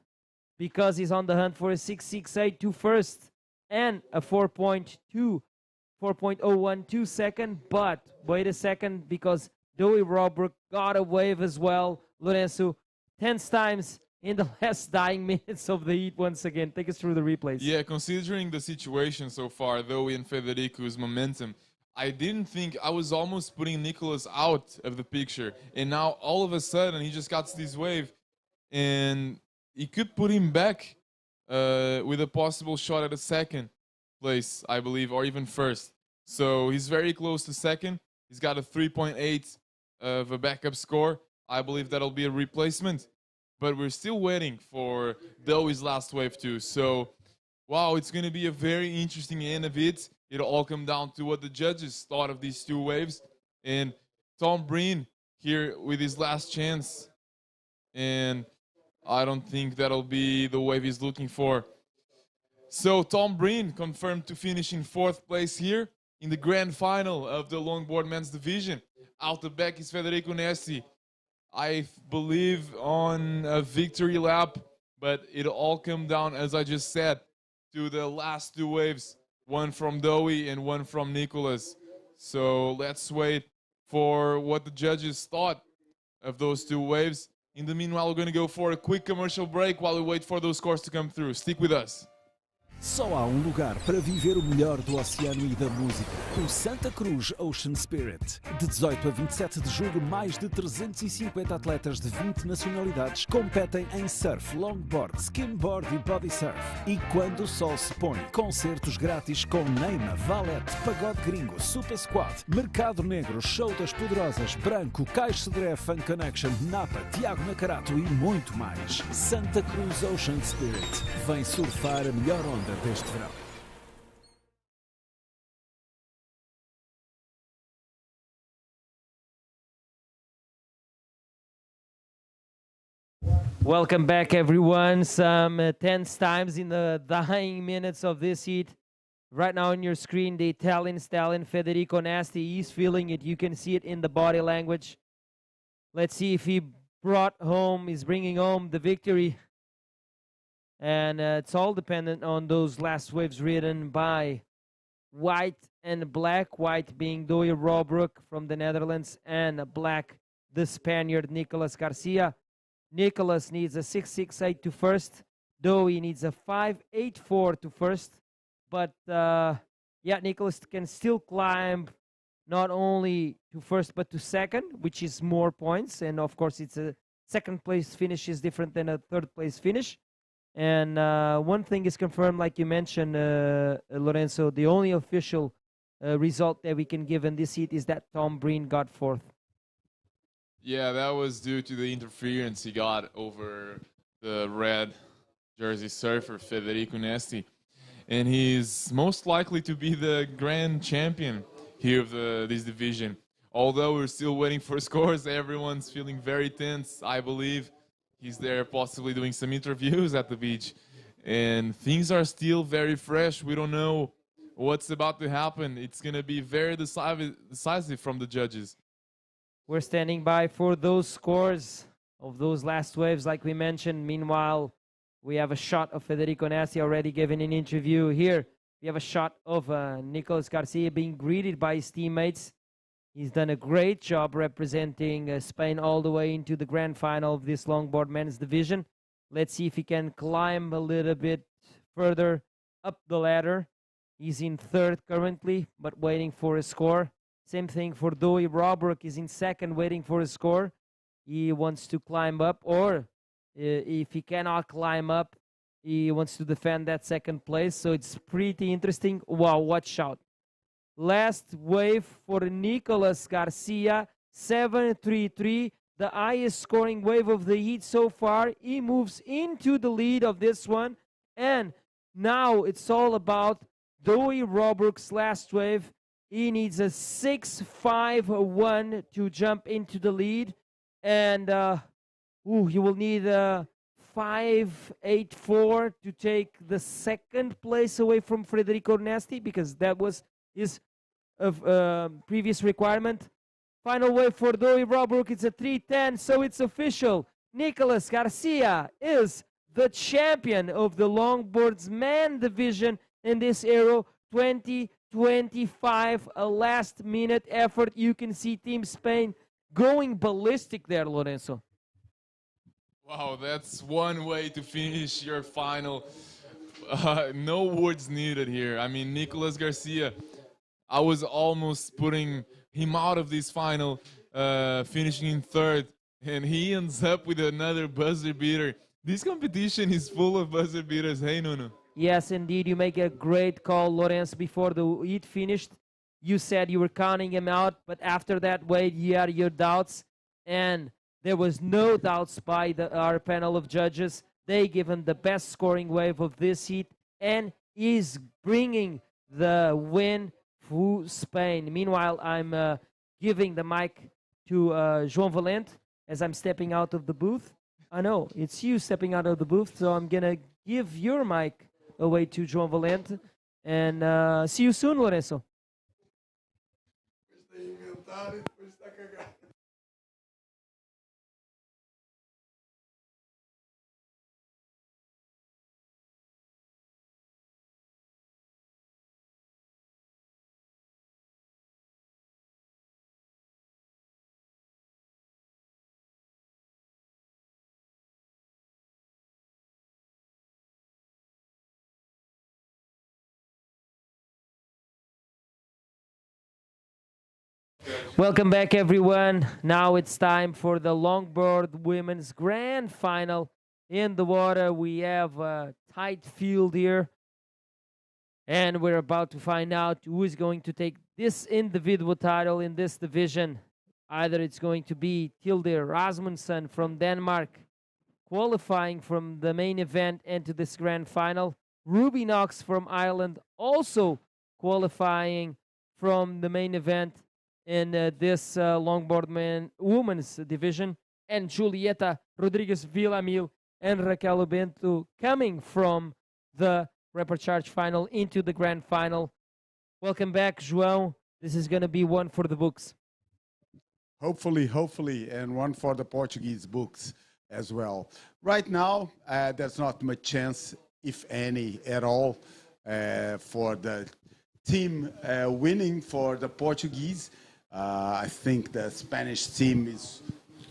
because he's on the hunt for a 6.68 to first and a 4.012 second. But wait a second, because Dowie Robert got a wave as well. Lorenzo, 10 times in the last dying minutes of the heat once again. Take us through the replays. Yeah, considering the situation so far, Dowie and Federico's momentum, I didn't think, I was almost putting Nicholas out of the picture. And now all of a sudden he just got this wave and he could put him back with a possible shot at a second place, I believe, or even first. So he's very close to second. He's got a 3.8 of a backup score. I believe that'll be a replacement. But we're still waiting for Dowie's last wave too. So, wow, it's going to be a very interesting end of it. It'll all come down to what the judges thought of these two waves. And Tom Breen here with his last chance. And I don't think that'll be the wave he's looking for. So Tom Breen confirmed to finish in 4th place here in the grand final of the longboard men's division. Out the back is Federico Nesti, I believe, on a victory lap, but it'll all come down, as I just said, to the last two waves, one from Dowie and one from Nicholas. So let's wait for what the judges thought of those two waves. In the meanwhile, we're going to go for a quick commercial break while we wait for those scores to come through. Stick with us. Só há um lugar para viver o melhor do oceano e da música. O Santa Cruz Ocean Spirit. De 18 a 27 de julho, mais de 350 atletas de 20 nacionalidades competem em surf, longboard, skimboard e body surf. E quando o sol se põe, concertos grátis com Neima, Valete, Pagode Gringo, Super Squad, Mercado Negro, Show das Poderosas, Branco, Caixo Dré, Fun Connection, Napa, Tiago Nacarato e muito mais. Santa Cruz Ocean Spirit. Vem surfar a melhor onda deste verão. Welcome back, everyone. Some tense times in the dying minutes of this heat. Right now on your screen, the Italian stallion Federico Nasti. He's feeling it. You can see it in the body language. Let's see if he is bringing home the victory. And it's all dependent on those last waves ridden by white and black. White being Dowie Robroek from the Netherlands, and black, the Spaniard Nicolas Garcia. Nicolas needs a 6.68 to first. Dowie needs a 5.84 to first. But yeah, Nicolas can still climb not only to first but to second, which is more points. And of course, it's a second place finish is different than a third place finish. And one thing is confirmed, like you mentioned, Lorenzo, the only official result that we can give in this heat is that Tom Breen got 4th. Yeah, that was due to the interference he got over the red jersey surfer, Federico Nesti. And he's most likely to be the grand champion here of this division. Although we're still waiting for scores, everyone's feeling very tense, I believe. He's there possibly doing some interviews at the beach. And things are still very fresh. We don't know what's about to happen. It's going to be very decisive from the judges. We're standing by for those scores of those last waves, like we mentioned. Meanwhile, we have a shot of Federico Nasti already given an interview. Here, we have a shot of Nicolas Garcia being greeted by his teammates. He's done a great job representing Spain all the way into the grand final of this longboard men's division. Let's see if he can climb a little bit further up the ladder. He's in 3rd currently, but waiting for a score. Same thing for Dowie Robroek. He's in 2nd, waiting for a score. He wants to climb up, or if he cannot climb up, he wants to defend that 2nd place. So it's pretty interesting. Wow, watch out. Last wave for Nicolas Garcia, 7.33, the highest scoring wave of the heat so far. He moves into the lead of this one. And now it's all about Dowie Robroek's last wave. He needs a 6.51 to jump into the lead. And he will need a 5.84 to take the 2nd place away from Federico Nasti, because that was his previous requirement. Final wave for Doi Robrook. It's a 310, so it's official. Nicolas Garcia is the champion of the longboards man division in this Aero 2025. A last-minute effort. You can see Team Spain going ballistic there, Lorenzo. Wow, that's one way to finish your final. No words needed here. I mean, Nicolas Garcia, I was almost putting him out of this final, finishing in third, and he ends up with another buzzer beater. This competition is full of buzzer beaters. Hey, Nuno. Yes, indeed. You make a great call, Lorenzo. Before the heat finished, you said you were counting him out, but after that wave, you had your doubts, and there was no doubts by our panel of judges. They give him the best scoring wave of this heat, and is bringing the win for Spain. Meanwhile, I'm giving the mic to João Valente as I'm stepping out of the booth. I know, it's you stepping out of the booth, so I'm going to give your mic away to João Valente. And see you soon, Lorenzo. Welcome back, everyone. Now it's time for the longboard women's grand final. In the water, we have a tight field here, and we're about to find out who is going to take this individual title in this division. Either it's going to be Tilde Rasmussen from Denmark qualifying from the main event into this grand final. Ruby Knox from Ireland also qualifying from the main event in this longboard women's division, and Julieta Rodriguez Villamil and Raquel Bento coming from the Repechage final into the grand final. Welcome back, João. This is going to be one for the books. Hopefully, and one for the Portuguese books as well. Right now, there's not much chance, if any, at all, for the team winning for the Portuguese. I think the Spanish team is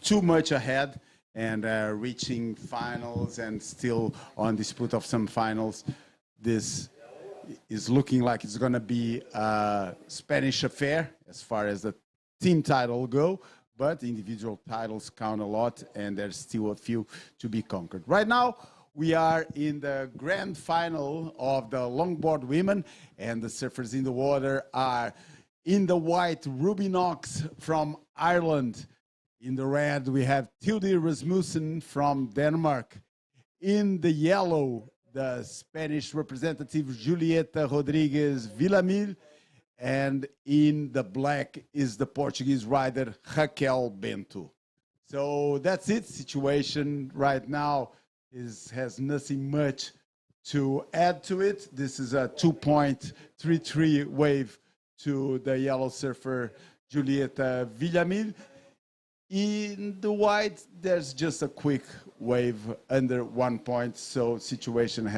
too much ahead and reaching finals and still on dispute of some finals. This is looking like it's going to be a Spanish affair as far as the team title go, but individual titles count a lot, and there's still a few to be conquered. Right now, we are in the grand final of the longboard women, and the surfers in the water are in the white, Ruby Knox from Ireland. In the red, we have Tilde Rasmussen from Denmark. In the yellow, the Spanish representative, Julieta Rodriguez Villamil. And in the black is the Portuguese rider, Raquel Bento. So that's it. Situation right now has nothing much to add to it. This is a 2.33 wave to the yellow surfer, Julieta Villamil. In the white, there's just a quick wave under 1 point, so situation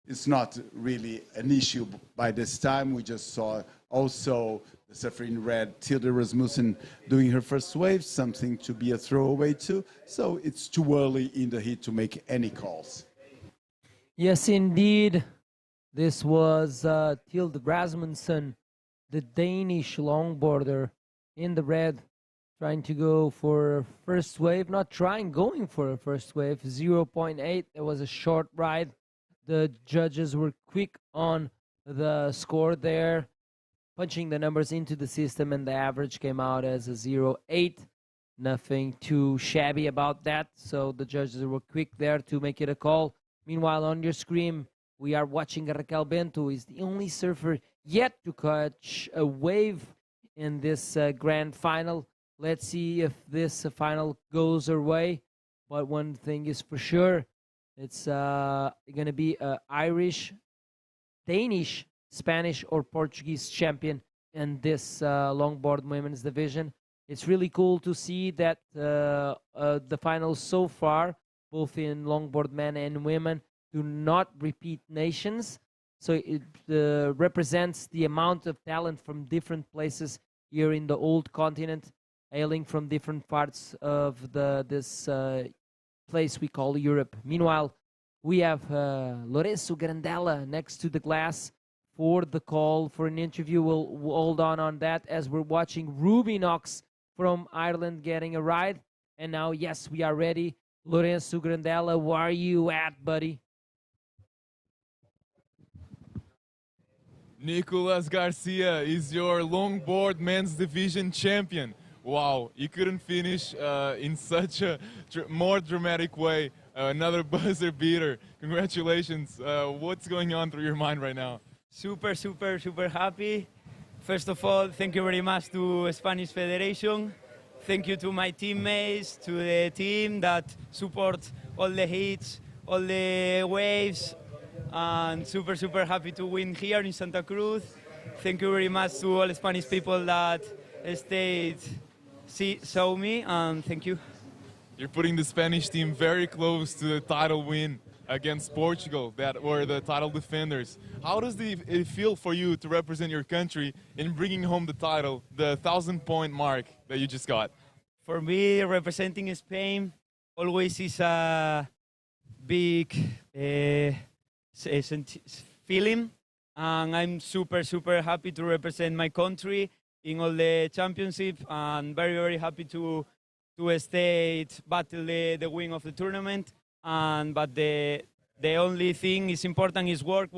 it's not really an issue by this time. We just saw also the surfer in red, Tilde Rasmussen, doing her first wave, something to be a throwaway too. So it's too early in the heat to make any calls. Yes, indeed. This was Tilde Rasmussen, the Danish longboarder in the red, trying to go for first wave. Going for a first wave, 0.8. It was a short ride. The judges were quick on the score there, punching the numbers into the system, and the average came out as a 0.8. Nothing too shabby about that, so the judges were quick there to make it a call. Meanwhile, on your screen, we are watching Raquel Bento, is the only surfer yet to catch a wave in this grand final. Let's see if this final goes her way. But one thing is for sure, it's going to be Irish, Danish, Spanish, or Portuguese champion in this longboard women's division. It's really cool to see that the finals so far, both in longboard men and women, do not repeat nations. So it represents the amount of talent from different places here in the old continent, hailing from different parts of this place we call Europe. Meanwhile, we have Lourenço Grandella next to the glass for the call for an interview. We'll hold on that as we're watching Ruby Knox from Ireland getting a ride. And now, yes, we are ready. Lourenço Grandella, where are you at, buddy? Nicolas Garcia is your longboard men's division champion. Wow, you couldn't finish in such a more dramatic way. Another buzzer beater. Congratulations. What's going on through your mind right now? Super happy. First of all, thank you very much to Spanish Federation. Thank you to my teammates, to the team that support all the hits, all the waves, and super happy to win here in Santa Cruz. Thank you very much to all Spanish people that stayed, saw me, and thank you. You're putting the Spanish team very close to the title win against Portugal, that were the title defenders. How does it feel for you to represent your country in bringing home the title, the 1,000-point mark that you just got? For me, representing Spain always is a big feeling, and I'm super happy to represent my country in all the championship, and very happy to stay battle the win of the tournament. But the only thing is important is work.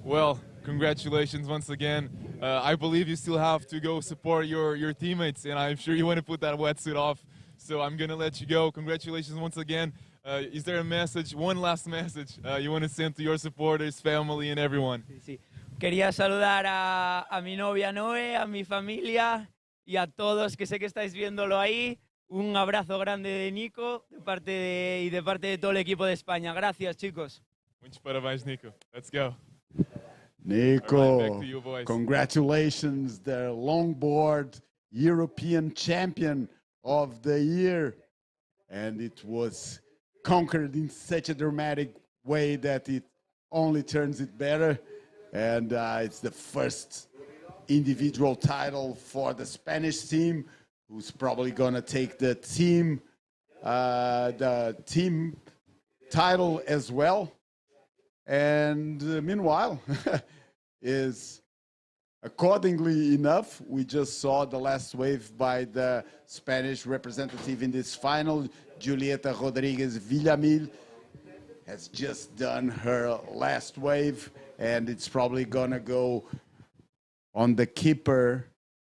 Well, congratulations once again. I believe you still have to go support your teammates, and I'm sure you want to put that wetsuit off. So I'm going to let you go. Congratulations once again. Is there a message, one last message you want to send to your supporters, family, and everyone? Sí. Quería saludar a mi novia Noé, a mi familia y a todos que sé que estáis viéndolo ahí. Un abrazo grande de Nico de parte de todo el equipo de España. Gracias, chicos. Muchos parabéns, Nico. Let's go. Nico, right, back to you, boys. Congratulations, the longboard European champion of the year. And it was conquered in such a dramatic way that it only turns it better. And it's the first individual title for the Spanish team, who's probably going to take the team title as well. And meanwhile, is accordingly enough, we just saw the last wave by the Spanish representative in this final, Julieta Rodriguez Villamil, has just done her last wave, and it's probably gonna go on the keeper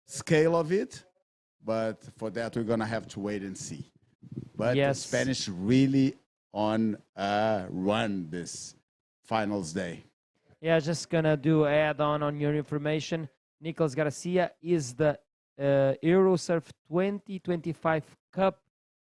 scale of it. But for that, we're gonna have to wait and see. But yes, the Spanish really on a run this finals day. Yeah, just gonna do add on your information. Nicolas Garcia is the Eurosurf 2025 Cup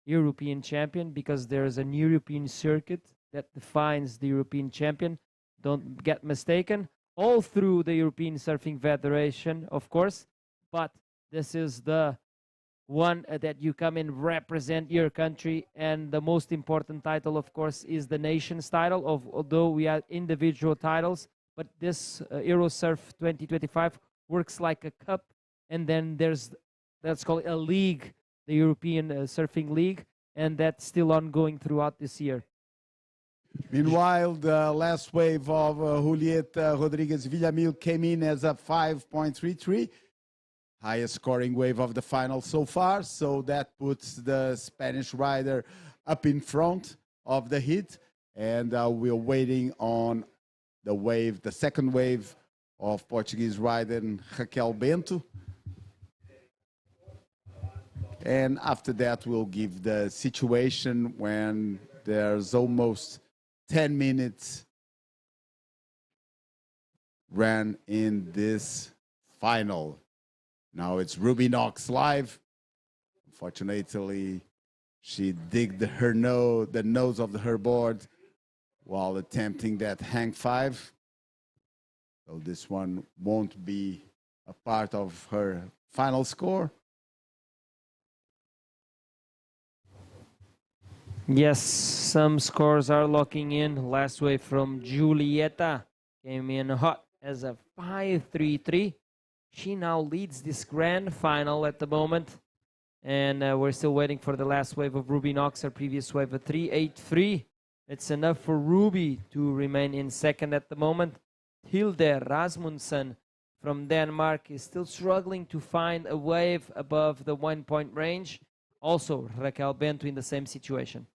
European champion, because there is an European circuit that defines the European champion. Don't get mistaken. All through the European Surfing Federation, of course. But this is the one that you come in, represent your country, and the most important title, of course, is the nations title. Although we have individual titles, but this Eurosurf 2025 works like a cup, and then that's called a league, the European Surfing League, and that's still ongoing throughout this year. Meanwhile, the last wave of Julieta Rodriguez Villamil came in as a 5.33. Highest scoring wave of the final so far, so that puts the Spanish rider up in front of the heat, and we're waiting on the second wave of Portuguese rider Raquel Bento, and after that we'll give the situation when there's almost 10 minutes ran in this final. Now it's Ruby Knox live. Unfortunately, she digged the nose of her board while attempting that hang five. So this one won't be a part of her final score. Yes, some scores are locking in. Last wave from Julieta came in hot as a 5-3-3. She now leads this grand final at the moment. And we're still waiting for the last wave of Ruby Knox, her previous wave, a 3-8-3. It's enough for Ruby to remain in second at the moment. Hilde Rasmussen from Denmark is still struggling to find a wave above the 1-point range. Also, Raquel Bento in the same situation.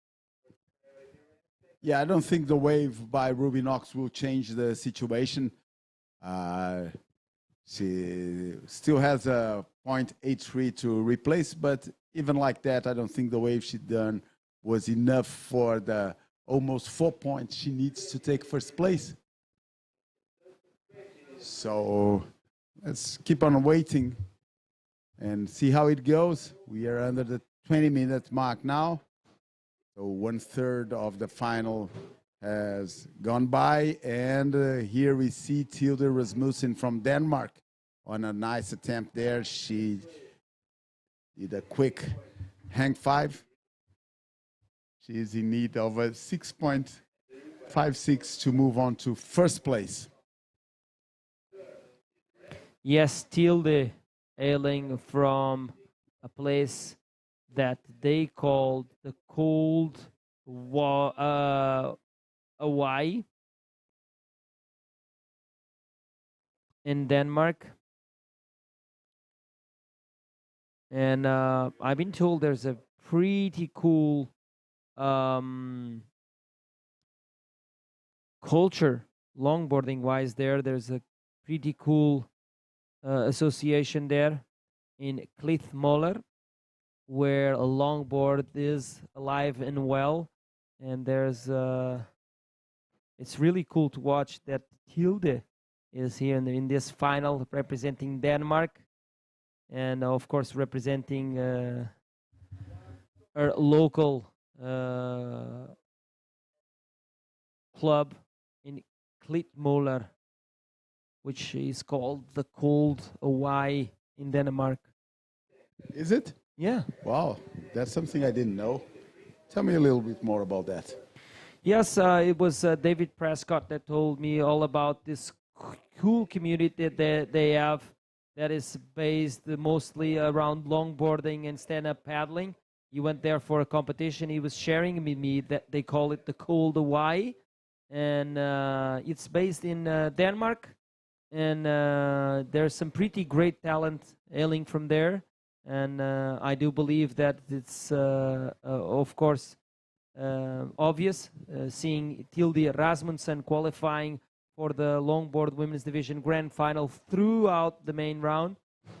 Yeah, I don't think the wave by Ruby Knox will change the situation. She still has a 0.83 to replace, but even like that, I don't think the wave she done was enough for the almost 4 points she needs to take first place. So let's keep on waiting and see how it goes. We are under the 20-minute mark now. So 1/3 of the final has gone by, and here we see Tilde Rasmussen from Denmark on a nice attempt there. She did a quick hang five. She is in need of a 6.56 to move on to first place. Yes, Tilde hailing from a place that they called the cold Hawaii in Denmark. And I've been told there's a pretty cool culture longboarding wise there. There's a pretty cool association there in Klithmoller, where a longboard is alive and well. And there's it's really cool to watch that Tilde is here in this final representing Denmark, and of course representing our local club in Klitmoller, which is called the Cold Hawaii in Denmark. Is it? Yeah. Wow, that's something I didn't know. Tell me a little bit more about that. Yes, it was David Prescott that told me all about this cool community that they have that is based mostly around longboarding and stand-up paddling. He went there for a competition. He was sharing with me that they call it the Cold Hawaii, and it's based in Denmark, and there's some pretty great talent hailing from there. And I do believe that it's, of course, obvious seeing Tilde Rasmussen qualifying for the longboard women's division grand final throughout the main round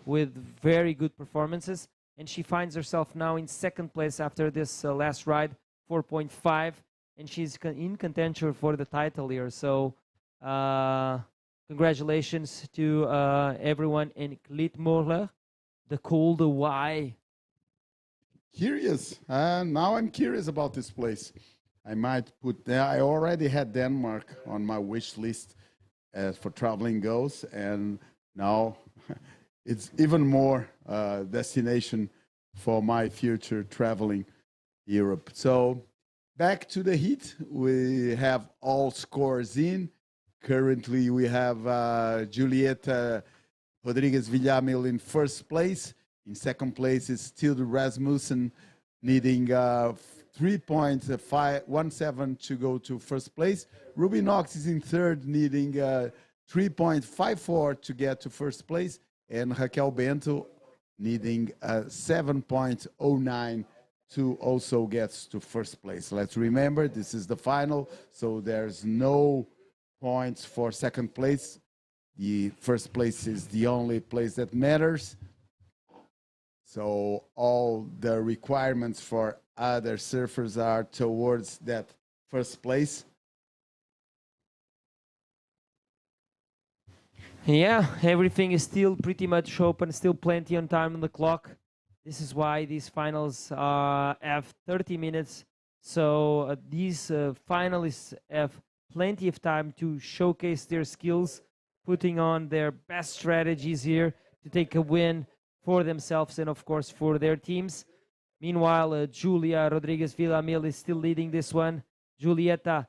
with very good performances. And she finds herself now in second place after this last ride, 4.5, and she's in contention for the title here. So congratulations to everyone in Klitmoller, the Cold Hawaii. Curious. Now I'm curious about this place. I might put there. I already had Denmark on my wish list as for traveling goes, and now it's even more destination for my future traveling Europe. So back to the heat. We have all scores in. Currently, we have Julieta Rodriguez Villamil in first place. In second place is Tilde Rasmussen, needing 3.17 to go to first place. Ruby Knox is in third, needing 3.54 to get to first place. And Raquel Bento needing 7.09 to also get to first place. Let's remember, this is the final, so there's no points for second place. The first place is the only place that matters. So all the requirements for other surfers are towards that first place. Yeah, everything is still pretty much open, still plenty on time on the clock. This is why these finals have 30 minutes. So these finalists have plenty of time to showcase their skills putting on their best strategies here to take a win for themselves and, of course, for their teams. Meanwhile, Julia Rodriguez Villamil is still leading this one. Julieta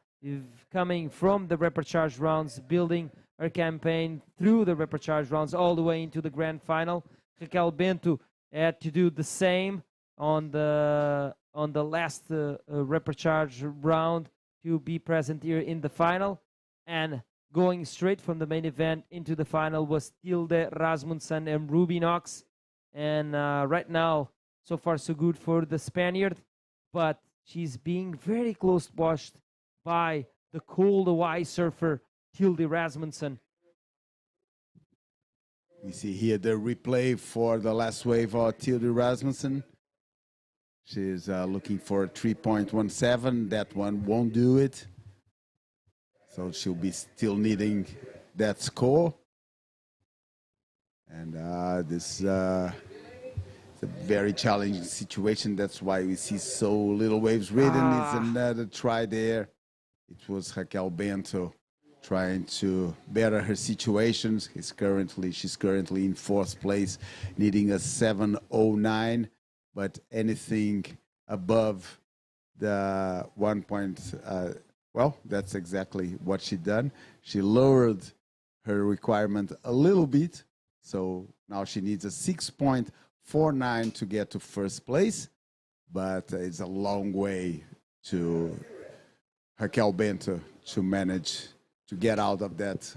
coming from the repechage rounds, building her campaign through the repechage rounds all the way into the grand final. Raquel Bento had to do the same on the last repechage round to be present here in the final. And going straight from the main event into the final was Tilde Rasmussen and Ruby Knox. And right now, so far so good for the Spaniard, but she's being very close watched by the cold Hawaii surfer Tilde Rasmussen. We see here the replay for the last wave of Tilde Rasmussen. She's looking for 3.17. That one won't do it. So she'll be still needing that score. And this is a very challenging situation. That's why we see so little waves ridden. It's another try there. It was Raquel Bento trying to better her situations. She's currently in fourth place, needing a 7.09. But anything above the 1 point, well, that's exactly what she done. She lowered her requirement a little bit. So now she needs a 6.49 to get to first place. But it's a long way to Raquel Bento to manage to get out of that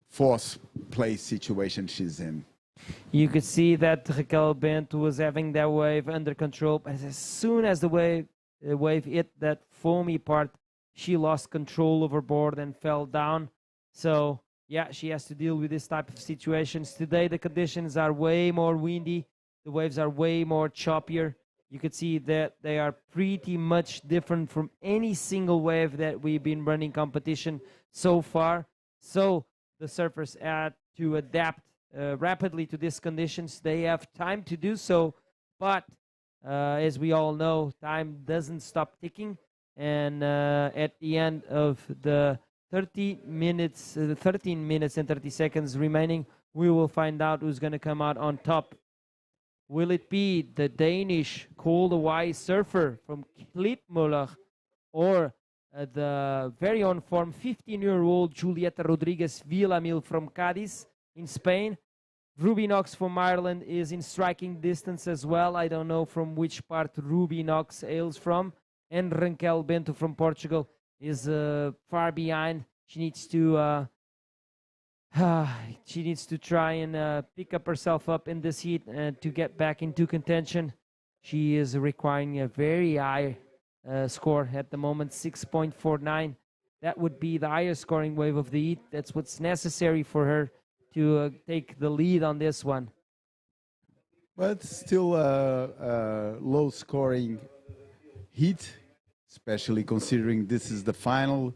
fourth place situation she's in. You could see that Raquel Bento was having that wave under control. As soon as the wave hit that foamy part, she lost control overboard and fell down. So, yeah, she has to deal with this type of situations. Today, the conditions are way more windy. The waves are way more choppier. You could see that they are pretty much different from any single wave that we've been running competition so far. So the surfers had to adapt rapidly to these conditions. They have time to do so, but as we all know, time doesn't stop ticking. And at the end of the 13 minutes and 30 seconds remaining, we will find out who's going to come out on top. Will it be the Danish cold Hawaii surfer from Klitmuller or the very on form 15-year-old Julieta Rodriguez Villamil from Cadiz in Spain? Ruby Knox from Ireland is in striking distance as well. I don't know from which part Ruby Knox hails from. And Raquel Bento from Portugal is far behind. She needs to try and pick up herself up in this heat to get back into contention. She is requiring a very high score at the moment, 6.49. That would be the highest scoring wave of the heat. That's what's necessary for her to take the lead on this one. But still low scoring heat, especially considering this is the final.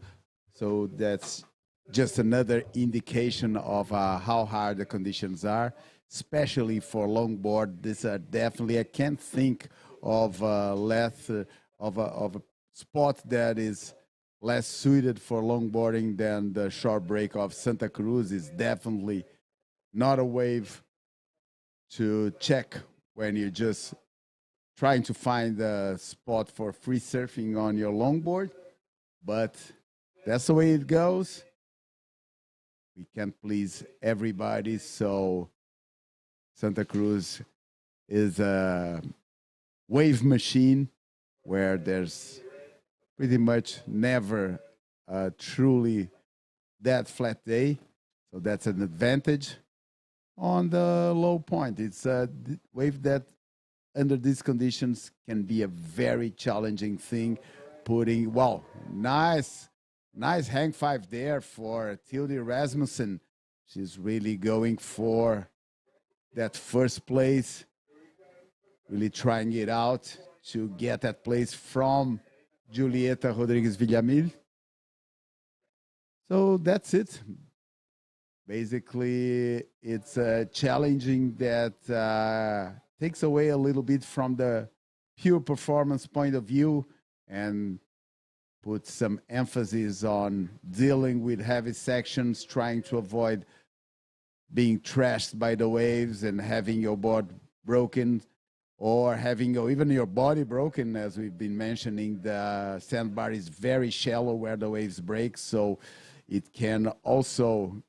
So that's just another indication of how hard the conditions are, especially for longboard. These are definitely, I can't think of a spot that is less suited for longboarding than the short break of Santa Cruz. Is definitely not a wave to check when you're just trying to find a spot for free surfing on your longboard, but that's the way it goes. We can't please everybody, so Santa Cruz is a wave machine where there's pretty much never a truly that flat day, so that's an advantage. On the low point, it's a wave that under these conditions can be a very challenging thing. Putting, well, nice hang five there for Tilde Rasmussen. She's really going for that first place, really trying it out to get that place from Julieta Rodriguez Villamil. So that's it. Basically, it's challenging that takes away a little bit from the pure performance point of view, and put some emphasis on dealing with heavy sections, trying to avoid being trashed by the waves and having your board broken, or having even your body broken. As we've been mentioning, the sandbar is very shallow where the waves break, so it can also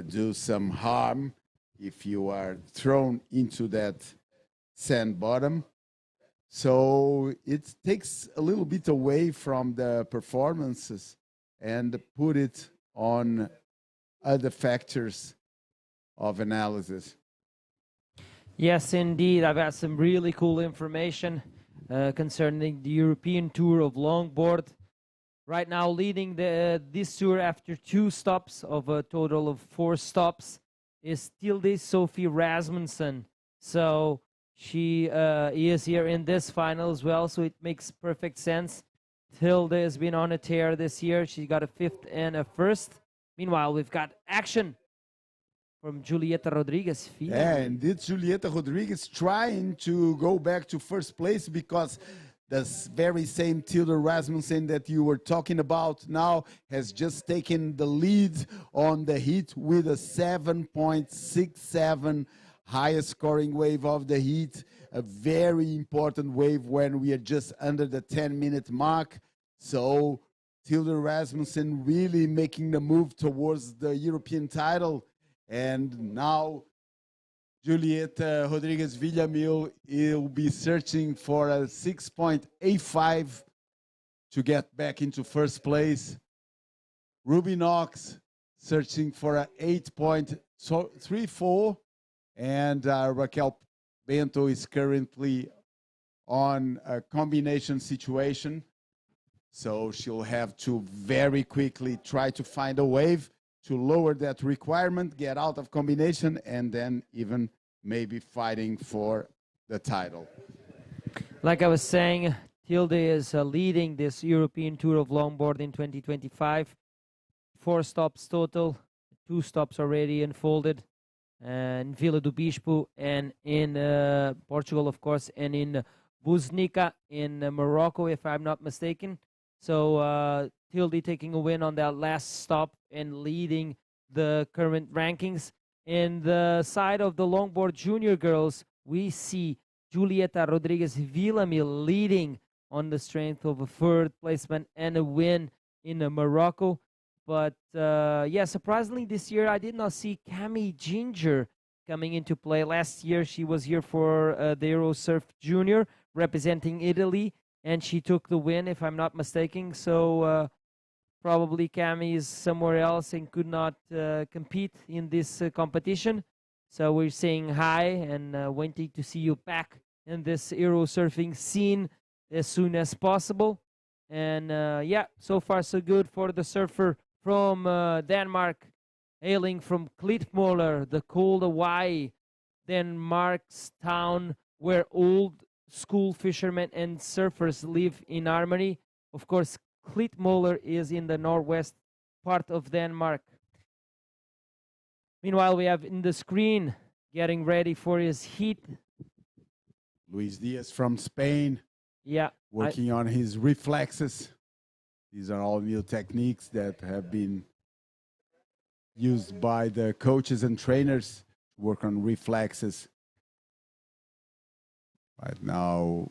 do some harm if you are thrown into that sand bottom. So it takes a little bit away from the performances and put it on other factors of analysis. Yes, indeed. I've got some really cool information concerning the European Tour of Longboard. Right now leading this tour after 2 stops of a total of 4 stops is Tilde Sophie Rasmussen. So she is here in this final as well, so it makes perfect sense. Tilde has been on a tear this year. She got a 5th and a 1st. Meanwhile, we've got action from Julieta Rodriguez. Yeah, and it's Julieta Rodriguez trying to go back to first place, because this very same Tilde Rasmussen that you were talking about now has just taken the lead on the heat with a 7.67 highest scoring wave of the heat. A very important wave when we are just under the 10-minute mark. So Tilde Rasmussen really making the move towards the European title. And now Julieta Rodriguez Villamil will be searching for a 6.85 to get back into first place. Ruby Knox searching for a 8.34. And Raquel Bento is currently on a combination situation. So she'll have to very quickly try to find a wave to lower that requirement, get out of combination, and then even maybe fighting for the title. Like I was saying, Tilde is leading this European Tour of Longboard in 2025. 4 stops total, 2 stops already unfolded. In Vila do Bispo and in Portugal, of course, and in Buznica in Morocco, if I'm not mistaken. So Tilde taking a win on that last stop and leading the current rankings. In the side of the longboard junior girls, we see Julieta Rodriguez Villamil leading on the strength of a 3rd placement and a win in Morocco. But yeah, surprisingly this year I did not see Cami Ginger coming into play. Last year she was here for the Eurosurf Junior representing Italy, and she took the win, if I'm not mistaken. So probably Cami is somewhere else and could not compete in this competition. So we're saying hi and waiting to see you back in this Eurosurfing scene as soon as possible. And yeah, so far so good for the surfer from Denmark, hailing from Klitmøller, the cold Hawaii, Denmark's town where old school fishermen and surfers live in harmony. Of course, Klitmøller is in the northwest part of Denmark. Meanwhile, we have in the screen getting ready for his heat. Luis Diaz from Spain. Yeah. Working on his reflexes. These are all new techniques that have been used by the coaches and trainers to work on reflexes. Right now,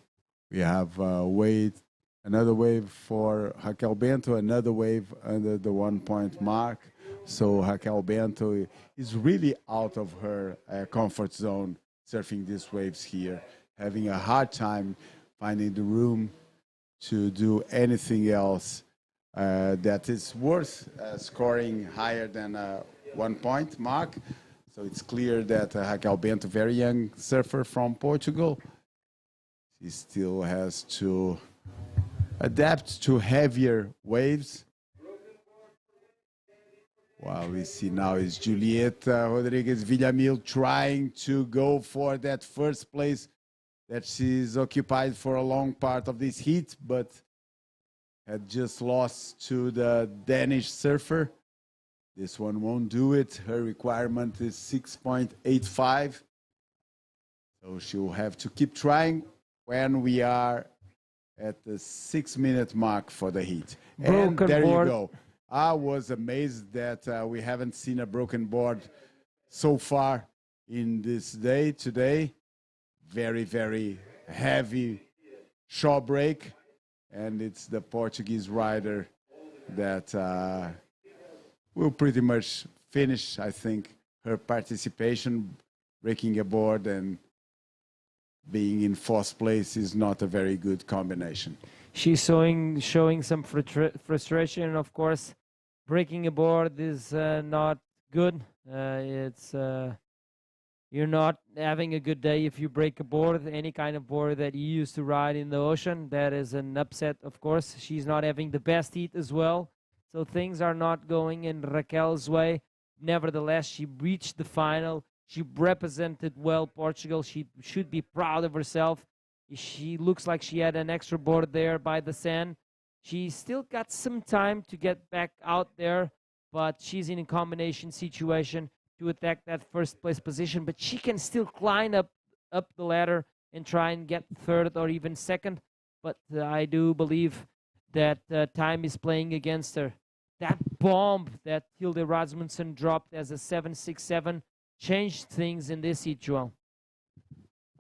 we have another wave for Raquel Bento, another wave under the 1 point mark. So Raquel Bento is really out of her comfort zone surfing these waves here, having a hard time finding the room to do anything else that is worth scoring higher than a 1 point mark. So it's clear that Raquel Bento, very young surfer from Portugal, she still has to adapt to heavier waves. What we see now is Julieta Rodriguez Villamil trying to go for that first place that she's occupied for a long part of this heat, but had just lost to the Danish surfer. This one won't do it. Her requirement is 6.85. So she'll have to keep trying when we are at the 6-minute mark for the heat. Broken and there board. you go. I was amazed that we haven't seen a broken board so far in this day today. Very, very heavy shore break. And it's the Portuguese rider that will pretty much finish, I think, her participation. Breaking a board and being in fourth place is not a very good combination. She's showing some frustration. Of course, breaking a board is not good. You're not having a good day if you break a board, any kind of board that you used to ride in the ocean. That is an upset, of course. She's not having the best heat as well. So things are not going in Raquel's way. Nevertheless, she reached the final. She represented well Portugal. She should be proud of herself. She looks like she had an extra board there by the sand. She still got some time to get back out there, but she's in a combination situation to attack that first place position. But she can still climb up the ladder and try and get third or even second. But I do believe that time is playing against her. That bomb that Tilde Rasmussen dropped as a 7.67 changed things in this heat, Joel.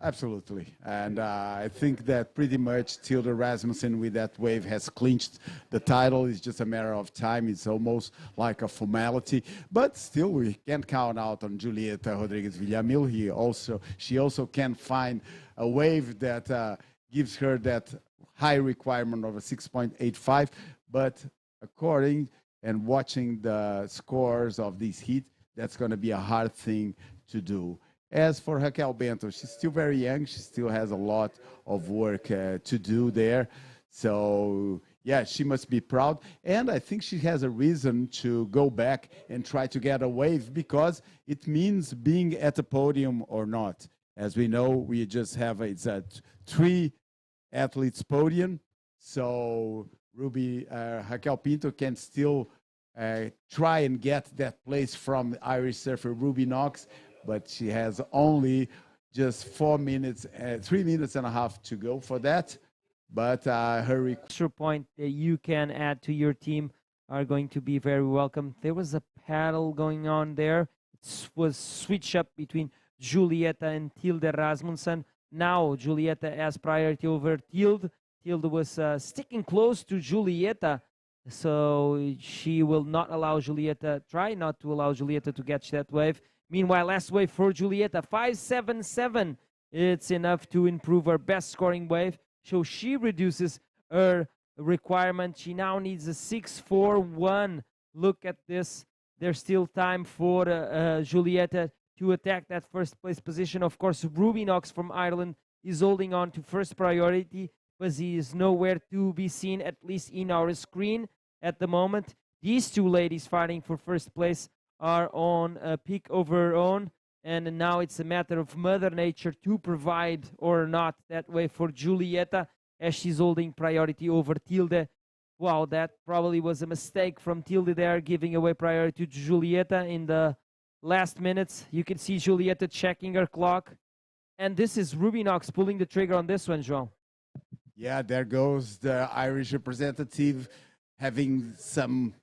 Absolutely. And I think that pretty much Tilde Rasmussen with that wave has clinched the title. It's just a matter of time. It's almost like a formality. But still, we can't count out on Julieta Rodrigues Villamil. She also can find a wave that gives her that high requirement of a 6.85. But according and watching the scores of this heat, that's going to be a hard thing to do. As for Raquel Bento, she's still very young. She still has a lot of work to do there. So, yeah, she must be proud. And I think she has a reason to go back and try to get a wave because it means being at the podium or not. As we know, we just have it's a 3 athletes podium. So Raquel Pinto can still try and get that place from Irish surfer Ruby Knox, but she has only just 3 minutes and a half to go for that. But her extra point that you can add to your team are going to be very welcome. There was a paddle going on there. It was switch up between Julieta and Tilde Rasmussen. Now Julieta has priority over Tilde. Tilde was sticking close to Julieta, so she will not allow Julieta, try not to allow Julieta to catch that wave. Meanwhile, last wave for Julieta, 5.77. It's enough to improve her best scoring wave. So she reduces her requirement. She now needs a 6.41. Look at this. There's still time for Julieta to attack that first place position. Of course, Ruby Knox from Ireland is holding on to first priority, but he is nowhere to be seen, at least in our screen at the moment. These two ladies fighting for first place are on a peak of her own, and now it's a matter of Mother Nature to provide or not that way for Julieta, as she's holding priority over Tilde. Wow, that probably was a mistake from Tilde there, giving away priority to Julieta in the last minutes. You can see Julieta checking her clock, and this is Ruby Knox pulling the trigger on this one, João. Yeah, there goes the Irish representative having some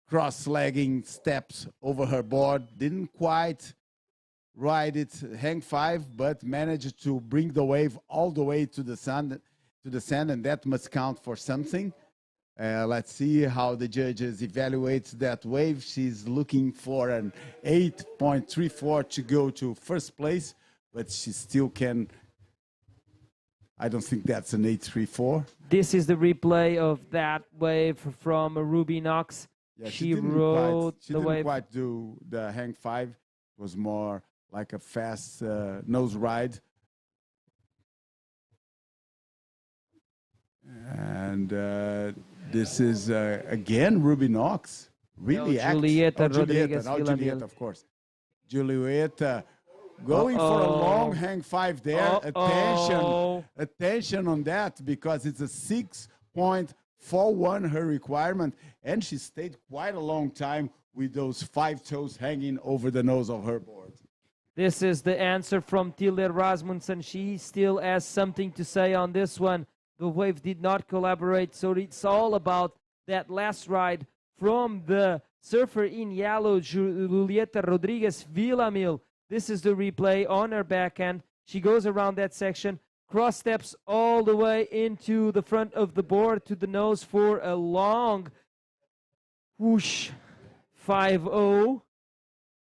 cross-legging steps over her board. Didn't quite ride it hang 5, but managed to bring the wave all the way to the sand, and that must count for something. Let's see how the judges evaluate that wave. She's looking for an 8.34 to go to first place, but she still can. I don't think that's an 8.34. This is the replay of that wave from Ruby Knox. Yeah, she rode the wave. Didn't quite do the hang 5. It was more like a fast nose ride. And this is, again, Ruby Knox. Really active. Julieta Rodrigues Julieta, of course. Julieta going for a long hang 5 there. Attention on that, because it's a 6.41 her requirement, and she stayed quite a long time with those 5 toes hanging over the nose of her board. This is the answer from Tilde Rasmussen. She still has something to say on this one. The wave did not collaborate, so it's all about that last ride from the surfer in yellow, Julieta Rodriguez Villamil. This is the replay on her backhand. She goes around that section, cross steps all the way into the front of the board to the nose for a long whoosh 5-0.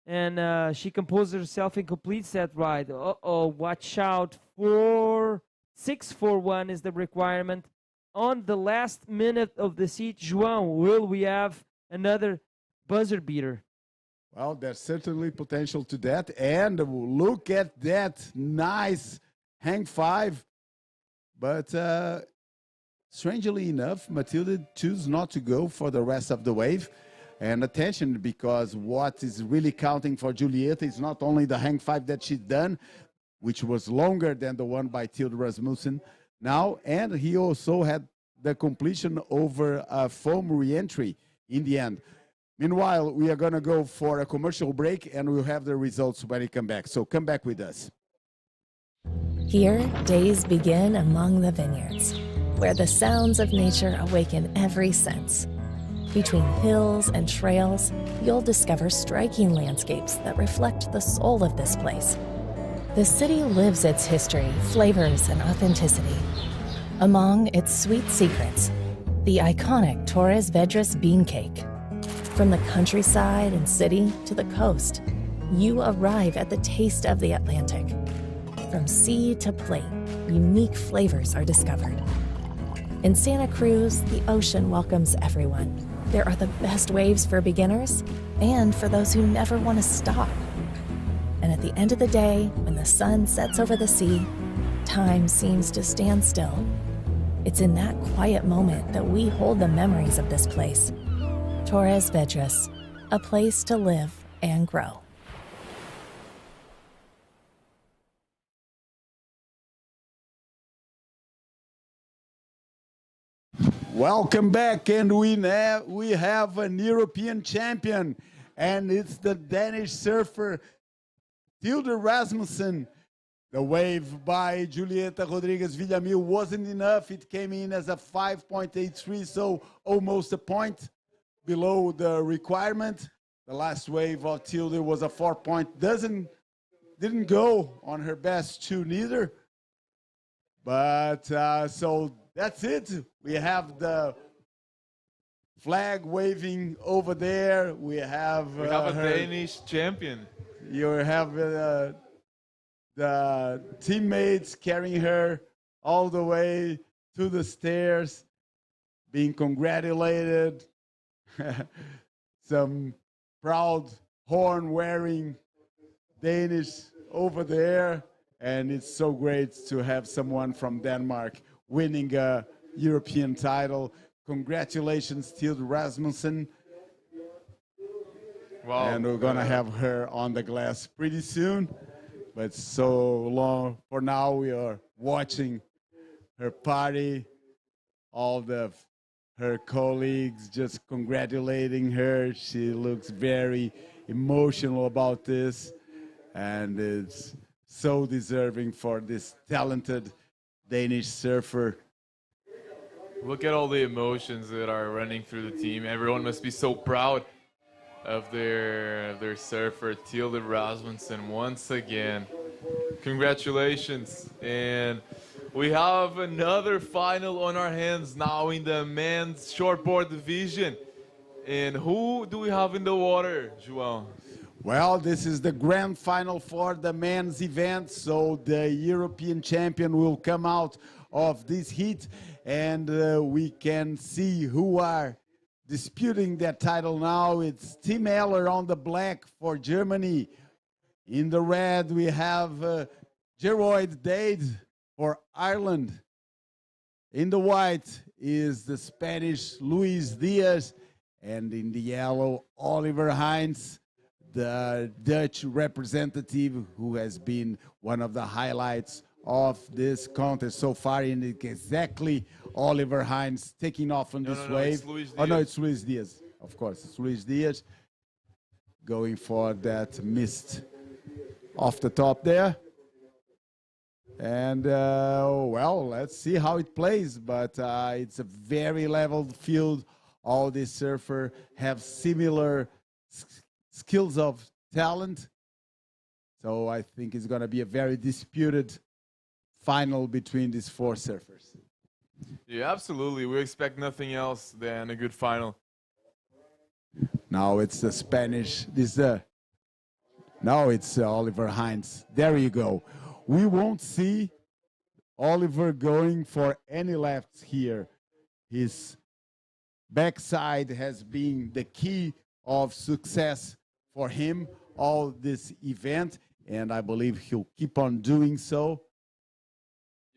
And she composes herself and completes that ride. Uh-oh, watch out for 6-4-1 is the requirement. On the last minute of the seat, João, will we have another buzzer beater? Well, there's certainly potential to that. And look at that nice hang five. But strangely enough, Matilde chose not to go for the rest of the wave. And attention, because what is really counting for Julieta is not only the hang five that she's done, which was longer than the one by Tilde Rasmussen now, and he also had the completion over a foam re-entry in the end. Meanwhile, we are going to go for a commercial break, and we'll have the results when we come back. So come back with us. Here, days begin among the vineyards, where the sounds of nature awaken every sense. Between hills and trails, you'll discover striking landscapes that reflect the soul of this place. The city lives its history, flavors, and authenticity. Among its sweet secrets, the iconic Torres Vedras bean cake. From the countryside and city to the coast, you arrive at the taste of the Atlantic. From sea to plate, unique flavors are discovered. In Santa Cruz, the ocean welcomes everyone. There are the best waves for beginners and for those who never want to stop. And at the end of the day, when the sun sets over the sea, time seems to stand still. It's in that quiet moment that we hold the memories of this place. Torres Vedras, a place to live and grow. Welcome back, and we have an European champion, and it's the Danish surfer Tilde Rasmussen. The wave by Julieta Rodriguez Villamil wasn't enough. It came in as a 5.83, so almost a point below the requirement. The last wave of Tilde was a 4 point. Didn't go on her best two neither. But so that's it. We have the flag waving over there. We have a Danish champion. You have the teammates carrying her all the way to the stairs, being congratulated. Some proud horn-wearing Danish over there. And it's so great to have someone from Denmark winning a European title. Congratulations, Tilde Rasmussen. Wow. And we're going to have her on the glass pretty soon. But so long, for now, we are watching her party. All her colleagues just congratulating her. She looks very emotional about this. And it's so deserving for this talented Danish surfer. Look at all the emotions that are running through the team. Everyone must be so proud of their surfer, Tilde Rasmussen, once again. Congratulations. And we have another final on our hands now in the men's shortboard division. And who do we have in the water, João? Well, this is the grand final for the men's event, so the European champion will come out of this heat, and we can see who are disputing that title now. It's Tim Eller on the black for Germany. In the red, we have Geroid Dade for Ireland. In the white is the Spanish Luis Diaz, and in the yellow, Oliver Heinz, the Dutch representative who has been one of the highlights of this contest so far, and it's exactly Oliver Heinz taking off on this wave. It's Luis Diaz. Oh, no, it's Luis Diaz. Of course, it's Luis Diaz going for that mist off the top there. And, well, let's see how it plays. But it's a very leveled field. All these surfers have similar skills of talent. So I think it's going to be a very disputed final between these four surfers. Yeah, absolutely. We expect nothing else than a good final. Now it's the Spanish. Now it's Oliver Hines. There you go. We won't see Oliver going for any lefts here. His backside has been the key of success for him all this event, and I believe he'll keep on doing so.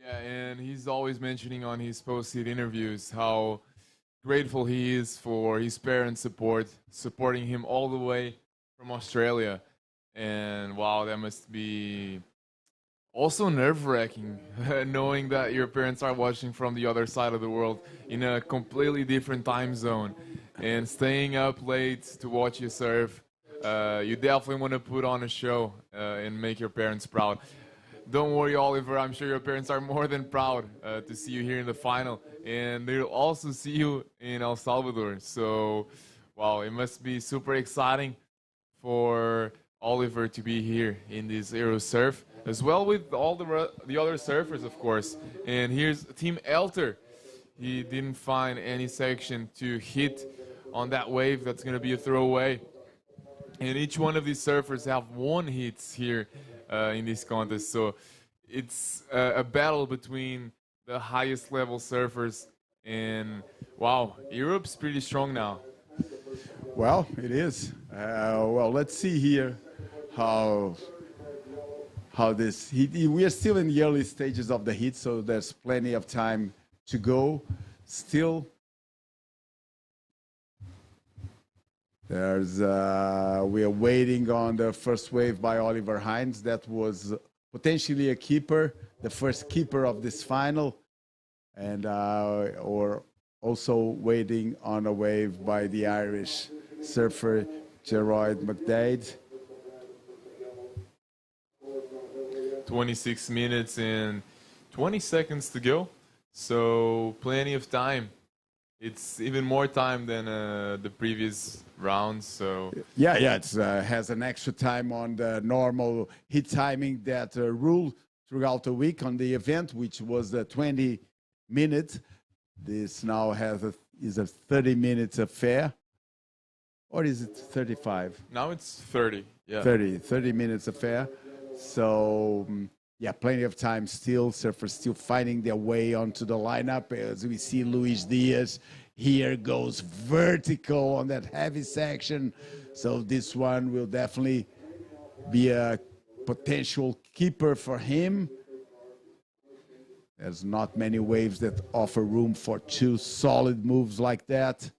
Yeah, and he's always mentioning on his post-hit interviews how grateful he is for his parents' support, supporting him all the way from Australia. And wow, that must be also nerve-wracking, knowing that your parents are watching from the other side of the world in a completely different time zone and staying up late to watch you surf. You definitely want to put on a show and make your parents proud. Don't worry, Oliver. I'm sure your parents are more than proud to see you here in the final. And they'll also see you in El Salvador. So, wow, it must be super exciting for Oliver to be here in this Eurosurf, as well with all the other surfers, of course. And here's Team Elter. He didn't find any section to hit on that wave. That's going to be a throwaway. And each one of these surfers have one hit here in this contest. So it's a battle between the highest level surfers. And wow, Europe's pretty strong now. Well, it is. Well, let's see here how this heat. We are still in the early stages of the heat, so there's plenty of time to go. Still, we are waiting on the first wave by Oliver Hines. That was potentially a keeper, the first keeper of this final, and or also waiting on a wave by the Irish surfer Gerard McDade. 26 minutes and 20 seconds to go, so plenty of time. It's even more time than the previous rounds. So yeah, it has an extra time on the normal hit timing that rule throughout the week on the event, which was 20 minutes. This now is a 30 minutes affair, or is it 35? Now it's 30. Yeah, 30 minutes affair. So yeah, plenty of time still. Surfers still finding their way onto the lineup. As we see Luis Diaz here goes vertical on that heavy section. So this one will definitely be a potential keeper for him. There's not many waves that offer room for two solid moves like that.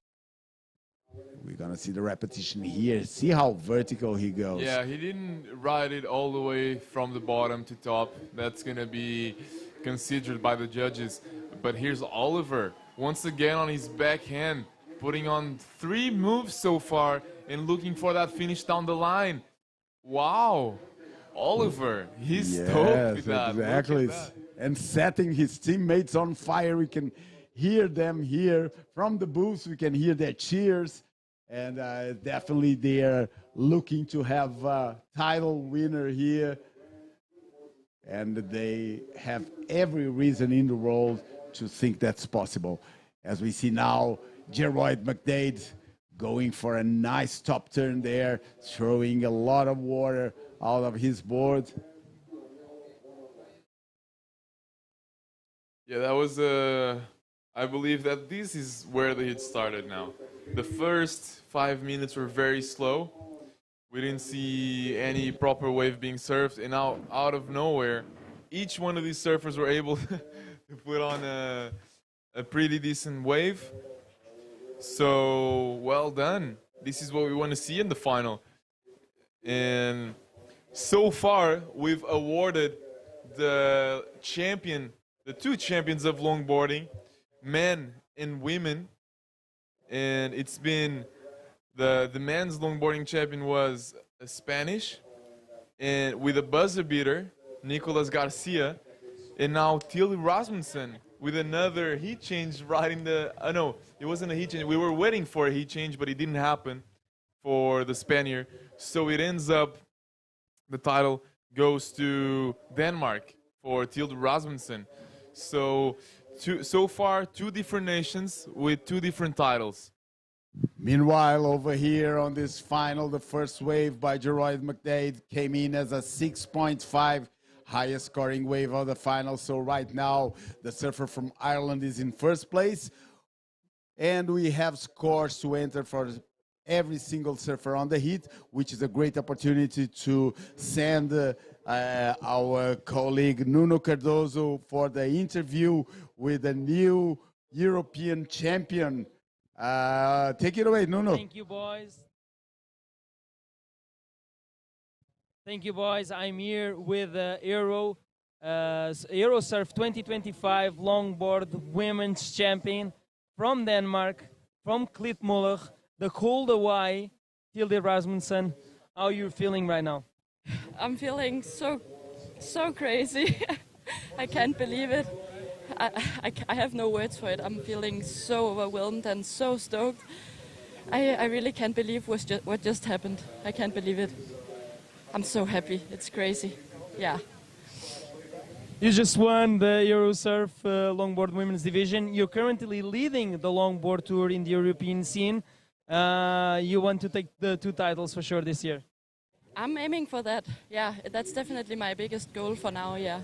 We're going to see the repetition here. See how vertical he goes. Yeah, he didn't ride it all the way from the bottom to top. That's going to be considered by the judges. But here's Oliver, once again on his backhand, putting on 3 moves so far and looking for that finish down the line. Wow. Oliver, he's stoked with that. Exactly. And setting his teammates on fire. We can hear them here from the booth. We can hear their cheers. And definitely they are looking to have a title winner here. And they have every reason in the world to think that's possible. As we see now, Gerard McDade going for a nice top turn there, throwing a lot of water out of his board. Yeah, that was I believe that this is where the hit started now. The first 5 minutes were very slow. We didn't see any proper wave being surfed, and now out of nowhere, each one of these surfers were able to put on a pretty decent wave. So well done. This is what we want to see in the final. And so far, we've awarded the two champions of longboarding, men and women. And it's been the men's longboarding champion was a Spanish, and with a buzzer beater, Nicolas Garcia, And now Tilly Rasmussen with another heat change right in the... no, it wasn't a heat change. We were waiting for a heat change, but it didn't happen for the Spaniard. So it ends up, the title goes to Denmark for Tilly Rasmussen. So far, two different nations with two different titles. Meanwhile, over here on this final, the first wave by Geroid McDade came in as a 6.5, highest scoring wave of the final. So right now, the surfer from Ireland is in first place. And we have scores to enter for every single surfer on the heat, which is a great opportunity to send our colleague Nuno Cardoso for the interview with the new European champion. Take it away, Nuno. Thank you, boys. Thank you, boys. I'm here with Eurosurf 2025 longboard women's champion from Denmark, from Klitmøller, the cold Hawaii, Tilde Rasmussen. How are you feeling right now? I'm feeling so crazy. I can't believe it. I have no words for it. I'm feeling so overwhelmed and so stoked. I really can't believe what just happened. I can't believe it. I'm so happy. It's crazy. Yeah. You just won the Eurosurf longboard women's division. You're currently leading the longboard tour in the European scene. You want to take the two titles for sure this year. I'm aiming for that. Yeah, that's definitely my biggest goal for now. Yeah.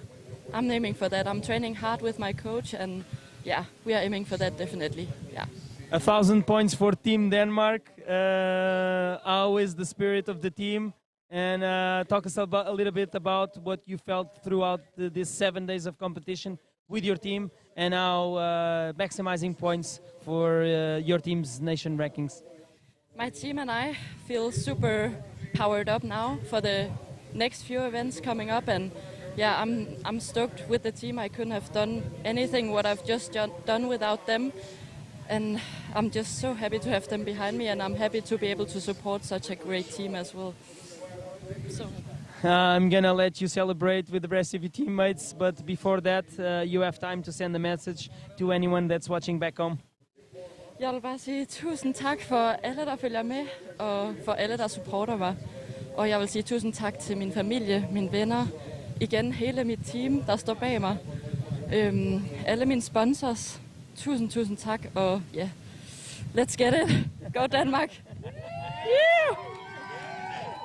I'm aiming for that. I'm training hard with my coach, and yeah, we are aiming for that definitely. Yeah. 1,000 points for Team Denmark. How is the spirit of the team? And talk us about a little bit about what you felt throughout these 7 days of competition with your team, and how maximizing points for your team's nation rankings. My team and I feel super powered up now for the next few events coming up, and yeah, I'm stoked with the team. I couldn't have done anything what I've just done without them. And I'm just so happy to have them behind me, and I'm happy to be able to support such a great team as well. So. I'm going to let you celebrate with the rest of your teammates, but before that, you have time to send a message to anyone that's watching back home. Jeg vil bare sige tusind tak for alle, der følger med, og for alle, der supporter mig. Og jeg vil sige tusind tak til min familie, mine venner, igen hele mit team, der står bag mig. Alle mine sponsors, tusind tak, og ja, let's get it. Go Denmark! Yeah!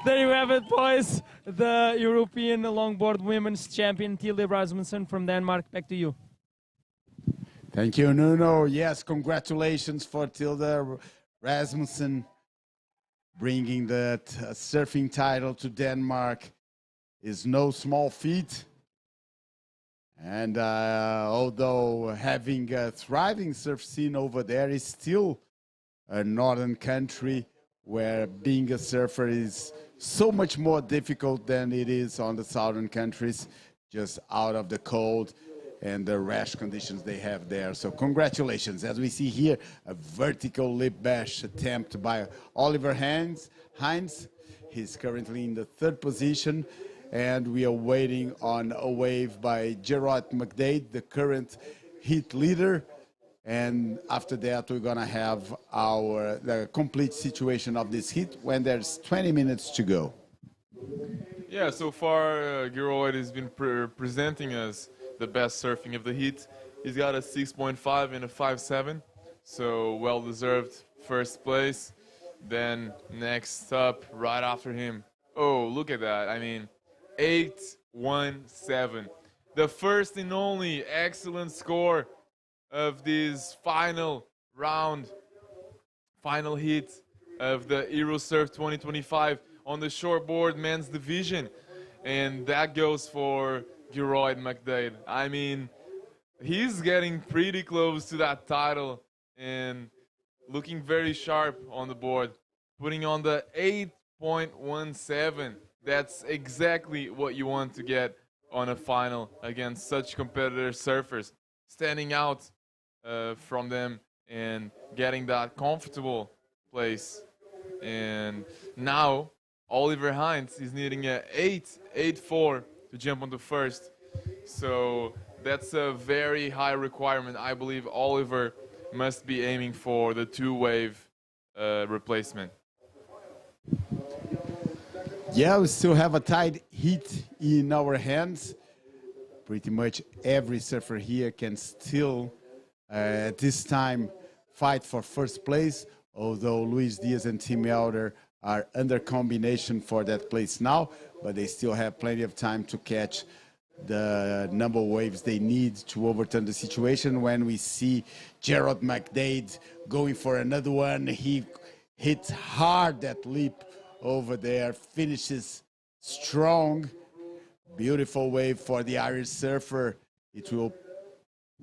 There you have it, boys. The European longboard women's champion, Tilde Rasmussen from Denmark. Back to you. Thank you, Nuno. Yes, congratulations for Tilde Rasmussen bringing that surfing title to Denmark. Is no small feat. And although having a thriving surf scene over there, is still a northern country where being a surfer is so much more difficult than it is on the southern countries, just out of the cold and the rash conditions they have there. So congratulations. As we see here, a vertical lip bash attempt by Oliver Heinz. He's currently in the third position, and we are waiting on a wave by Gerard McDade, the current heat leader. And after that, we're gonna have the complete situation of this heat when there's 20 minutes to go. Yeah, so far, Geroid has been presenting us the best surfing of the heat. He's got a 6.5 and a 5.7, so well-deserved first place. Then next up, right after him, oh, look at that. I mean, 8.17. The first and only excellent score of this final round, final heat of the Eurosurf 2025 on the shortboard men's division. And that goes for Geroid McDade. I mean, he's getting pretty close to that title and looking very sharp on the board, putting on the 8.17. That's exactly what you want to get on a final against such competitor surfers. Standing out from them and getting that comfortable place. And now Oliver Heinz is needing a 8.84 to jump on the first. So that's a very high requirement. I believe Oliver must be aiming for the two-wave replacement. Yeah, we still have a tight heat in our hands. Pretty much every surfer here can still, at this time, fight for first place, although Luis Diaz and Tim Elder are under combination for that place now, but they still have plenty of time to catch the number of waves they need to overturn the situation. When we see Gerald McDade going for another one, he hits hard that leap over there, finishes strong. Beautiful wave for the Irish surfer. It will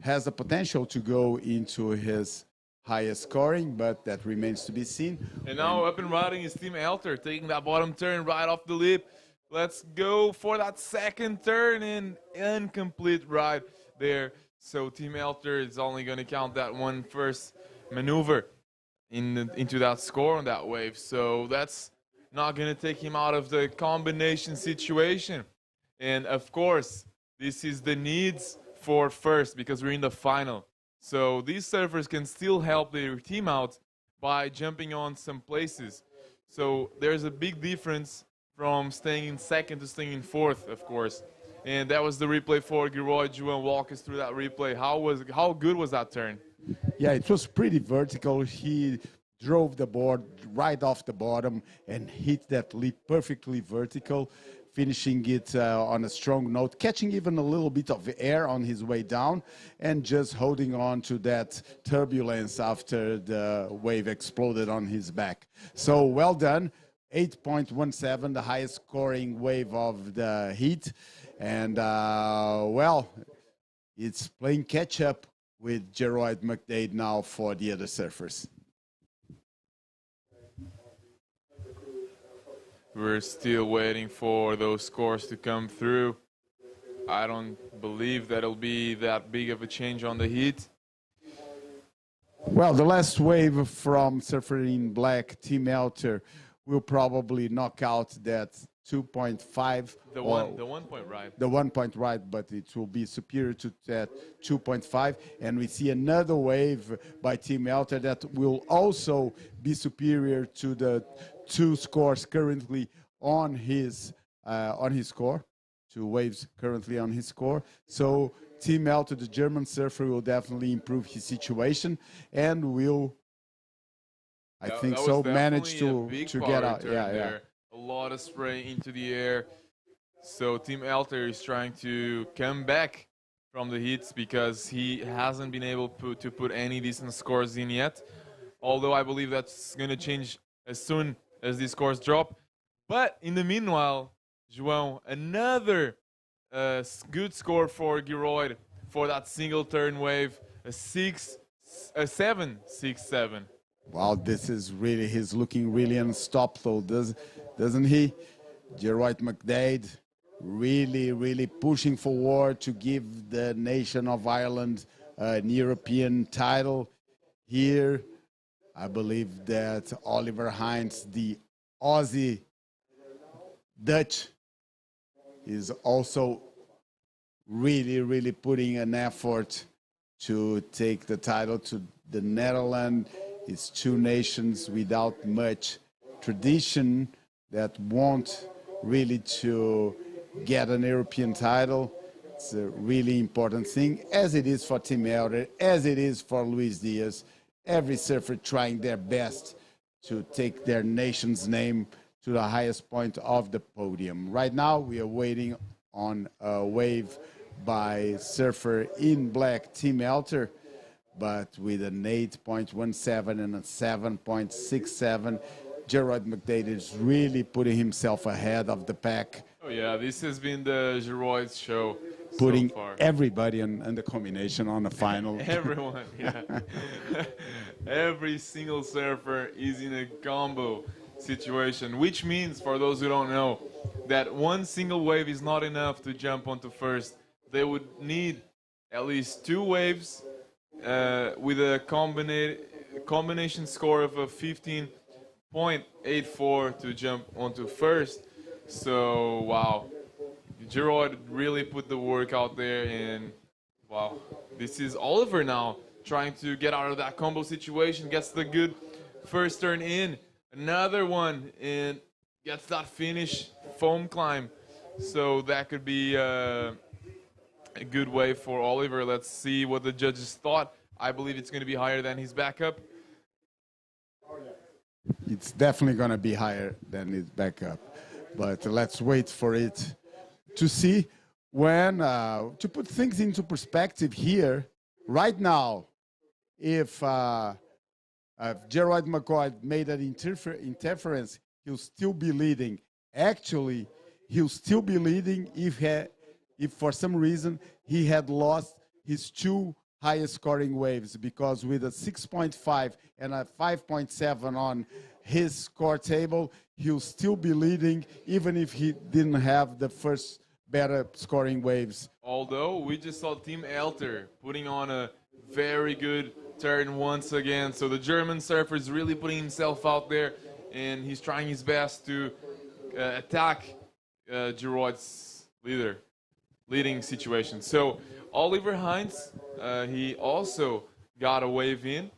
has the potential to go into his highest scoring, but that remains to be seen. And now up and riding is Tim Elter, taking that bottom turn right off the lip. Let's go for that second turn and incomplete ride there. So Tim Elter is only going to count that one first maneuver into that score on that wave. So that's not going to take him out of the combination situation. And of course, this is the needs for first because we're in the final. So these surfers can still help their team out by jumping on some places. So there's a big difference from staying in second to staying in fourth, of course. And that was the replay for Giroy. João, walk us through that replay. How good was that turn? Yeah, it was pretty vertical. He drove the board right off the bottom and hit that leap perfectly vertical, finishing it on a strong note, catching even a little bit of air on his way down and just holding on to that turbulence after the wave exploded on his back. So well done. 8.17, the highest scoring wave of the heat. And, well, it's playing catch-up with Gerard McDade now for the other surfers. We're still waiting for those scores to come through. I don't believe that it'll be that big of a change on the heat. Well, the last wave from surfer in black, Tim Elter, will probably knock out that 2.5. The 1 point ride. The 1 point ride, but it will be superior to that 2.5. And we see another wave by Tim Elter that will also be superior to the two scores currently on his score. Two waves currently on his score. So Tim Elter, the German surfer, will definitely improve his situation and will, I think so, manage to get out. Yeah. A lot of spray into the air. So Tim Elter is trying to come back from the hits because he hasn't been able to put any decent scores in yet. Although I believe that's going to change as soon as these scores drop. But in the meanwhile, João, another good score for Giroy for that single turn wave, a 7.67. Wow, this is really, he's looking really unstoppable, doesn't he? Gerard McDade really pushing forward to give the nation of Ireland an European title here. I believe that Oliver Hines, the Aussie Dutch, is also really putting an effort to take the title to the Netherlands. It's two nations without much tradition that want really to get an European title. It's a really important thing, as it is for Tim Elder, as it is for Luis Diaz. Every surfer trying their best to take their nation's name to the highest point of the podium. Right now, we are waiting on a wave by surfer in black, Tim Elter, but with an 8.17 and a 7.67, Gerard McDade is really putting himself ahead of the pack. Oh yeah, this has been the Giroy's show Putting so far. Everybody in the combination on the final. Everyone, yeah. Every single surfer is in a combo situation, which means, for those who don't know, that one single wave is not enough to jump onto first. They would need at least two waves with a combination score of a 15.84 to jump onto first. So, wow. Gerard really put the work out there, and Wow, this is Oliver now trying to get out of that combo situation, gets the good first turn in, another one, and gets that finish foam climb. So that could be a good way for Oliver. Let's see what the judges thought. I believe it's going to be higher than his backup. It's definitely going to be higher than his backup. But let's wait for it to see. When, to put things into perspective here, right now, if Gerard McCoy made an interference, he'll still be leading. Actually, he'll still be leading if for some reason he had lost his two highest scoring waves, because with a 6.5 and a 5.7 on his score table, he'll still be leading even if he didn't have the first better scoring waves. Although we just saw Team Elter putting on a very good turn once again. So the German surfer is really putting himself out there, and he's trying his best to attack Gerard's leading situation. So Oliver Heinz, he also got a wave in,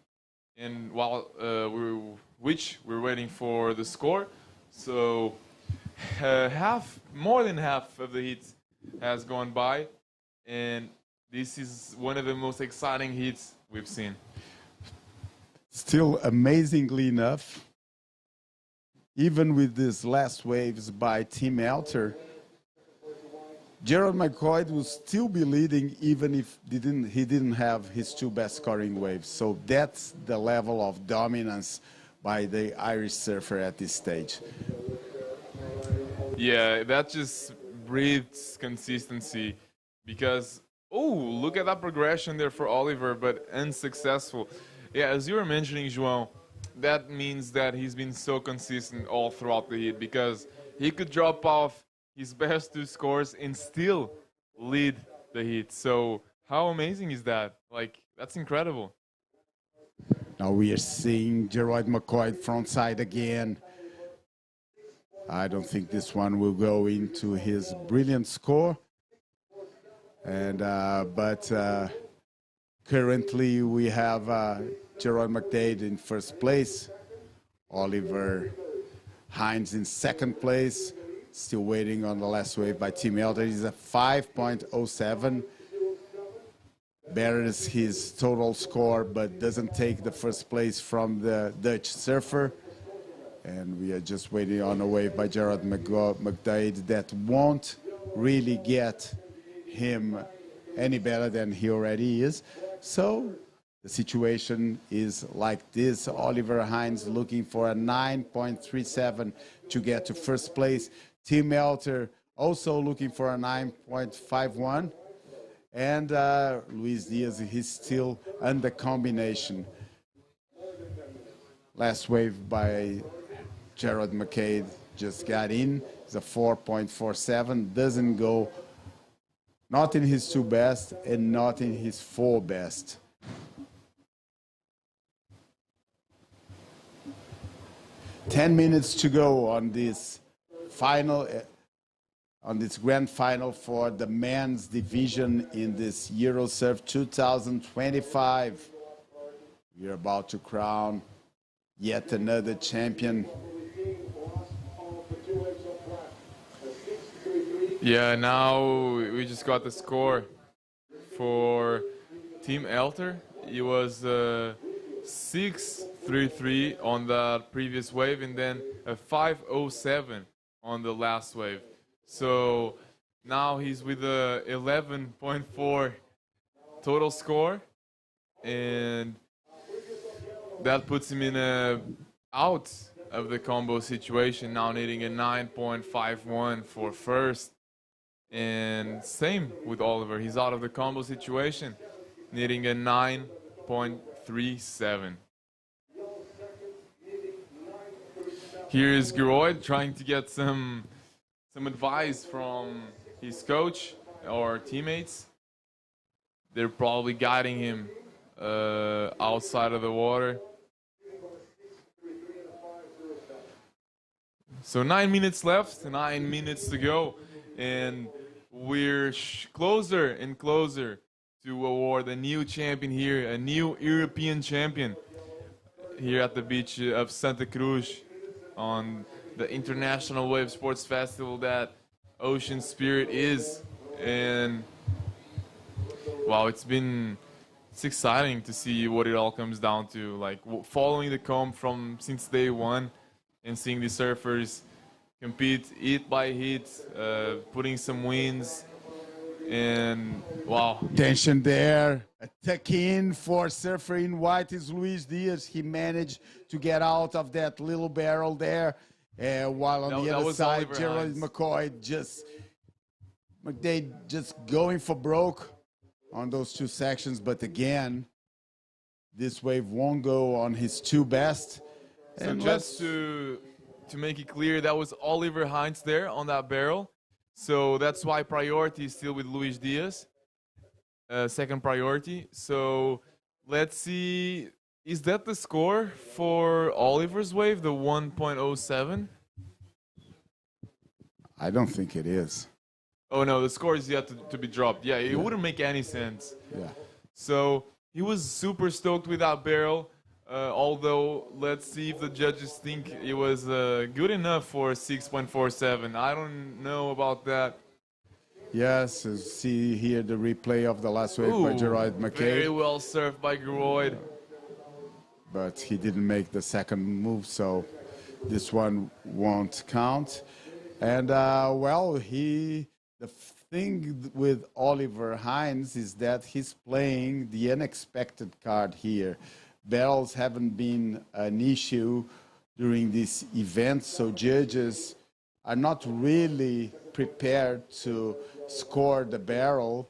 and while we're waiting for the score. So more than half of the heats has gone by, and this is one of the most exciting heats we've seen. Still, amazingly enough, even with these last waves by Team Elter, Gerard McCoy will still be leading even if he didn't have his two best scoring waves. So that's the level of dominance by the Irish surfer at this stage. Yeah, that just breathes consistency, because, oh, look at that progression there for Oliver, but unsuccessful. Yeah, as you were mentioning, João, that means that he's been so consistent all throughout the heat, because he could drop off his best two scores and still lead the heat. So how amazing is that? Like, that's incredible. Now we are seeing Gerard McCoy frontside again. I don't think this one will go into his brilliant score. And but currently we have Gerard McDade in first place, Oliver Heinz in second place, still waiting on the last wave by Team Elter. He's a 5.07. Betters his total score, but doesn't take the first place from the Dutch surfer. And we are just waiting on a wave by Gerard McDade that won't really get him any better than he already is. So the situation is like this. Oliver Heinz looking for a 9.37 to get to first place. Team Elter also looking for a 9.51. And Luis Diaz, he's still under combination. Last wave by Gerard McCade just got in. It's a 4.47. Doesn't go, not in his two best and not in his four best. Ten minutes to go on this final, on this grand final for the men's division in this Eurosurf 2025. We're about to crown yet another champion. Yeah, now we just got the score for Team Elter. It was 6.33 on the previous wave, and then a 5.07 on the last wave. So now he's with a 11.4 total score, and that puts him in a out of the combo situation, now needing a 9.51 for first. And same with Oliver, he's out of the combo situation, needing a 9.37. Here is Geroyd trying to get some advice from his coach or teammates. They're probably guiding him outside of the water. So 9 minutes left, 9 minutes to go, and we're closer and closer to award a new champion here, a new European champion here at the beach of Santa Cruz on the International Wave Sports Festival that Ocean Spirit is. And wow, it's exciting to see what it all comes down to, like following the comp from since day one and seeing the surfers compete heat by heat, putting some wins, and wow. Tension there. A tuck in for surfer in white is Luis Diaz. He managed to get out of that little barrel there, while on the other side, Gerald McCoy just going for broke on those two sections. But again, this wave won't go on his two best. So just to make it clear, that was Oliver Hines there on that barrel. So that's why priority is still with Luis Diaz, second priority. So let's see, is that the score for Oliver's wave, the 1.07? I don't think it is. Oh no, the score is yet to be dropped. Yeah, it wouldn't make any sense. Yeah. So he was super stoked with that barrel. Although, let's see if the judges think it was good enough for 6.47. I don't know about that. Yes, see here the replay of the last wave by Gerard McKay. Very well surfed by Geroid. But he didn't make the second move, so this one won't count. And, the thing with Oliver Hines is that he's playing the unexpected card here. Barrels haven't been an issue during this event, so judges are not really prepared to score the barrel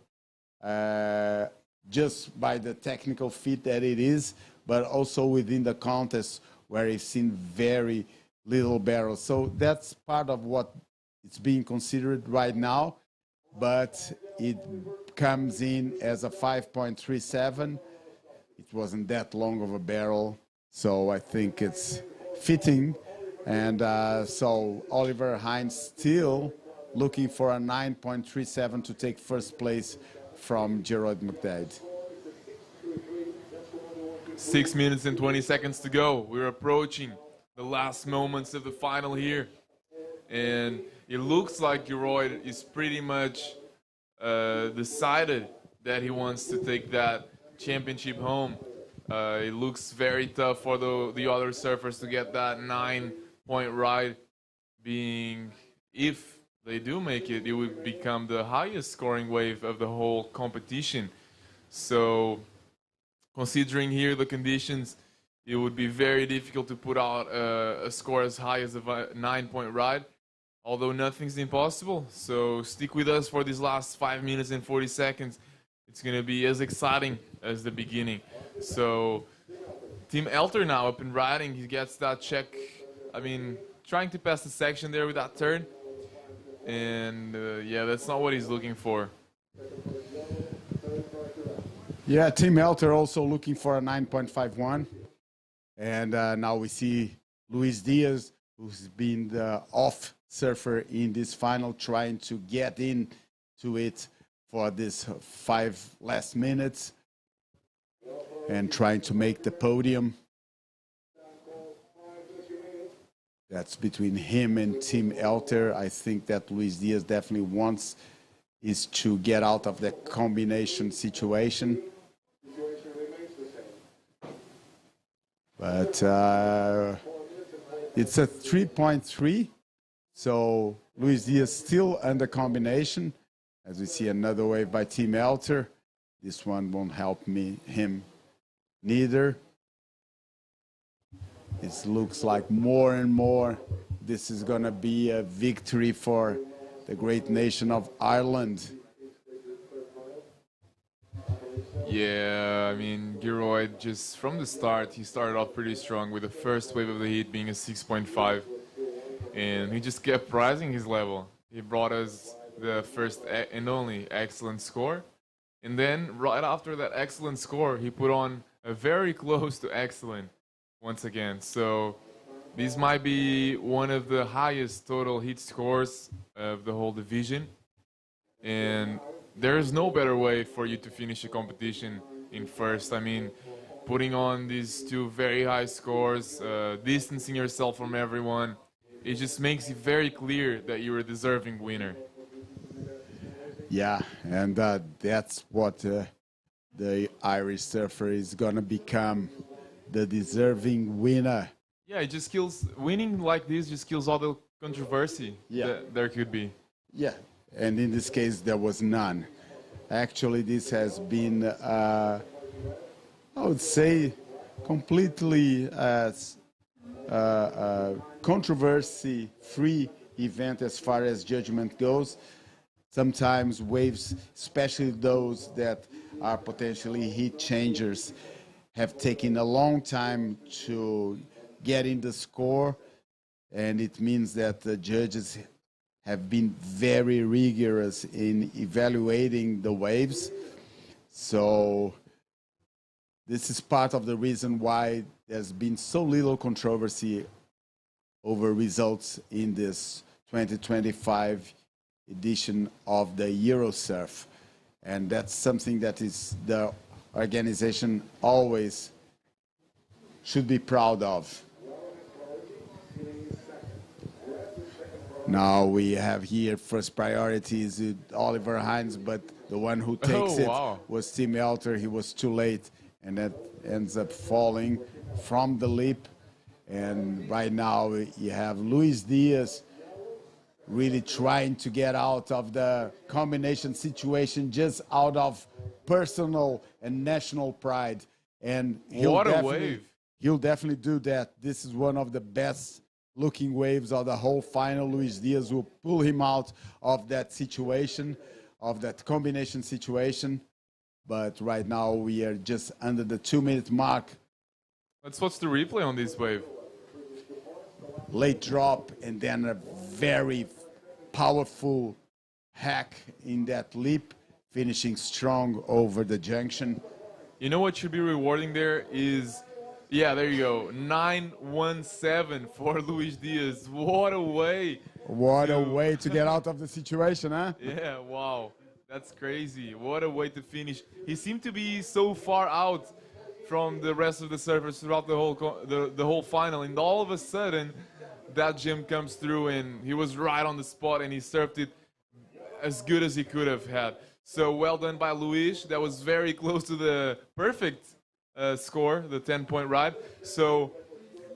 just by the technical feat that it is, but also within the contest where we've seen very little barrels. So that's part of what it's being considered right now, but it comes in as a 5.37. It wasn't that long of a barrel, so I think it's fitting. And so Oliver Hines still looking for a 9.37 to take first place from Gerard McDade. 6 minutes and 20 seconds to go. We're approaching the last moments of the final here. And it looks like Geroid is pretty much decided that he wants to take that championship home. It looks very tough for the other surfers to get that 9-point ride, being, if they do make it, it would become the highest scoring wave of the whole competition. So considering here the conditions, it would be very difficult to put out a score as high as a 9-point ride, although nothing's impossible. So stick with us for these last 5 minutes and 40 seconds. It's going to be as exciting as the beginning. So Team Elter now up and riding. He gets that check. I mean, trying to pass the section there with that turn. And yeah, that's not what he's looking for. Yeah, Team Elter also looking for a 9.51. And now we see Luis Diaz, who's been the off surfer in this final, trying to get into it for this 5 last minutes and trying to make the podium. That's between him and Team Elter. I think that Luis Diaz definitely wants is to get out of the combination situation. But it's a 3.3, so Luis Diaz still under combination. As we see another wave by Team Elter. This one won't help him neither. It looks like more and more this is going to be a victory for the great nation of Ireland. Yeah, I mean, Geroid, just from the start, he started off pretty strong with the first wave of the heat being a 6.5. And he just kept rising his level. He brought us the first and only excellent score. And then right after that excellent score, he put on a very close to excellent once again. So this might be one of the highest total heat scores of the whole division. And there is no better way for you to finish a competition in first. I mean, putting on these two very high scores, distancing yourself from everyone, it just makes it very clear that you're a deserving winner. Yeah, and that's what the Irish surfer is gonna become, the deserving winner. Yeah, it just kills, winning like this just kills all the controversy that there could be. Yeah, and in this case there was none. Actually, this has been, I would say, completely controversy-free event as far as judgment goes. Sometimes waves, especially those that are potentially heat changers, have taken a long time to get in the score, and it means that the judges have been very rigorous in evaluating the waves. So this is part of the reason why there's been so little controversy over results in this 2025 edition of the Eurosurf. And that's something that is the organization always should be proud of. Now we have here first priority is Oliver Hines, but the one who takes was Tim Elter. He was too late, and that ends up falling from the lip. And right now you have Luis Diaz really trying to get out of the combination situation just out of personal and national pride. And he'll definitely do that. This is one of the best looking waves of the whole final. Luis Diaz will pull him out of that situation, of that combination situation. But right now we are just under the 2-minute mark. Let's watch the replay on this wave. Late drop and then a very powerful hack in that lip, finishing strong over the junction. You know what should be rewarding there is, yeah, there you go, 9-1-7 for Luis Diaz. What a way! What a way to get out of the situation, huh? Yeah, wow, that's crazy. What a way to finish. He seemed to be so far out from the rest of the surfers throughout the whole final, and all of a sudden that gem comes through and he was right on the spot and he surfed it as good as he could have had. So well done by Luis. That was very close to the perfect score, the 10-point ride. So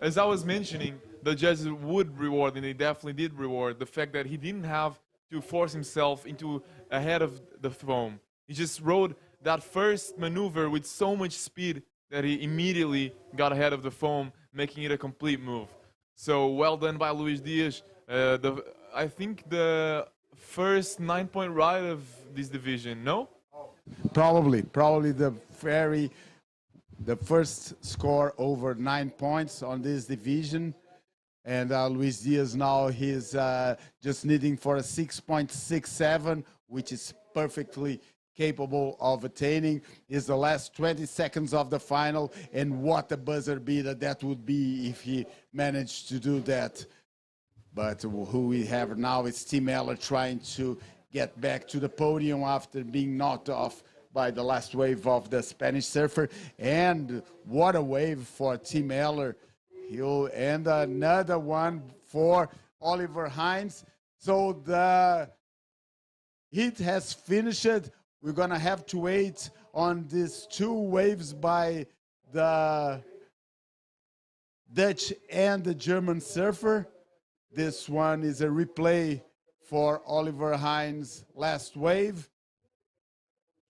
as I was mentioning, the judges would reward, and they definitely did reward, the fact that he didn't have to force himself into ahead of the foam. He just rode that first maneuver with so much speed that he immediately got ahead of the foam, making it a complete move. So well done by Luis Diaz. I think the first 9-point ride of this division, no? Probably the first score over 9 points on this division. And Luis Diaz now, he's just needing for a 6.67, which is perfectly capable of attaining. Is the last 20 seconds of the final, and what a buzzer beater that would be if he managed to do that. But who we have now is Tim Eller trying to get back to the podium after being knocked off by the last wave of the Spanish surfer. And what a wave for Tim Eller. He'll end another one for Oliver Hines. So the heat has finished. We're going to have to wait on these two waves by the Dutch and the German surfer. This one is a replay for Oliver Hines' last wave.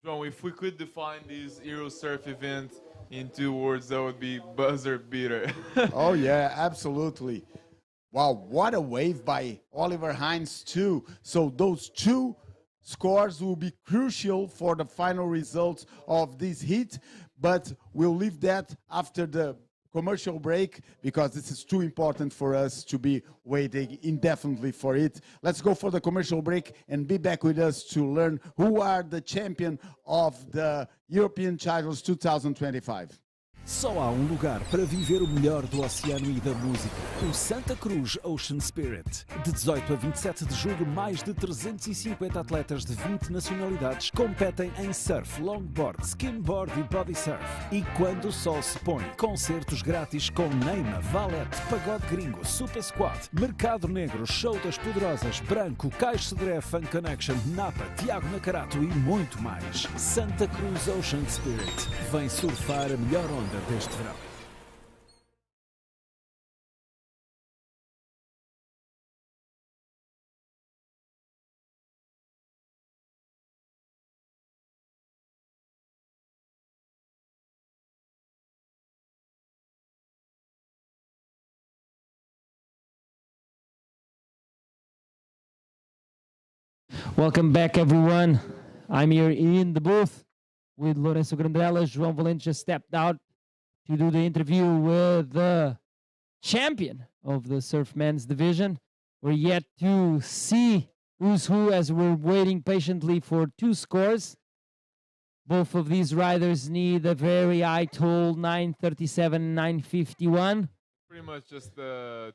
João, if we could define this Eurosurf event in 2 words, that would be buzzer beater. Oh, yeah, absolutely. Wow, what a wave by Oliver Hines, too. So those two scores will be crucial for the final results of this heat, but we'll leave that after the commercial break because this is too important for us to be waiting indefinitely for it. Let's go for the commercial break and be back with us to learn who are the champion of the European Titles 2025. Só há um lugar para viver o melhor do oceano e da música. O Santa Cruz Ocean Spirit. De 18 a 27 de julho, mais de 350 atletas de 20 nacionalidades competem em surf, longboard, skimboard e body surf. E quando o sol se põe, concertos grátis com Neima, Valete, Pagode Gringo, Super Squad, Mercado Negro, Show das Poderosas, Branco, Caixo Cedré, Fun Connection, Napa, Tiago Nacarato e muito mais. Santa Cruz Ocean Spirit. Vem surfar a melhor onda deste verão. Welcome back, everyone. I'm here in the booth with Lourenço Grandela. João Valente just stepped out to do the interview with the champion of the surf men's division. We're yet to see who's who as we're waiting patiently for two scores. Both of these riders need a very high toll, 937, 951. Pretty much just to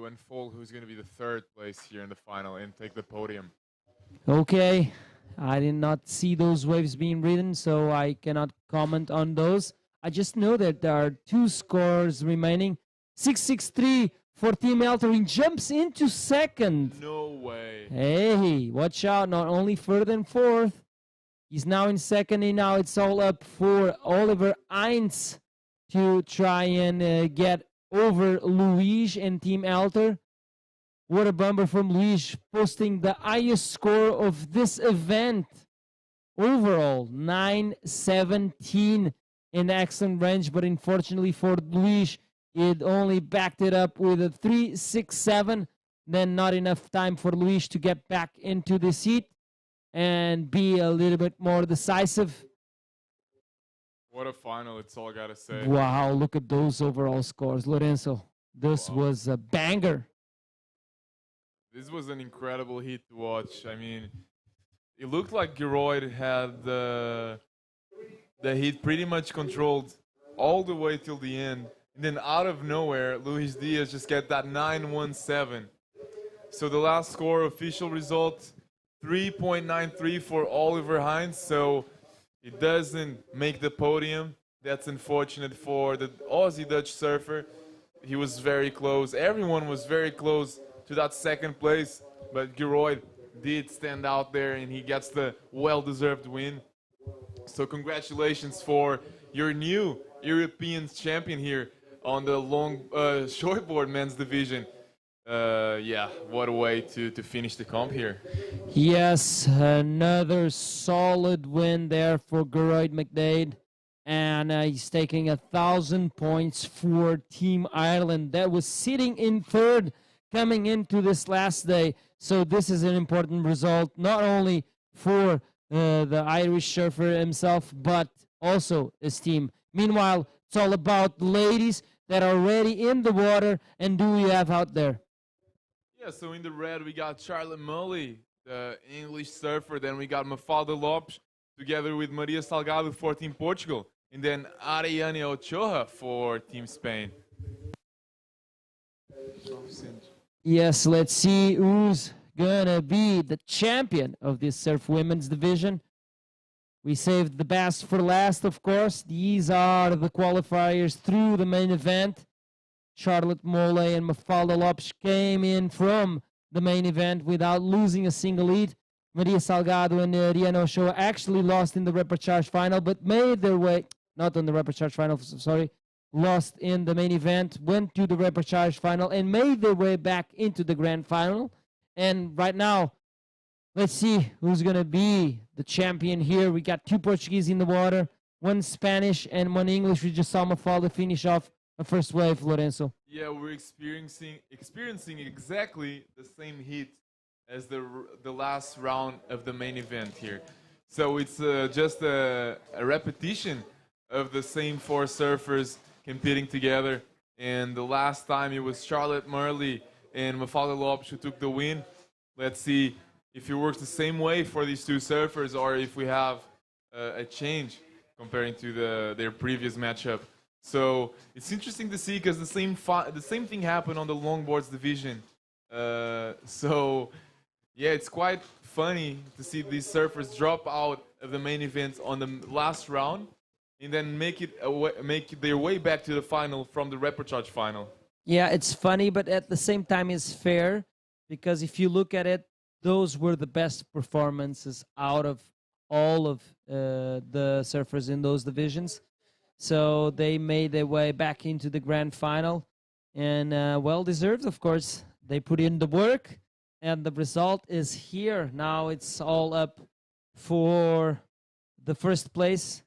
unfold who's going to be the third place here in the final and take the podium. Okay, I did not see those waves being written, so I cannot comment on those. I just know that there are two scores remaining. 663 for Team Eltering jumps into second. No way. Hey, watch out, not only third and fourth. He's now in second, and now it's all up for Oliver Heinz to try and get over Luis and Team Elter. What a bumper from Luis, posting the highest score of this event. Overall, 917 in excellent range, but unfortunately for Luis, it only backed it up with a 367. Then not enough time for Luis to get back into the seat and be a little bit more decisive. What a final, it's all I gotta say. Wow, look at those overall scores. Lourenço, this was a banger. This was an incredible heat to watch. I mean, it looked like Geroyd had the heat pretty much controlled all the way till the end. And then out of nowhere, Luis Diaz just get that 917. So the last score, official result, 3.93 for Oliver Heinz. So it doesn't make the podium. That's unfortunate for the Aussie Dutch surfer. He was very close. Everyone was very close to that second place, but Geroyd did stand out there and he gets the well-deserved win. So congratulations for your new European champion here on the shortboard men's division. Yeah, what a way to finish the comp here. Yes, another solid win there for Geroyd McDade. And he's taking 1,000 points for Team Ireland. That was sitting in third coming into this last day. So this is an important result, not only for the Irish surfer himself, but also his team. Meanwhile, it's all about the ladies that are already in the water. And do we have out there? Yeah, so in the red, we got Charlotte Mully, the English surfer. Then we got Mafalda Lopes together with Maria Salgado for Team Portugal. And then Ariane Ochoa for Team Spain. Yes, let's see who's gonna be the champion of this surf women's division. We saved the best for last, of course. These are the qualifiers through the main event. Charlotte Mole and Mafalda Lopes came in from the main event without losing a single lead. Maria Salgado and Riano Ochoa actually lost in the repechage final, but made their way, not on the repechage final, sorry, lost in the main event, went to the repechage final, and made their way back into the grand final. And right now, let's see who's going to be the champion here. We got two Portuguese in the water, one Spanish and one English. We just saw Mafalda finish off a first wave, Lourenço. Yeah, we're experiencing exactly the same heat as the last round of the main event here. So it's just a repetition of the same four surfers competing together. And the last time it was Charlotte Murley and Mafalda Lopes who took the win. Let's see if it works the same way for these two surfers or if we have a change comparing to their previous matchup. So it's interesting to see because the same thing happened on the longboards division. So yeah, it's quite funny to see these surfers drop out of the main event on the last round and then make their way back to the final from the repechage final. Yeah, it's funny, but at the same time, it's fair because if you look at it, those were the best performances out of all of the surfers in those divisions. So they made their way back into the grand final, and well deserved, of course. They put in the work, and the result is here. Now it's all up for the first place.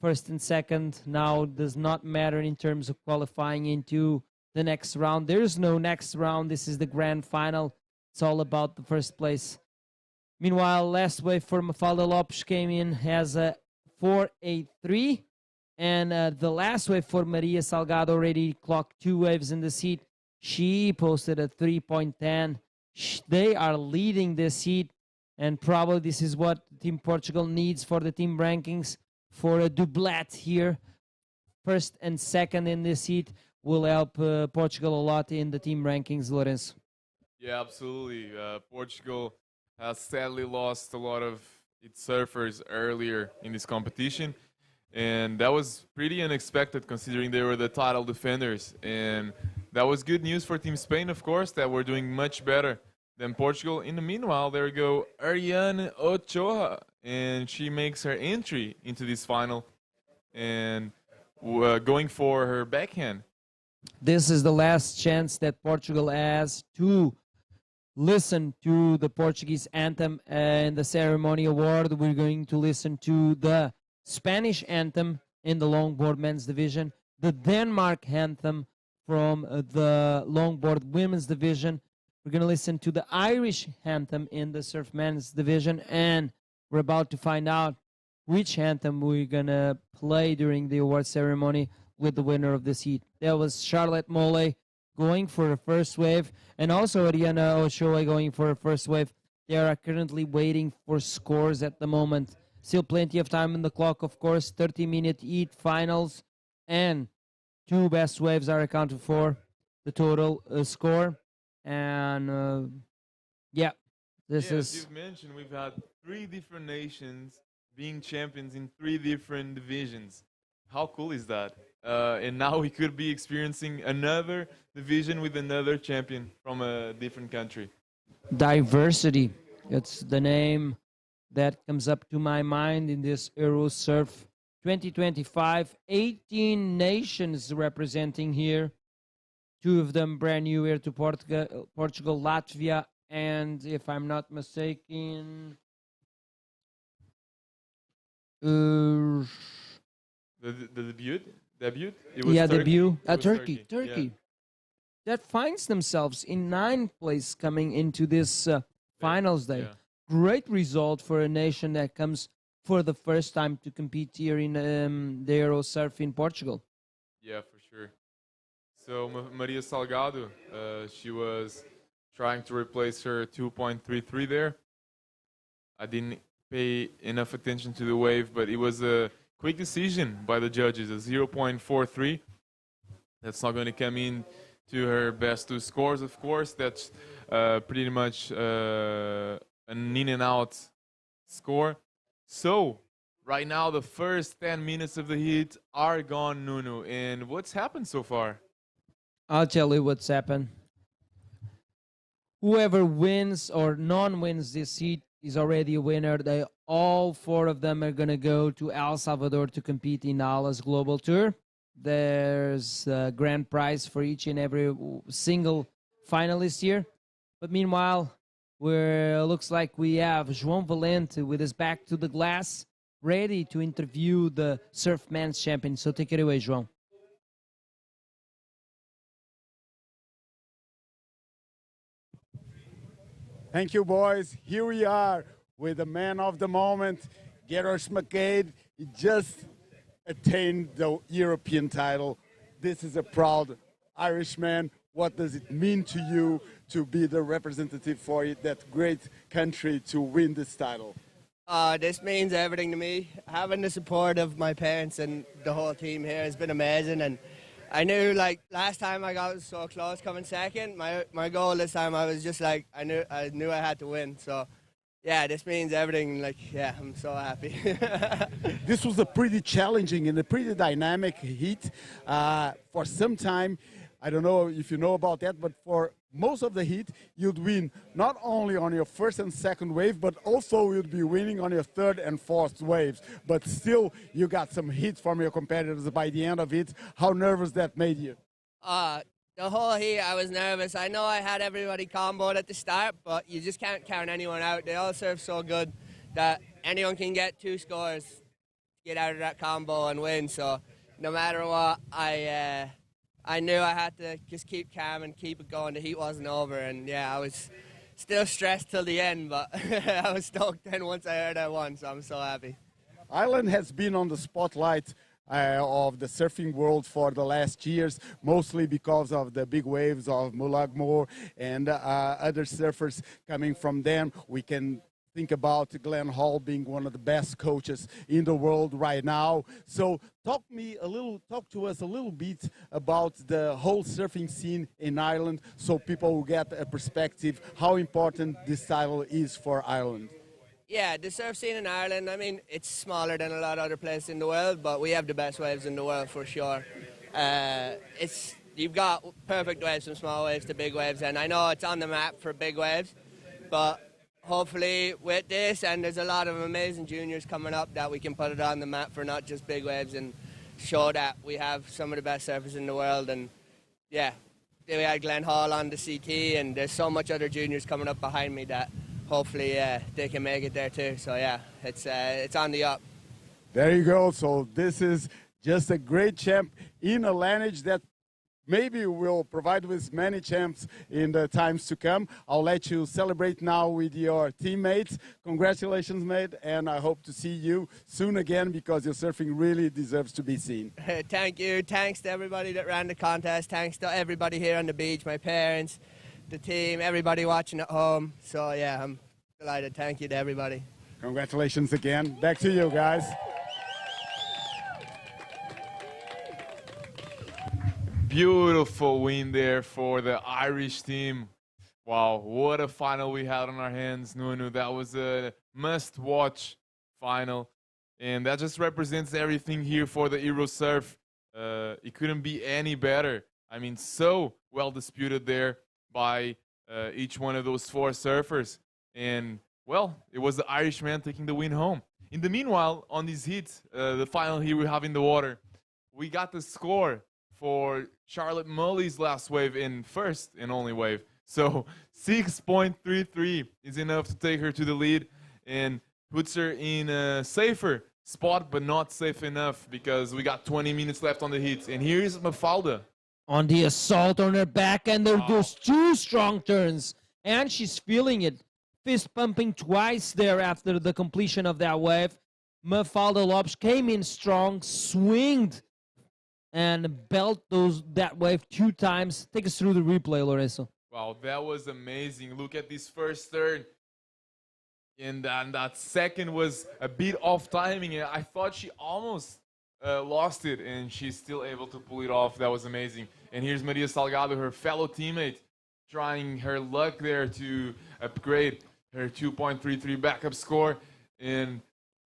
First and second now does not matter in terms of qualifying into the next round. There's no next round. This is the grand final. It's all about the first place. Meanwhile, last wave for Mafalda Lopes came in as a 4.83. And the last wave for Maria Salgado already clocked 2 waves in the heat. She posted a 3.10. They are leading this heat. And probably this is what Team Portugal needs for the team rankings. For a doublet here. First and second in this heat will help Portugal a lot in the team rankings, Lorenzo. Yeah, absolutely. Portugal has sadly lost a lot of its surfers earlier in this competition. And that was pretty unexpected considering they were the title defenders. And that was good news for Team Spain, of course, that we're doing much better than Portugal. In the meanwhile, there we go, Ariane Ochoa. And she makes her entry into this final and going for her backhand. This is the last chance that Portugal has to listen to the Portuguese anthem in the ceremony award. We're going to listen to the Spanish anthem in the longboard men's division, the Denmark anthem from the longboard women's division. We're going to listen to the Irish anthem in the surf men's division, and we're about to find out which anthem we're going to play during the award ceremony with the winner of this heat. That was Charlotte Mole going for a first wave, and also Ariana Ochoa going for a first wave. They are currently waiting for scores at the moment. Still plenty of time in the clock, of course. 30-minute heat finals, and 2 best waves are accounted for the total score. And yeah, this is... As you've mentioned, we've had 3 different nations being champions in 3 different divisions. How cool is that? And now we could be experiencing another division with another champion from a different country. Diversity. It's the name that comes up to my mind in this Eurosurf 2025. 18 nations representing here. 2 of them brand new here to Portugal, Latvia, and if I'm not mistaken, the debut? It was Turkey. Turkey. Yeah. That finds themselves in 9th place coming into this finals day. Yeah. Great result for a nation that comes for the first time to compete here in the Eurosurf in Portugal. Yeah, for sure. So Maria Salgado, she was trying to replace her 2.33 there. I didn't pay enough attention to the wave, but it was a quick decision by the judges, a 0.43. That's not going to come in to her best 2 scores, of course. That's pretty much an in and out score. So right now, the first 10 minutes of the heat are gone, Nuno. And what's happened so far? I'll tell you what's happened. Whoever wins or non-wins this heat is already a winner. All 4 of them are going to go to El Salvador to compete in Alas Global Tour. There's a grand prize for each and every single finalist here. But meanwhile, looks like we have João Valente with his back to the glass, ready to interview the surf men's champion. So take it away, João. Thank you, boys. Here we are with the man of the moment, Gareth McCade. He just attained the European title. This is a proud Irishman. What does it mean to you to be the representative for that great country to win this title? This means everything to me. Having the support of my parents and the whole team here has been amazing. And I knew, like, last time I got so close coming second. My goal this time, I was just like, I knew I had to win. So, yeah, this means everything. Like, yeah, I'm so happy. This was a pretty challenging and a pretty dynamic heat for some time. I don't know if you know about that, but for most of the heat, you'd win not only on your first and second wave, but also you'd be winning on your third and fourth waves. But still, you got some hits from your competitors by the end of it. How nervous that made you? The whole heat, I was nervous. I know I had everybody comboed at the start, but you just can't count anyone out. They all serve so good that anyone can get 2 scores, get out of that combo and win. So no matter what, I knew I had to just keep calm and keep it going. The heat wasn't over, and yeah, I was still stressed till the end, but I was stoked then once I heard I won, so I'm so happy. Ireland has been on the spotlight of the surfing world for the last years, mostly because of the big waves of Mullaghmore and other surfers coming from them. We can think about Glenn Hall being one of the best coaches in the world right now. So talk to us a little bit about the whole surfing scene in Ireland, so people will get a perspective how important this title is for Ireland. Yeah, the surf scene in Ireland, I mean, it's smaller than a lot of other places in the world, but we have the best waves in the world for sure. You've got perfect waves from small waves to big waves, and I know it's on the map for big waves, but hopefully with this, and there's a lot of amazing juniors coming up, that we can put it on the map for not just big waves and show that we have some of the best surfers in the world. And yeah, we had Glenn Hall on the CT, and there's so much other juniors coming up behind me that hopefully they can make it there too. So yeah, it's on the up. There you go. So this is just a great champ in a lineage that maybe will provide with many champs in the times to come. I'll let you celebrate now with your teammates. Congratulations, mate, and I hope to see you soon again, because your surfing really deserves to be seen. Thank you. Thanks to everybody that ran the contest. Thanks to everybody here on the beach, my parents, the team, everybody watching at home. So yeah, I'm delighted. Thank you to everybody. Congratulations again. Back to you, guys. Beautiful win there for the Irish team. Wow, what a final we had on our hands, Nuno. That was a must-watch final, and that just represents everything here for the Eurosurf. It couldn't be any better. I mean, so well disputed there by each one of those 4 surfers. And, well, it was the Irishman taking the win home. In the meanwhile, on these heats, the final here we have in the water, we got the score for Charlotte Mully's last wave in first and only wave. So 6.33 is enough to take her to the lead and puts her in a safer spot, but not safe enough, because we got 20 minutes left on the heats. And here's Mafalda. On the assault on her back, and there goes 2 strong turns. And she's feeling it. Fist pumping twice there after the completion of that wave. Mafalda Lopes came in strong, swinged, and belt that wave 2 times. Take us through the replay, Lorenzo. Wow, that was amazing. Look at this first turn. And then that second was a bit off timing. I thought she almost lost it, and she's still able to pull it off. That was amazing. And here's Maria Salgado, her fellow teammate, trying her luck there to upgrade her 2.33 backup score. And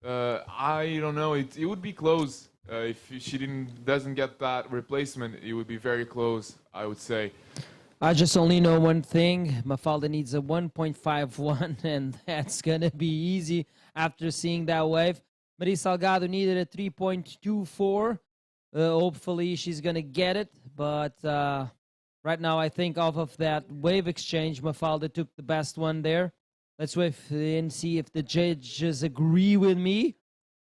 I don't know, it would be close. If she doesn't get that replacement, it would be very close, I would say. I just only know one thing. Mafalda needs a 1.51, and that's going to be easy after seeing that wave. Maria Salgado needed a 3.24. Hopefully she's going to get it. But right now, I think off of that wave exchange, Mafalda took the best one there. Let's wait and see if the judges agree with me.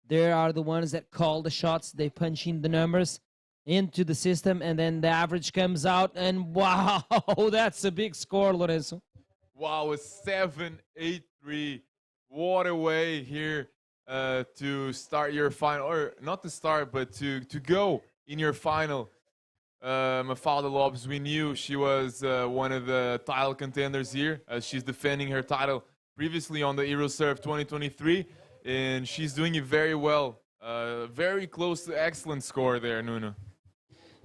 They are the ones that call the shots. They punch in the numbers into the system, and then the average comes out, and wow, that's a big score, Lorenzo. Wow, a 7.83 waterway here to start your final, or not to start, but to go in your final. Mafalda Lopes, we knew she was one of the title contenders here. She's defending her title previously on the Eurosurf 2023. and she's doing it very well. Very close to excellent score there, Nuno.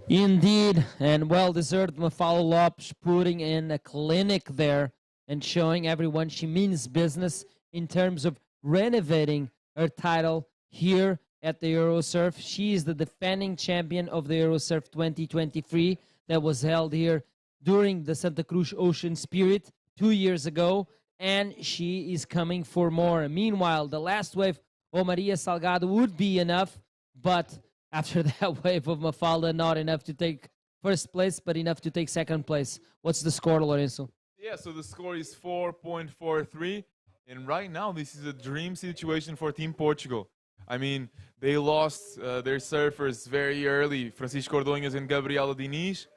Indeed, and well-deserved. Mafalda Lopes putting in a clinic there and showing everyone she means business in terms of renovating her title here at the Eurosurf. She is the defending champion of the Eurosurf 2023 that was held here during the Santa Cruz Ocean Spirit 2 years ago, and she is coming for more. Meanwhile, the last wave of Maria Salgado would be enough, but after that wave of Mafalda, not enough to take first place, but enough to take second place. What's the score, Lorenzo? Yeah, so the score is 4.43, and right now this is a dream situation for Team Portugal. I mean, they lost their surfers very early, Francisco Ordonhas and Gabriela Diniz,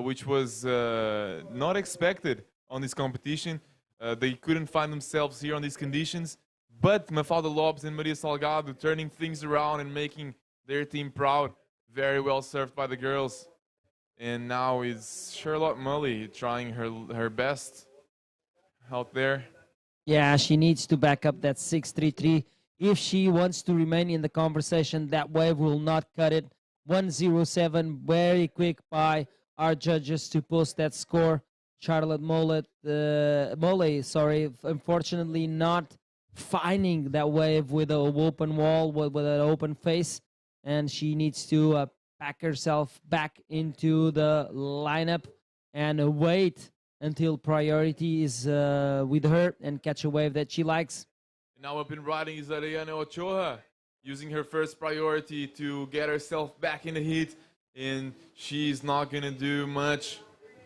which was not expected on this competition. They couldn't find themselves here on these conditions, but Mafalda Lopes and Maria Salgado turning things around and making their team proud. Very well served by the girls. And now is Charlotte Mully trying her best out there. Yeah, she needs to back up that 6.33. If she wants to remain in the conversation, that wave will not cut it. 1:07, very quick by our judges to post that score. Charlotte Mole, unfortunately not finding that wave with an open wall, with an open face. And she needs to pack herself back into the lineup and wait until priority is with her and catch a wave that she likes. Now up in riding is Ariana Ochoa, using her first priority to get herself back in the heat, and she's not going to do much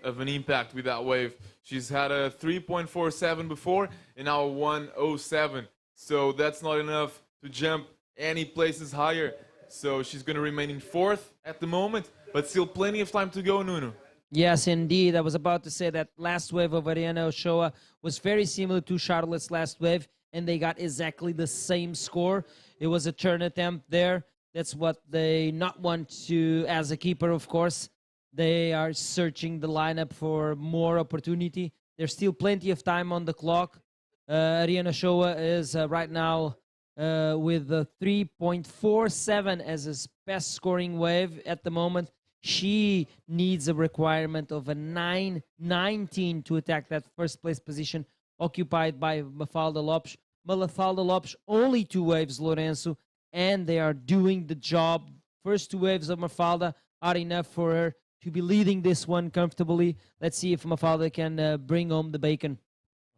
of an impact with that wave. She's had a 3.47 before and now a 1.07, so that's not enough to jump any places higher. So she's going to remain in fourth at the moment, but still plenty of time to go, Nuno. Yes, indeed. I was about to say that last wave of Ariana Ochoa was very similar to Charlotte's last wave, and they got exactly the same score. It was a turn attempt there. That's what they not want to, as a keeper, of course. They are searching the lineup for more opportunity. There's still plenty of time on the clock. Ariana Ochoa is right now with a 3.47 as his best scoring wave at the moment. She needs a requirement of a 9.19 to attack that first place position occupied by Mafalda Lopes. Mafalda Lopes only 2 waves, Lorenzo, and they are doing the job. First 2 waves of Mafalda are enough for her to be leading this one comfortably. Let's see if Mafalda can bring home the bacon.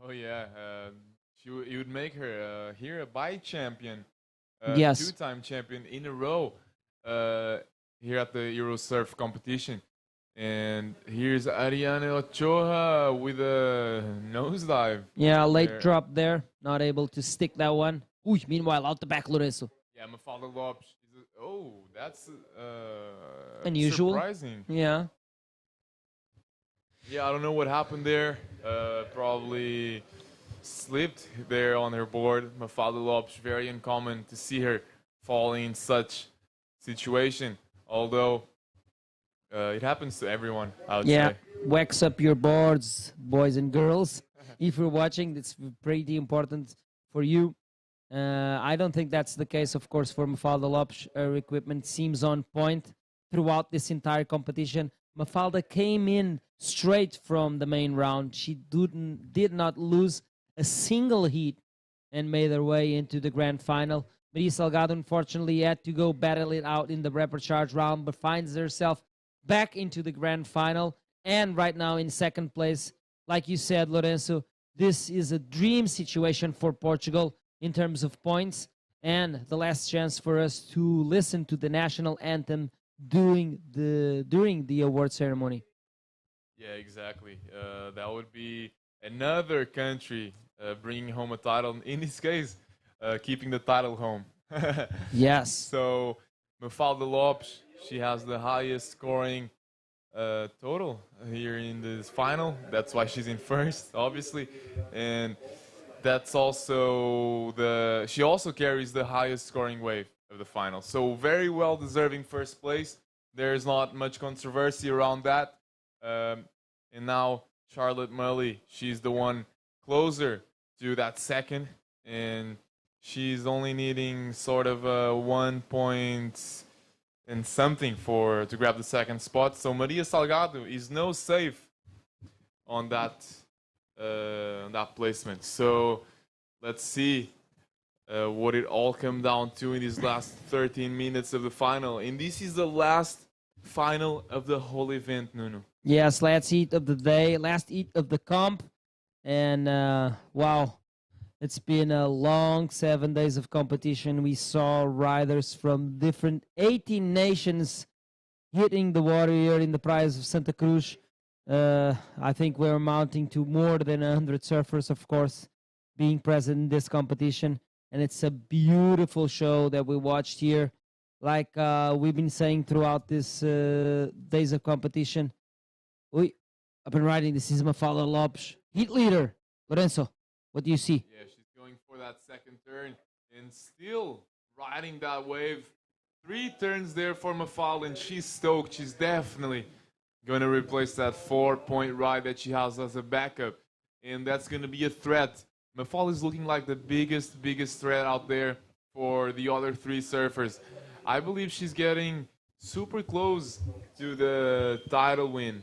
Oh yeah, it would make her here a bike champion, yes, 2-time champion in a row here at the Eurosurf competition. And here's Ariana Ochoa with a nosedive. Yeah, late drop there, not able to stick that one. Ooh, meanwhile, out the back, Lorenzo. Yeah, Mafalda Lopes. Oh, that's unusual. Surprising. Yeah. Yeah, I don't know what happened there. Probably slipped there on her board. Mafalda Lopes, very uncommon to see her falling in such situation. Although it happens to everyone, I would say. Wax up your boards, boys and girls. If you're watching, it's pretty important for you. I don't think that's the case, of course, for Mafalda Lopes. Her equipment seems on point throughout this entire competition. Mafalda came in straight from the main round. She did not lose a single heat and made her way into the grand final. Maria Salgado, unfortunately, had to go battle it out in the rapid charge round, but finds herself back into the grand final and right now in second place. Like you said, Lorenzo, this is a dream situation for Portugal in terms of points, and the last chance for us to listen to the national anthem during the award ceremony. Yeah, exactly. That would be another country bringing home a title. In this case, keeping the title home. Yes. So Mafalda Lopes, she has the highest scoring total here in this final. That's why she's in first, obviously, and that's also she also carries the highest scoring wave of the final. So very well deserving first place. There's not much controversy around that. And now Charlotte Mully, she's the one closer to that second, and she's only needing sort of 1 point and something to grab the second spot. So Maria Salgado is no safe on that placement. So let's see what it all come down to in these last 13 minutes of the final. And this is the last final of the whole event, Nuno. Yes, last heat of the day, last heat of the comp. And wow, it's been a long 7 days of competition. We saw riders from different 18 nations hitting the water here in the prize of Santa Cruz. I think we're amounting to more than 100 surfers, of course, being present in this competition. And it's a beautiful show that we watched here. Like we've been saying throughout this days of competition. I've been riding. This is Mafalda Lopes, heat leader. Lorenzo, what do you see? Yeah, she's going for that second turn and still riding that wave. 3 turns there for Mafalda, and she's stoked. She's definitely going to replace that 4-point ride that she has as a backup, and that's going to be a threat. Mafalda is looking like the biggest threat out there for the other 3 surfers. I believe she's getting super close to the title win.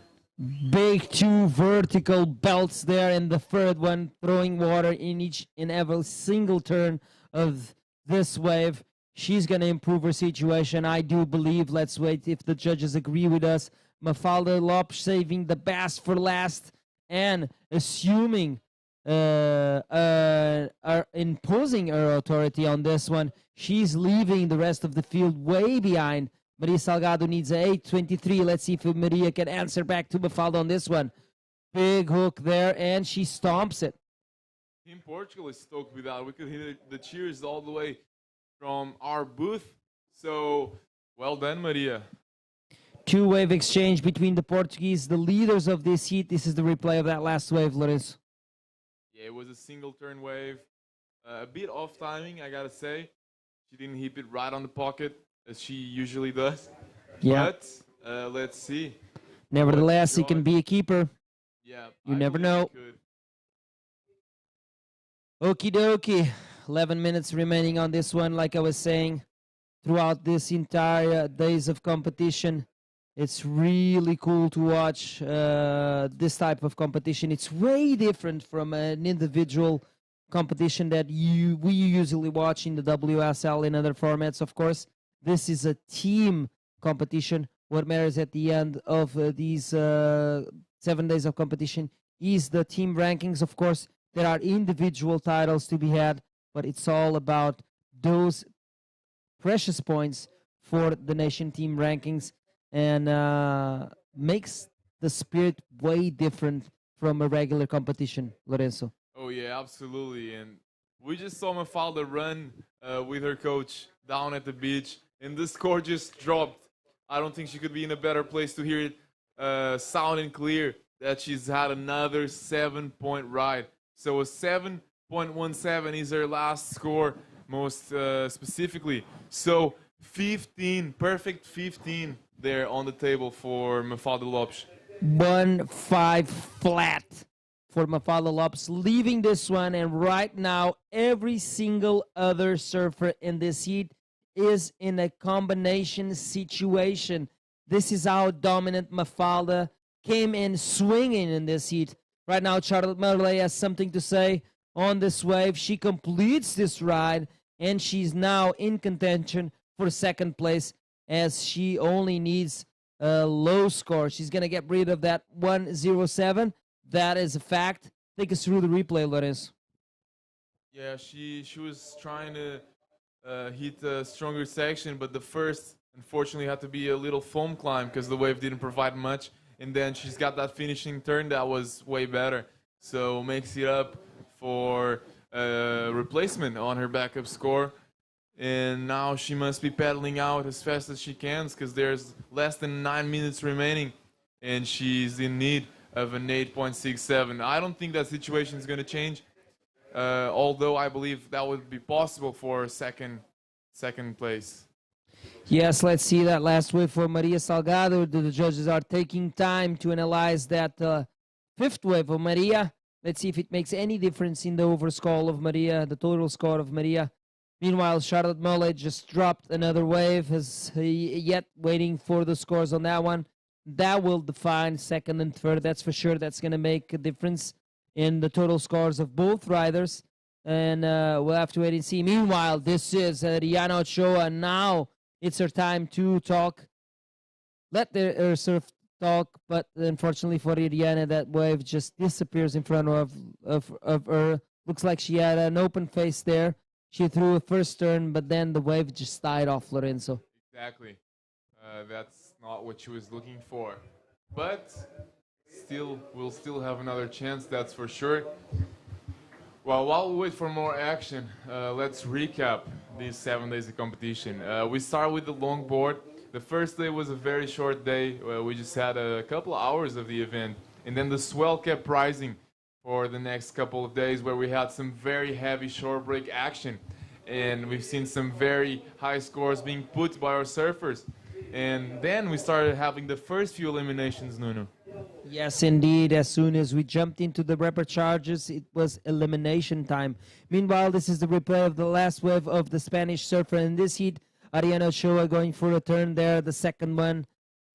Big 2 vertical belts there, and the third one throwing water in every single turn of this wave. She's going to improve her situation, I do believe. Let's wait if the judges agree with us. Mafalda Lopes saving the best for last and assuming imposing her authority on this one. She's leaving the rest of the field way behind. Maria Salgado needs a 8:23. Let's see if Maria can answer back to Mafalda on this one. Big hook there, and she stomps it. Team Portugal is stoked with that. We could hear the cheers all the way from our booth. So, well done, Maria. 2-wave exchange between the Portuguese, the leaders of this heat. This is the replay of that last wave, Lorenzo. Yeah, it was a single turn wave. A bit off timing, I gotta say. She didn't hit it right on the pocket, as she usually does. Yeah. But let's see. Nevertheless, he can be a keeper. Yeah. You never know. Okie dokie. 11 minutes remaining on this one. Like I was saying, throughout this entire days of competition, it's really cool to watch this type of competition. It's way different from an individual competition that we usually watch in the WSL in other formats, of course. This is a team competition. What matters at the end of these 7 days of competition is the team rankings. Of course, there are individual titles to be had, but it's all about those precious points for the nation team rankings, and makes the spirit way different from a regular competition, Lorenzo. Oh, yeah, absolutely. And we just saw Mafalda run with her coach down at the beach, and the score just dropped. I don't think she could be in a better place to hear it sound and clear that she's had another 7-point ride. So a 7.17 is her last score, most specifically. So 15, perfect 15 there on the table for Mafalda Lopes. 1-5 flat for Mafalda Lopes, leaving this one. And right now, every single other surfer in this heat is in a combination situation. This is how dominant Mafalda came in swinging in this heat. Right now, Charlotte Merle has something to say on this wave. She completes this ride, and she's now in contention for second place, as she only needs a low score. She's going to get rid of that 107. That is a fact. Take us through the replay, Lorenzo. Yeah, she was trying to hit a stronger section, but the first, unfortunately, had to be a little foam climb because the wave didn't provide much. And then she's got that finishing turn that was way better. So makes it up for replacement on her backup score. And now she must be pedaling out as fast as she can because there's less than 9 minutes remaining. And she's in need of an 8.67. I don't think that situation is going to change. Although I believe that would be possible for second place. Yes, let's see that last wave for Maria Salgado. The judges are taking time to analyze that fifth wave of Maria. Let's see if it makes any difference in the overall score of Maria, the total score of Maria. Meanwhile, Charlotte Mollet just dropped another wave, yet waiting for the scores on that one. That will define second and third, that's for sure. That's going to make a difference in the total scores of both riders. And we'll have to wait and see. Meanwhile, this is Rihanna Ochoa. Now it's her time to talk. Let her surf talk, but unfortunately for Rihanna, that wave just disappears in front of her. Looks like she had an open face there. She threw a first turn, but then the wave just died off Lorenzo. Exactly. That's not what she was looking for. But we'll still have another chance, that's for sure. Well, while we wait for more action, let's recap these 7 days of competition. We start with the longboard. The first day was a very short day. We just had a couple of hours of the event. And then the swell kept rising for the next couple of days, where we had some very heavy short break action. And we've seen some very high scores being put by our surfers. And then we started having the first few eliminations, Nuno. Yes, indeed. As soon as we jumped into the rapid charges, it was elimination time. Meanwhile, this is the replay of the last wave of the Spanish surfer in this heat. Ariana Ochoa going for a turn there, the second one.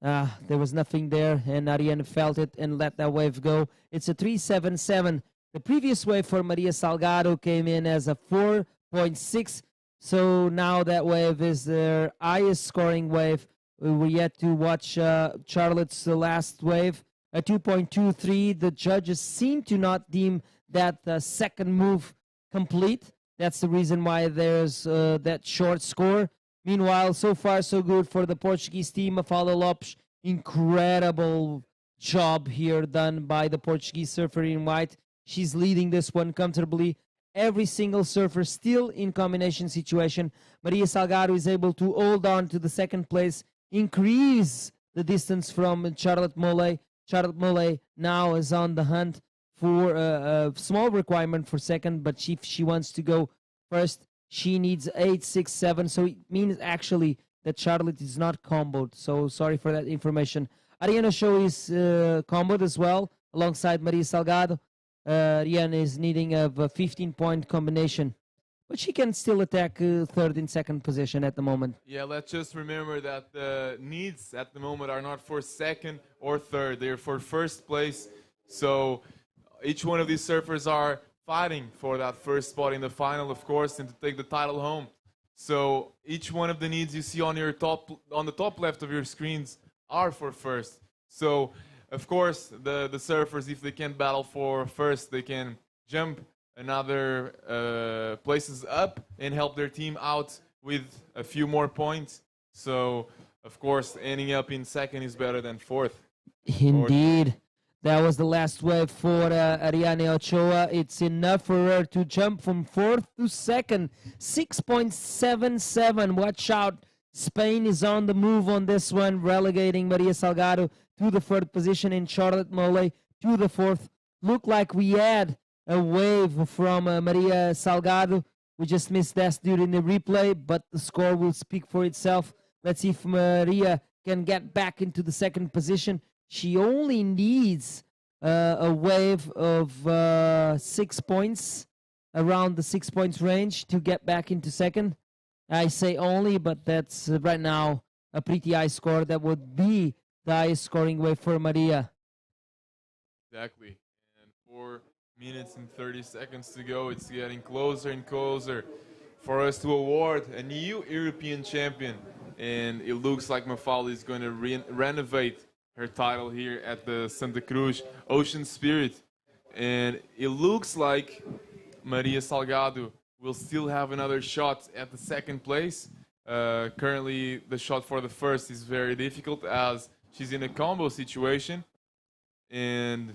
There was nothing there, and Ariana felt it and let that wave go. It's a 3.77. The previous wave for Maria Salgado came in as a 4.6. So now that wave is their highest scoring wave. We're yet to watch Charlotte's last wave, a 2.23. The judges seem to not deem that second move complete. That's the reason why there's that short score. Meanwhile, so far so good for the Portuguese team. Mafalda Lopes, incredible job here done by the Portuguese surfer in white. She's leading this one comfortably. Every single surfer still in combination situation. Maria Salgado is able to hold on to the second place, increase the distance from Charlotte Mollet. Charlotte Mollet now is on the hunt for a small requirement for second, but if she wants to go first, she needs 8.67. So it means actually that Charlotte is not comboed. So sorry for that information. Ariana Show is comboed as well, alongside Maria Salgado. Rihanna is needing a 15-point combination, but she can still attack third and second position at the moment. Yeah, let's just remember that the needs at the moment are not for second or third. They're for first place. So each one of these surfers are fighting for that first spot in the final, of course, and to take the title home. So each one of the needs you see on the top left of your screens are for first. So of course, the surfers, if they can't battle for first, they can jump another places up and help their team out with a few more points. So, of course, ending up in second is better than fourth. Indeed. That was the last wave for Ariane Ochoa. It's enough for her to jump from fourth to second. 6.77. Watch out. Spain is on the move on this one, relegating Maria Salgado to the third position and Charlotte Mollet to the fourth. Looked like we had a wave from Maria Salgado. We just missed that during the replay, but the score will speak for itself. Let's see if Maria can get back into the second position. She only needs a wave of 6 points, around the 6 points range, to get back into second. I say only, but that's right now a pretty high score. That would be the highest scoring wave for Maria. Exactly. And 4 minutes and 30 seconds to go. It's getting closer and closer for us to award a new European champion. And it looks like Mafalda is going to renovate her title here at the Santa Cruz Ocean Spirit. And it looks like Maria Salgado will still have another shot at the second place. Currently, the shot for the first is very difficult as she's in a combo situation. And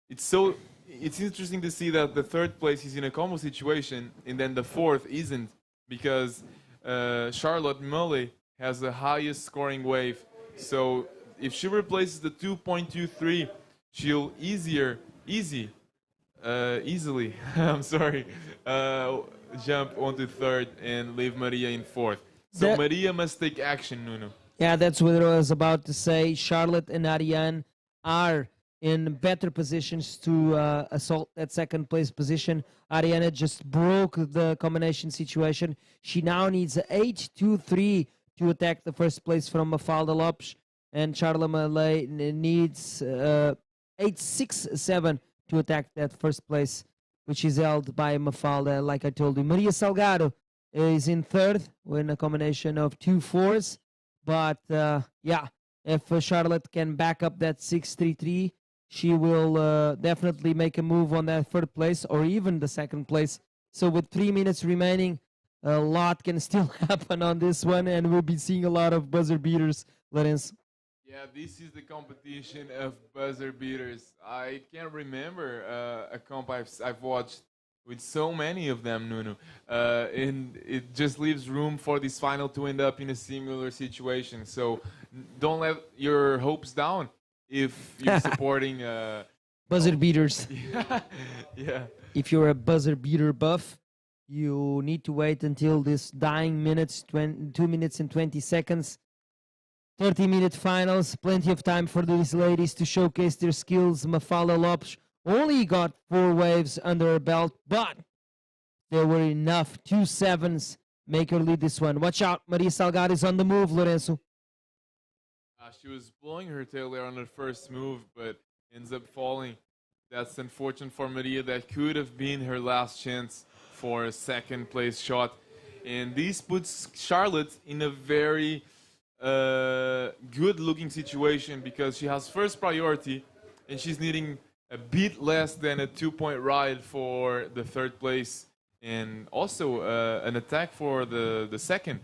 it's interesting to see that the third place is in a combo situation and then the fourth isn't, because Charlotte Mollet has the highest scoring wave. So if she replaces the 2.23, she'll easily I'm sorry, jump onto third and leave Maria in fourth. So Maria must take action, Nuno. Yeah, that's what I was about to say. Charlotte and Ariane are in better positions to assault that second place position. Ariana just broke the combination situation. She now needs 8-2-3 to attack the first place from Mafalda Lopes, and Charla Malay needs 8-6-7 to attack that first place, which is held by Mafalda, like I told you. Maria Salgado is in third with a combination of 2 4s, but yeah, if Charlotte can back up that 6-3-3, she will definitely make a move on that third place or even the second place. So with 3 minutes remaining, a lot can still happen on this one, and we'll be seeing a lot of buzzer beaters, Lorenzo. Yeah, this is the competition of buzzer beaters. I can't remember a comp I've watched with so many of them, Nuno. And it just leaves room for this final to end up in a similar situation. So don't let your hopes down if you're supporting... buzzer beaters. Yeah. If you're a buzzer beater buff, you need to wait until this dying minutes, 2 minutes and 20 seconds. 30-minute finals, plenty of time for these ladies to showcase their skills. Mafalda Lopes only got 4 waves under her belt, but there were enough. 2 7s make her lead this one. Watch out, Maria Salgado is on the move, Lorenzo. She was blowing her tail there on the first move, but ends up falling. That's unfortunate for Maria. That could have been her last chance for a second place shot. And this puts Charlotte in a very good looking situation because she has first priority and she's needing a bit less than a 2-point ride for the third place and also an attack for the second.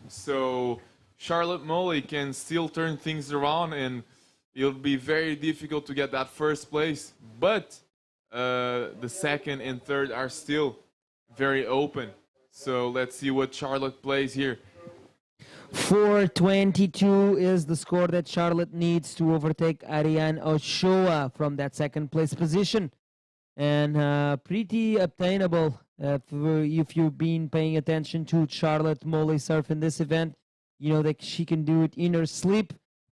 So Charlotte Moley can still turn things around, and it'll be very difficult to get that first place, but the second and third are still very open. So let's see what Charlotte plays here. 4:22 is the score that Charlotte needs to overtake Ariane Ochoa from that second place position, and pretty obtainable if you've been paying attention to Charlotte Moley surf in this event. You know that she can do it in her sleep,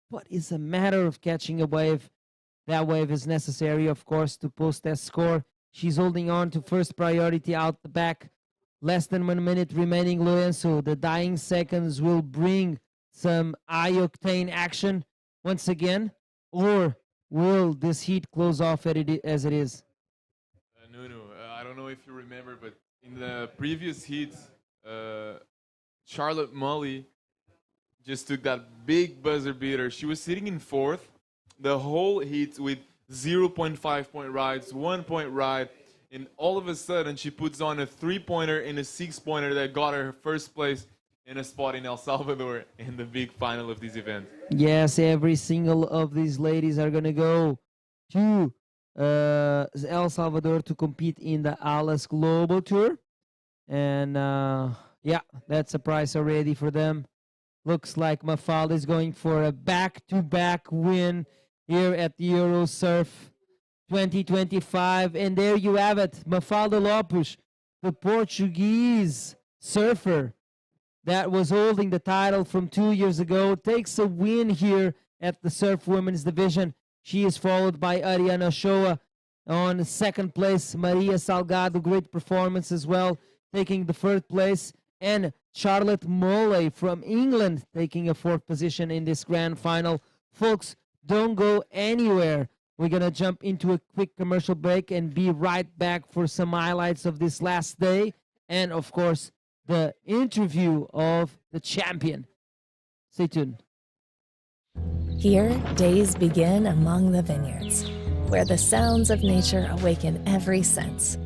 but it's a matter of catching a wave. That wave is necessary, of course, to post that score. She's holding on to first priority out the back. Less than 1 minute remaining, Lorenzo. The dying seconds will bring some high-octane action once again, or will this heat close off as it is? Nuno, I don't know if you remember, but in the previous heat, Charlotte Moley just took that big buzzer beater. She was sitting in fourth the whole heat with 0.5 point rides, 1 point ride, and all of a sudden she puts on a 3-pointer and a 6-pointer that got her first place in a spot in El Salvador in the big final of this event. Yes, every single of these ladies are going to go to El Salvador to compete in the Alas Globo Tour. And yeah, that's a prize already for them. Looks like Mafalda is going for a back-to-back win here at the Eurosurf 2025. And there you have it. Mafalda Lopes, the Portuguese surfer that was holding the title from 2 years ago, takes a win here at the Surf Women's Division. She is followed by Ariana Ochoa on second place. Maria Salgado, great performance as well, taking the third place. And Charlotte Moley from England taking a fourth position in this grand final. Folks, don't go anywhere. We're going to jump into a quick commercial break and be right back for some highlights of this last day. And, of course, the interview of the champion. Stay tuned. Here, days begin among the vineyards, where the sounds of nature awaken every sense.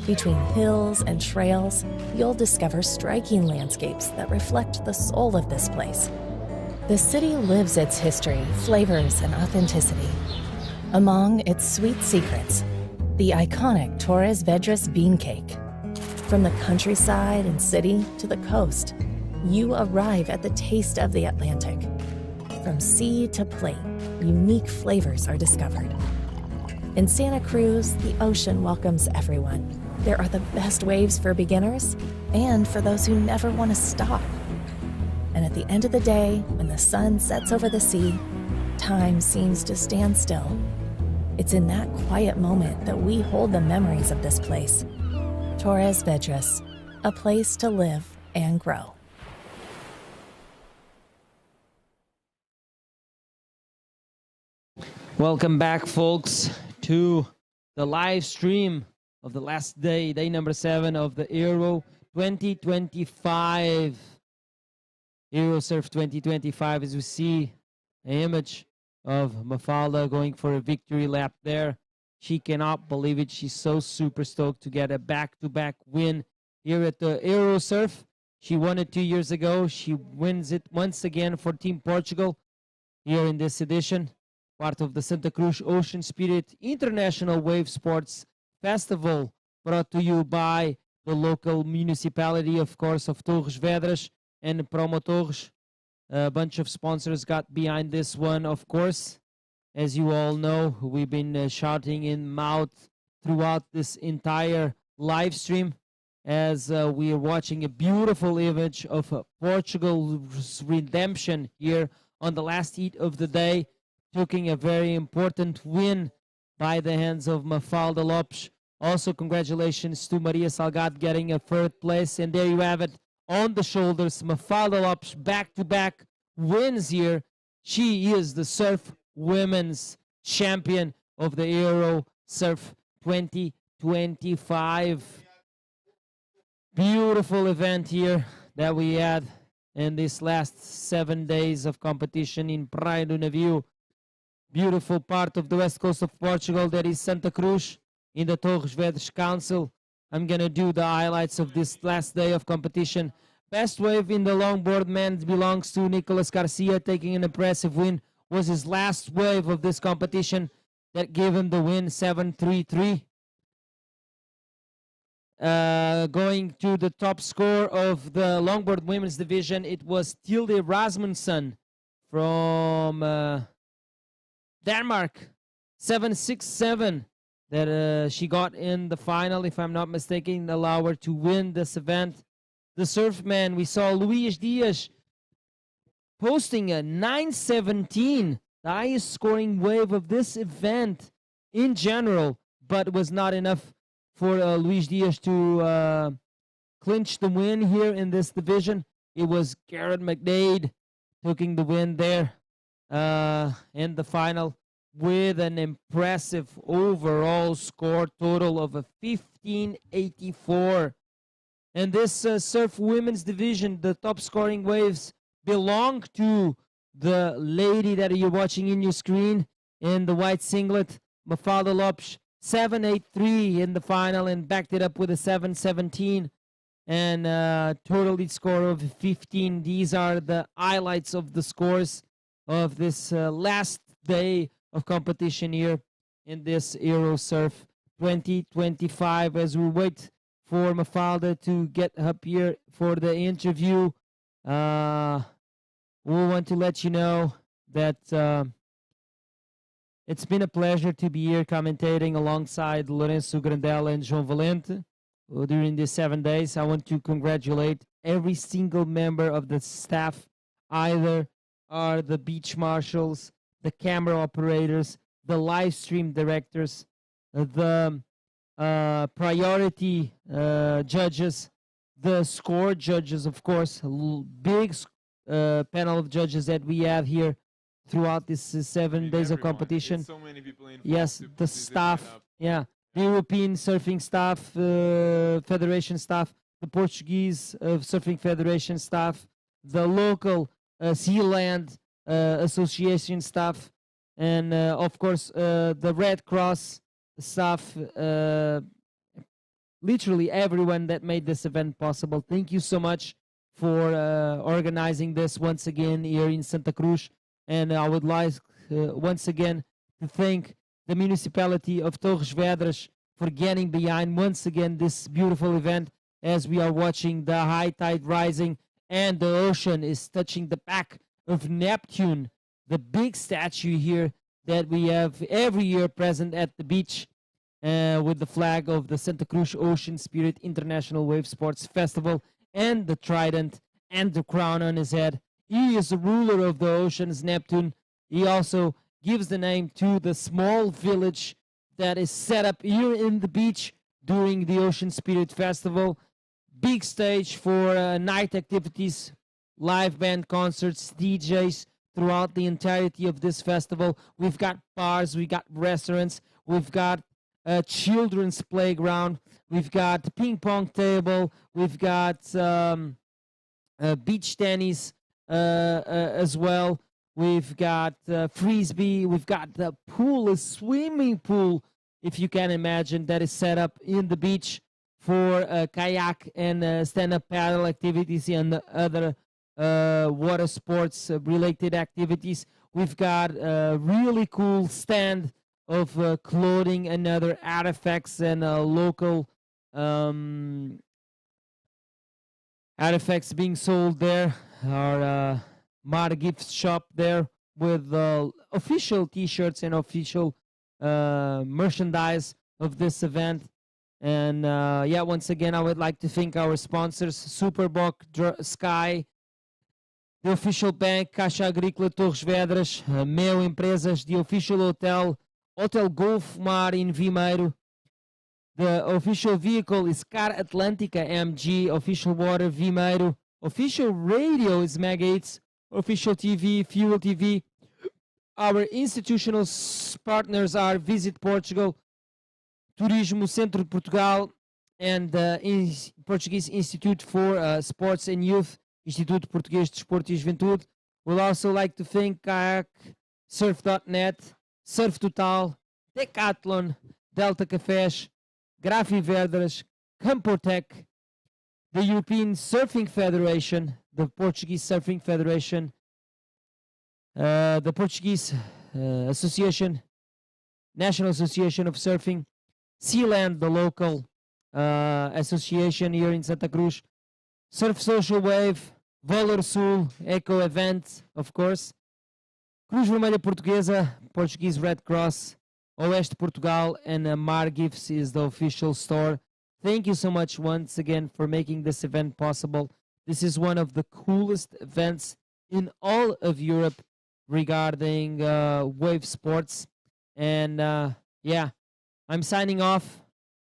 Between hills and trails, you'll discover striking landscapes that reflect the soul of this place. The city lives its history, flavors, and authenticity. Among its sweet secrets, the iconic Torres Vedras bean cake. From the countryside and city to the coast, you arrive at the taste of the Atlantic. From sea to plate, unique flavors are discovered. In Santa Cruz, the ocean welcomes everyone. There are the best waves for beginners and for those who never want to stop. And at the end of the day, when the sun sets over the sea, time seems to stand still. It's in that quiet moment that we hold the memories of this place. Torres Vedras, a place to live and grow. Welcome back, folks, to the live stream of the last day, day number 7 of the Euro 2025. Eurosurf 2025, as we see an image of Mafalda going for a victory lap there. She cannot believe it. She's so super stoked to get a back-to-back win here at the Eurosurf. She won it 2 years ago. She wins it once again for Team Portugal here in this edition. Part of the Santa Cruz Ocean Spirit International Wave Sports Festival, brought to you by the local municipality, of course, of Torres Vedras and Promotores. A bunch of sponsors got behind this one, of course. As you all know, we've been shouting in mouth throughout this entire live stream as we are watching a beautiful image of Portugal's redemption here on the last heat of the day, taking a very important win by the hands of Mafalda Lopes. Also, congratulations to Maria Salgado getting a third place. And there you have it on the shoulders. Mafalda Lopes back-to-back wins here. She is the surf women's champion of the Euro Surf 2025. Beautiful event here that we had in this last 7 days of competition in Praia do Navio. Beautiful part of the west coast of Portugal, that is Santa Cruz in the Torres Vedras Council. I'm going to do the highlights of this last day of competition. Best wave in the longboard men belongs to Nicolas Garcia, taking an impressive win. Was his last wave of this competition that gave him the win, 7-3-3. Going to the top score of the longboard women's division, it was Tilde Rasmussen from Denmark, 7-6-7, that she got in the final, if I'm not mistaken, allow her to win this event. The surfman, we saw Luis Diaz posting a 9-17, the highest scoring wave of this event in general, but it was not enough for Luis Diaz to clinch the win here in this division. It was Garrett McDade taking the win there in the final with an impressive overall score total of a 1584. And this surf women's division, the top scoring waves belong to the lady that you're watching in your screen in the white singlet, Mafalda Lopes, 7-8-3 in the final, and backed it up with a 7-17 and total score of 15. These are the highlights of the scores of this last day of competition here in this Eurosurf 2025. As we wait for Mafalda to get up here for the interview, we want to let you know that it's been a pleasure to be here commentating alongside Lourenço Grandella and João Valente during these 7 days. I want to congratulate every single member of the staff, either are the beach marshals, the camera operators, the live stream directors, the priority judges, the score judges, of course, big panel of judges that we have here throughout this 7 days of competition. So many people involved. Yes, the staff, the European Surfing Staff Federation staff, the Portuguese Surfing Federation staff, the local Sealand Association staff, and of course the Red Cross staff, literally everyone that made this event possible. Thank you so much for organizing this once again here in Santa Cruz. And I would like once again to thank the municipality of Torres Vedras for getting behind once again this beautiful event, as we are watching the high tide rising and the ocean is touching the back of Neptune, the big statue here that we have every year present at the beach with the flag of the Santa Cruz Ocean Spirit International Wave Sports Festival and the trident and the crown on his head. He is the ruler of the oceans, Neptune. He also gives the name to the small village that is set up here in the beach during the Ocean Spirit Festival. Big stage for night activities, live band concerts, DJs throughout the entirety of this festival. We've got bars, we've got restaurants, we've got a children's playground, we've got ping pong table, we've got beach tennis as well. We've got frisbee, we've got the pool, a swimming pool, if you can imagine, that is set up in the beach for kayak and stand-up paddle activities and other water sports related activities. We've got a really cool stand of clothing and other artifacts and local artifacts being sold there. Our Mar gift shop there with official t-shirts and official merchandise of this event. And yeah, once again, I would like to thank our sponsors, Superboc, Sky, the official bank, Caixa Agrícola Torres Vedras, Meu Empresas, the official hotel, Hotel Golf Mar in Vimeiro. The official vehicle is Car Atlântica MG, official water Vimeiro, official radio is Magates, official TV, Fuel TV. Our institutional partners are Visit Portugal, Turismo Centro de Portugal, and the Portuguese Institute for Sports and Youth, Instituto Português de Desportos e Juventude. We'd also like to thank Kayak, Surf.net, Surf Total, Decathlon, Delta Cafés, Grafi Vedras, Campotec, the European Surfing Federation, the Portuguese Surfing Federation, the Portuguese Association, National Association of Surfing, Sealand, the local association here in Santa Cruz, Surf Social Wave, Valor Sul, Eco Event, of course, Cruz Vermelha Portuguesa, Portuguese Red Cross, Oeste Portugal, and Mar Gifts is the official store. Thank you so much once again for making this event possible. This is one of the coolest events in all of Europe regarding wave sports. And yeah, I'm signing off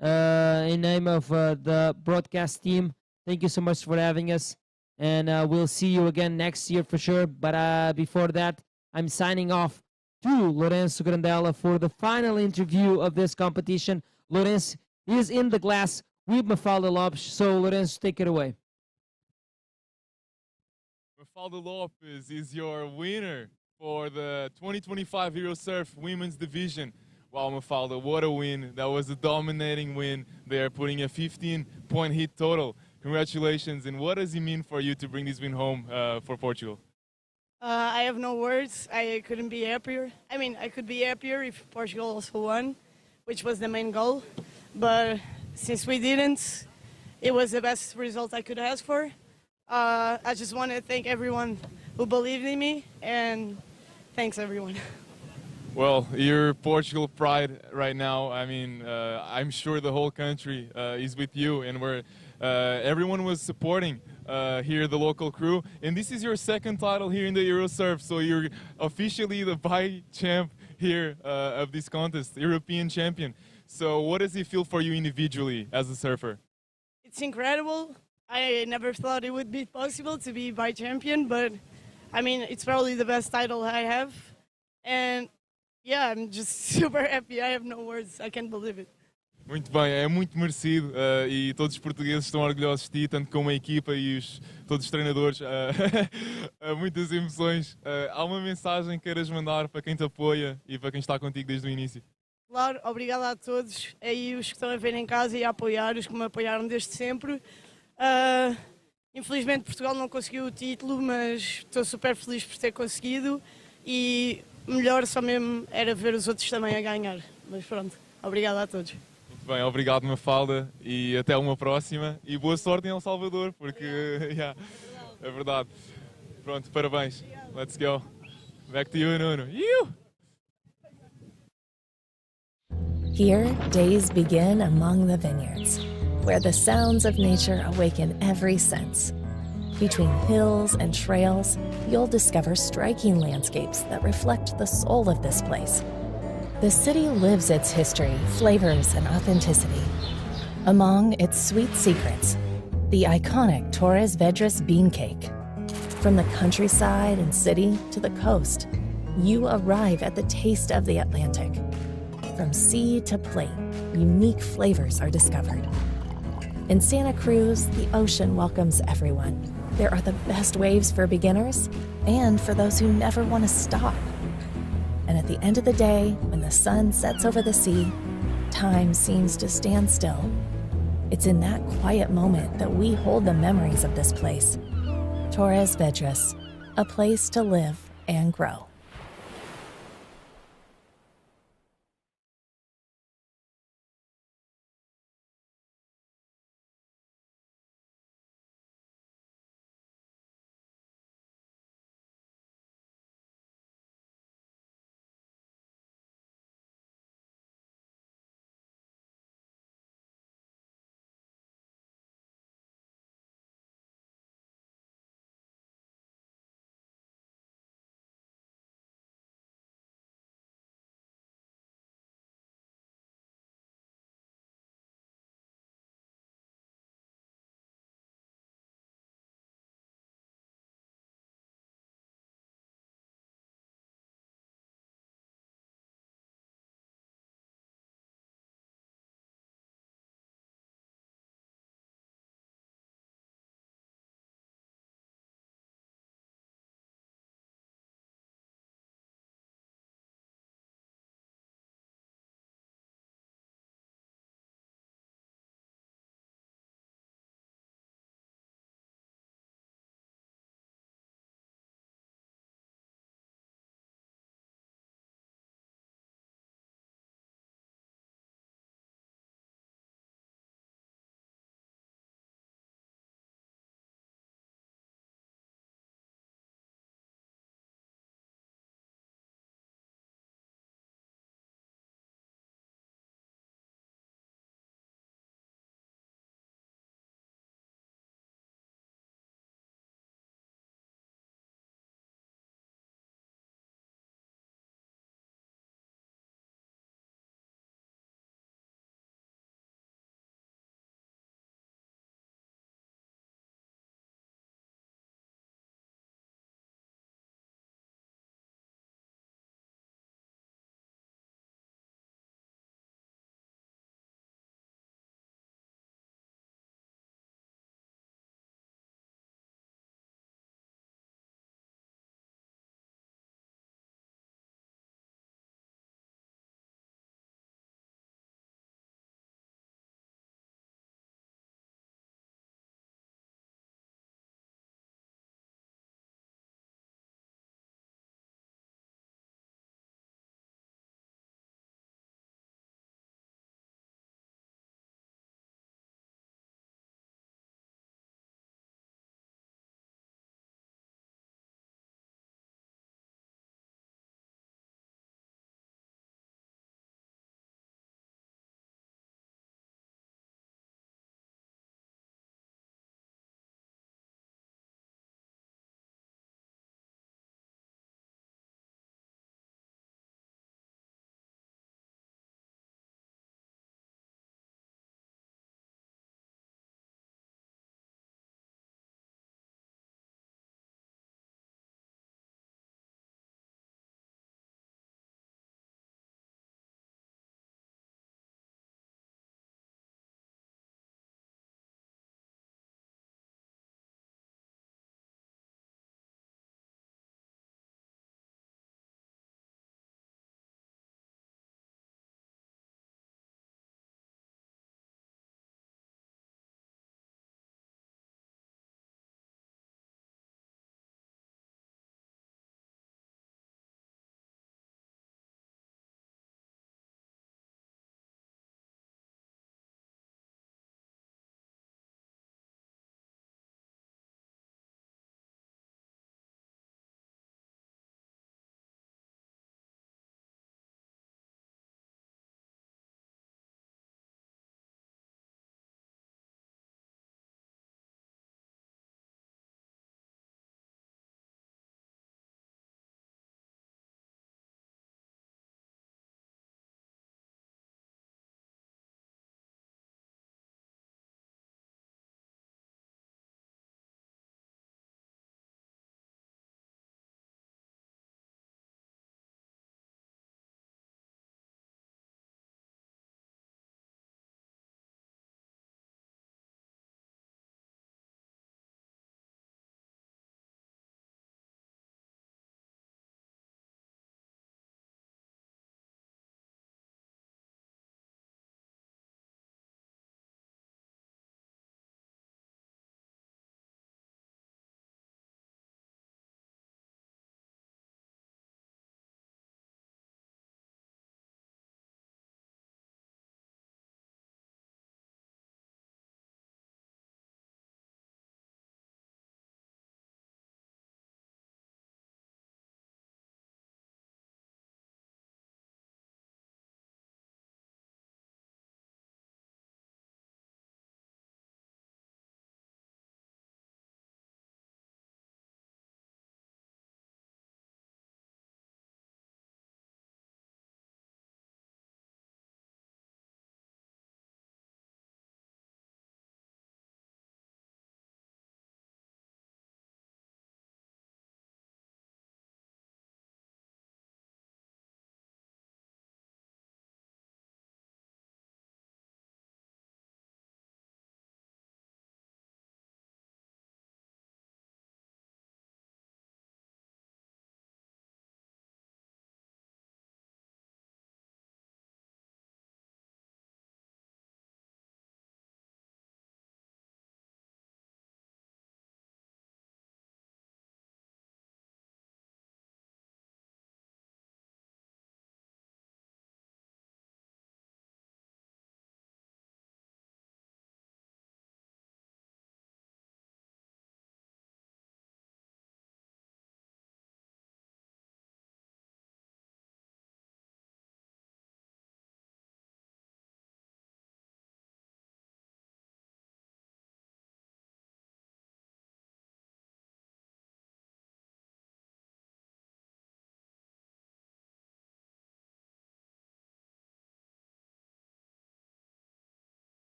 in name of the broadcast team. Thank you so much for having us. And we'll see you again next year for sure. But before that, I'm signing off to Lourenço Grandella for the final interview of this competition. Lourenço is in the glass with Mafalda Lopes. So, Lourenço, take it away. Mafalda Lopes is your winner for the 2025 Eurosurf Women's Division. Wow, Mafalda, what a win. That was a dominating win there, putting a 15-point hit total. Congratulations. And what does it mean for you to bring this win home for Portugal? I have no words. I couldn't be happier. I mean, I could be happier if Portugal also won, which was the main goal. But since we didn't, it was the best result I could ask for. I just want to thank everyone who believed in me, and thanks, everyone. Well, you're Portugal pride right now. I mean, I'm sure the whole country is with you, and everyone was supporting here the local crew. And this is your second title here in the Eurosurf, so you're officially the vice-champ here of this contest, European champion. So what does it feel for you individually as a surfer? It's incredible. I never thought it would be possible to be vice-champion, but I mean, it's probably the best title I have. And yeah, I'm just super happy. I have no words. I can't believe it. Muito bem, é muito merecido e todos os portugueses estão orgulhosos de ti, tanto como a equipa e todos os treinadores. Muitas emoções. Há uma mensagem que queiras mandar para quem te apoia e para quem está contigo desde o início? Claro, obrigado a todos, aí os que estão a ver em casa e a apoiar, os que me apoiaram desde sempre. Infelizmente Portugal não conseguiu o título, mas estou super feliz por ter conseguido e melhor só mesmo era ver os outros também a ganhar. Mas pronto, obrigado a todos. Muito bem, obrigado Mafalda e até uma próxima e boa sorte em El Salvador, porque yeah, é verdade. Pronto, parabéns. Let's go. Back to you, Nuno. Here, days begin among the vineyards, where the sounds of nature awaken every sense. Between hills and trails, you'll discover striking landscapes that reflect the soul of this place. The city lives its history, flavors, and authenticity. Among its sweet secrets, the iconic Torres Vedras bean cake. From the countryside and city to the coast, you arrive at the taste of the Atlantic. From sea to plate, unique flavors are discovered. In Santa Cruz, the ocean welcomes everyone. There are the best waves for beginners and for those who never want to stop. And at the end of the day, when the sun sets over the sea, time seems to stand still. It's in that quiet moment that we hold the memories of this place. Torres Vedras, a place to live and grow.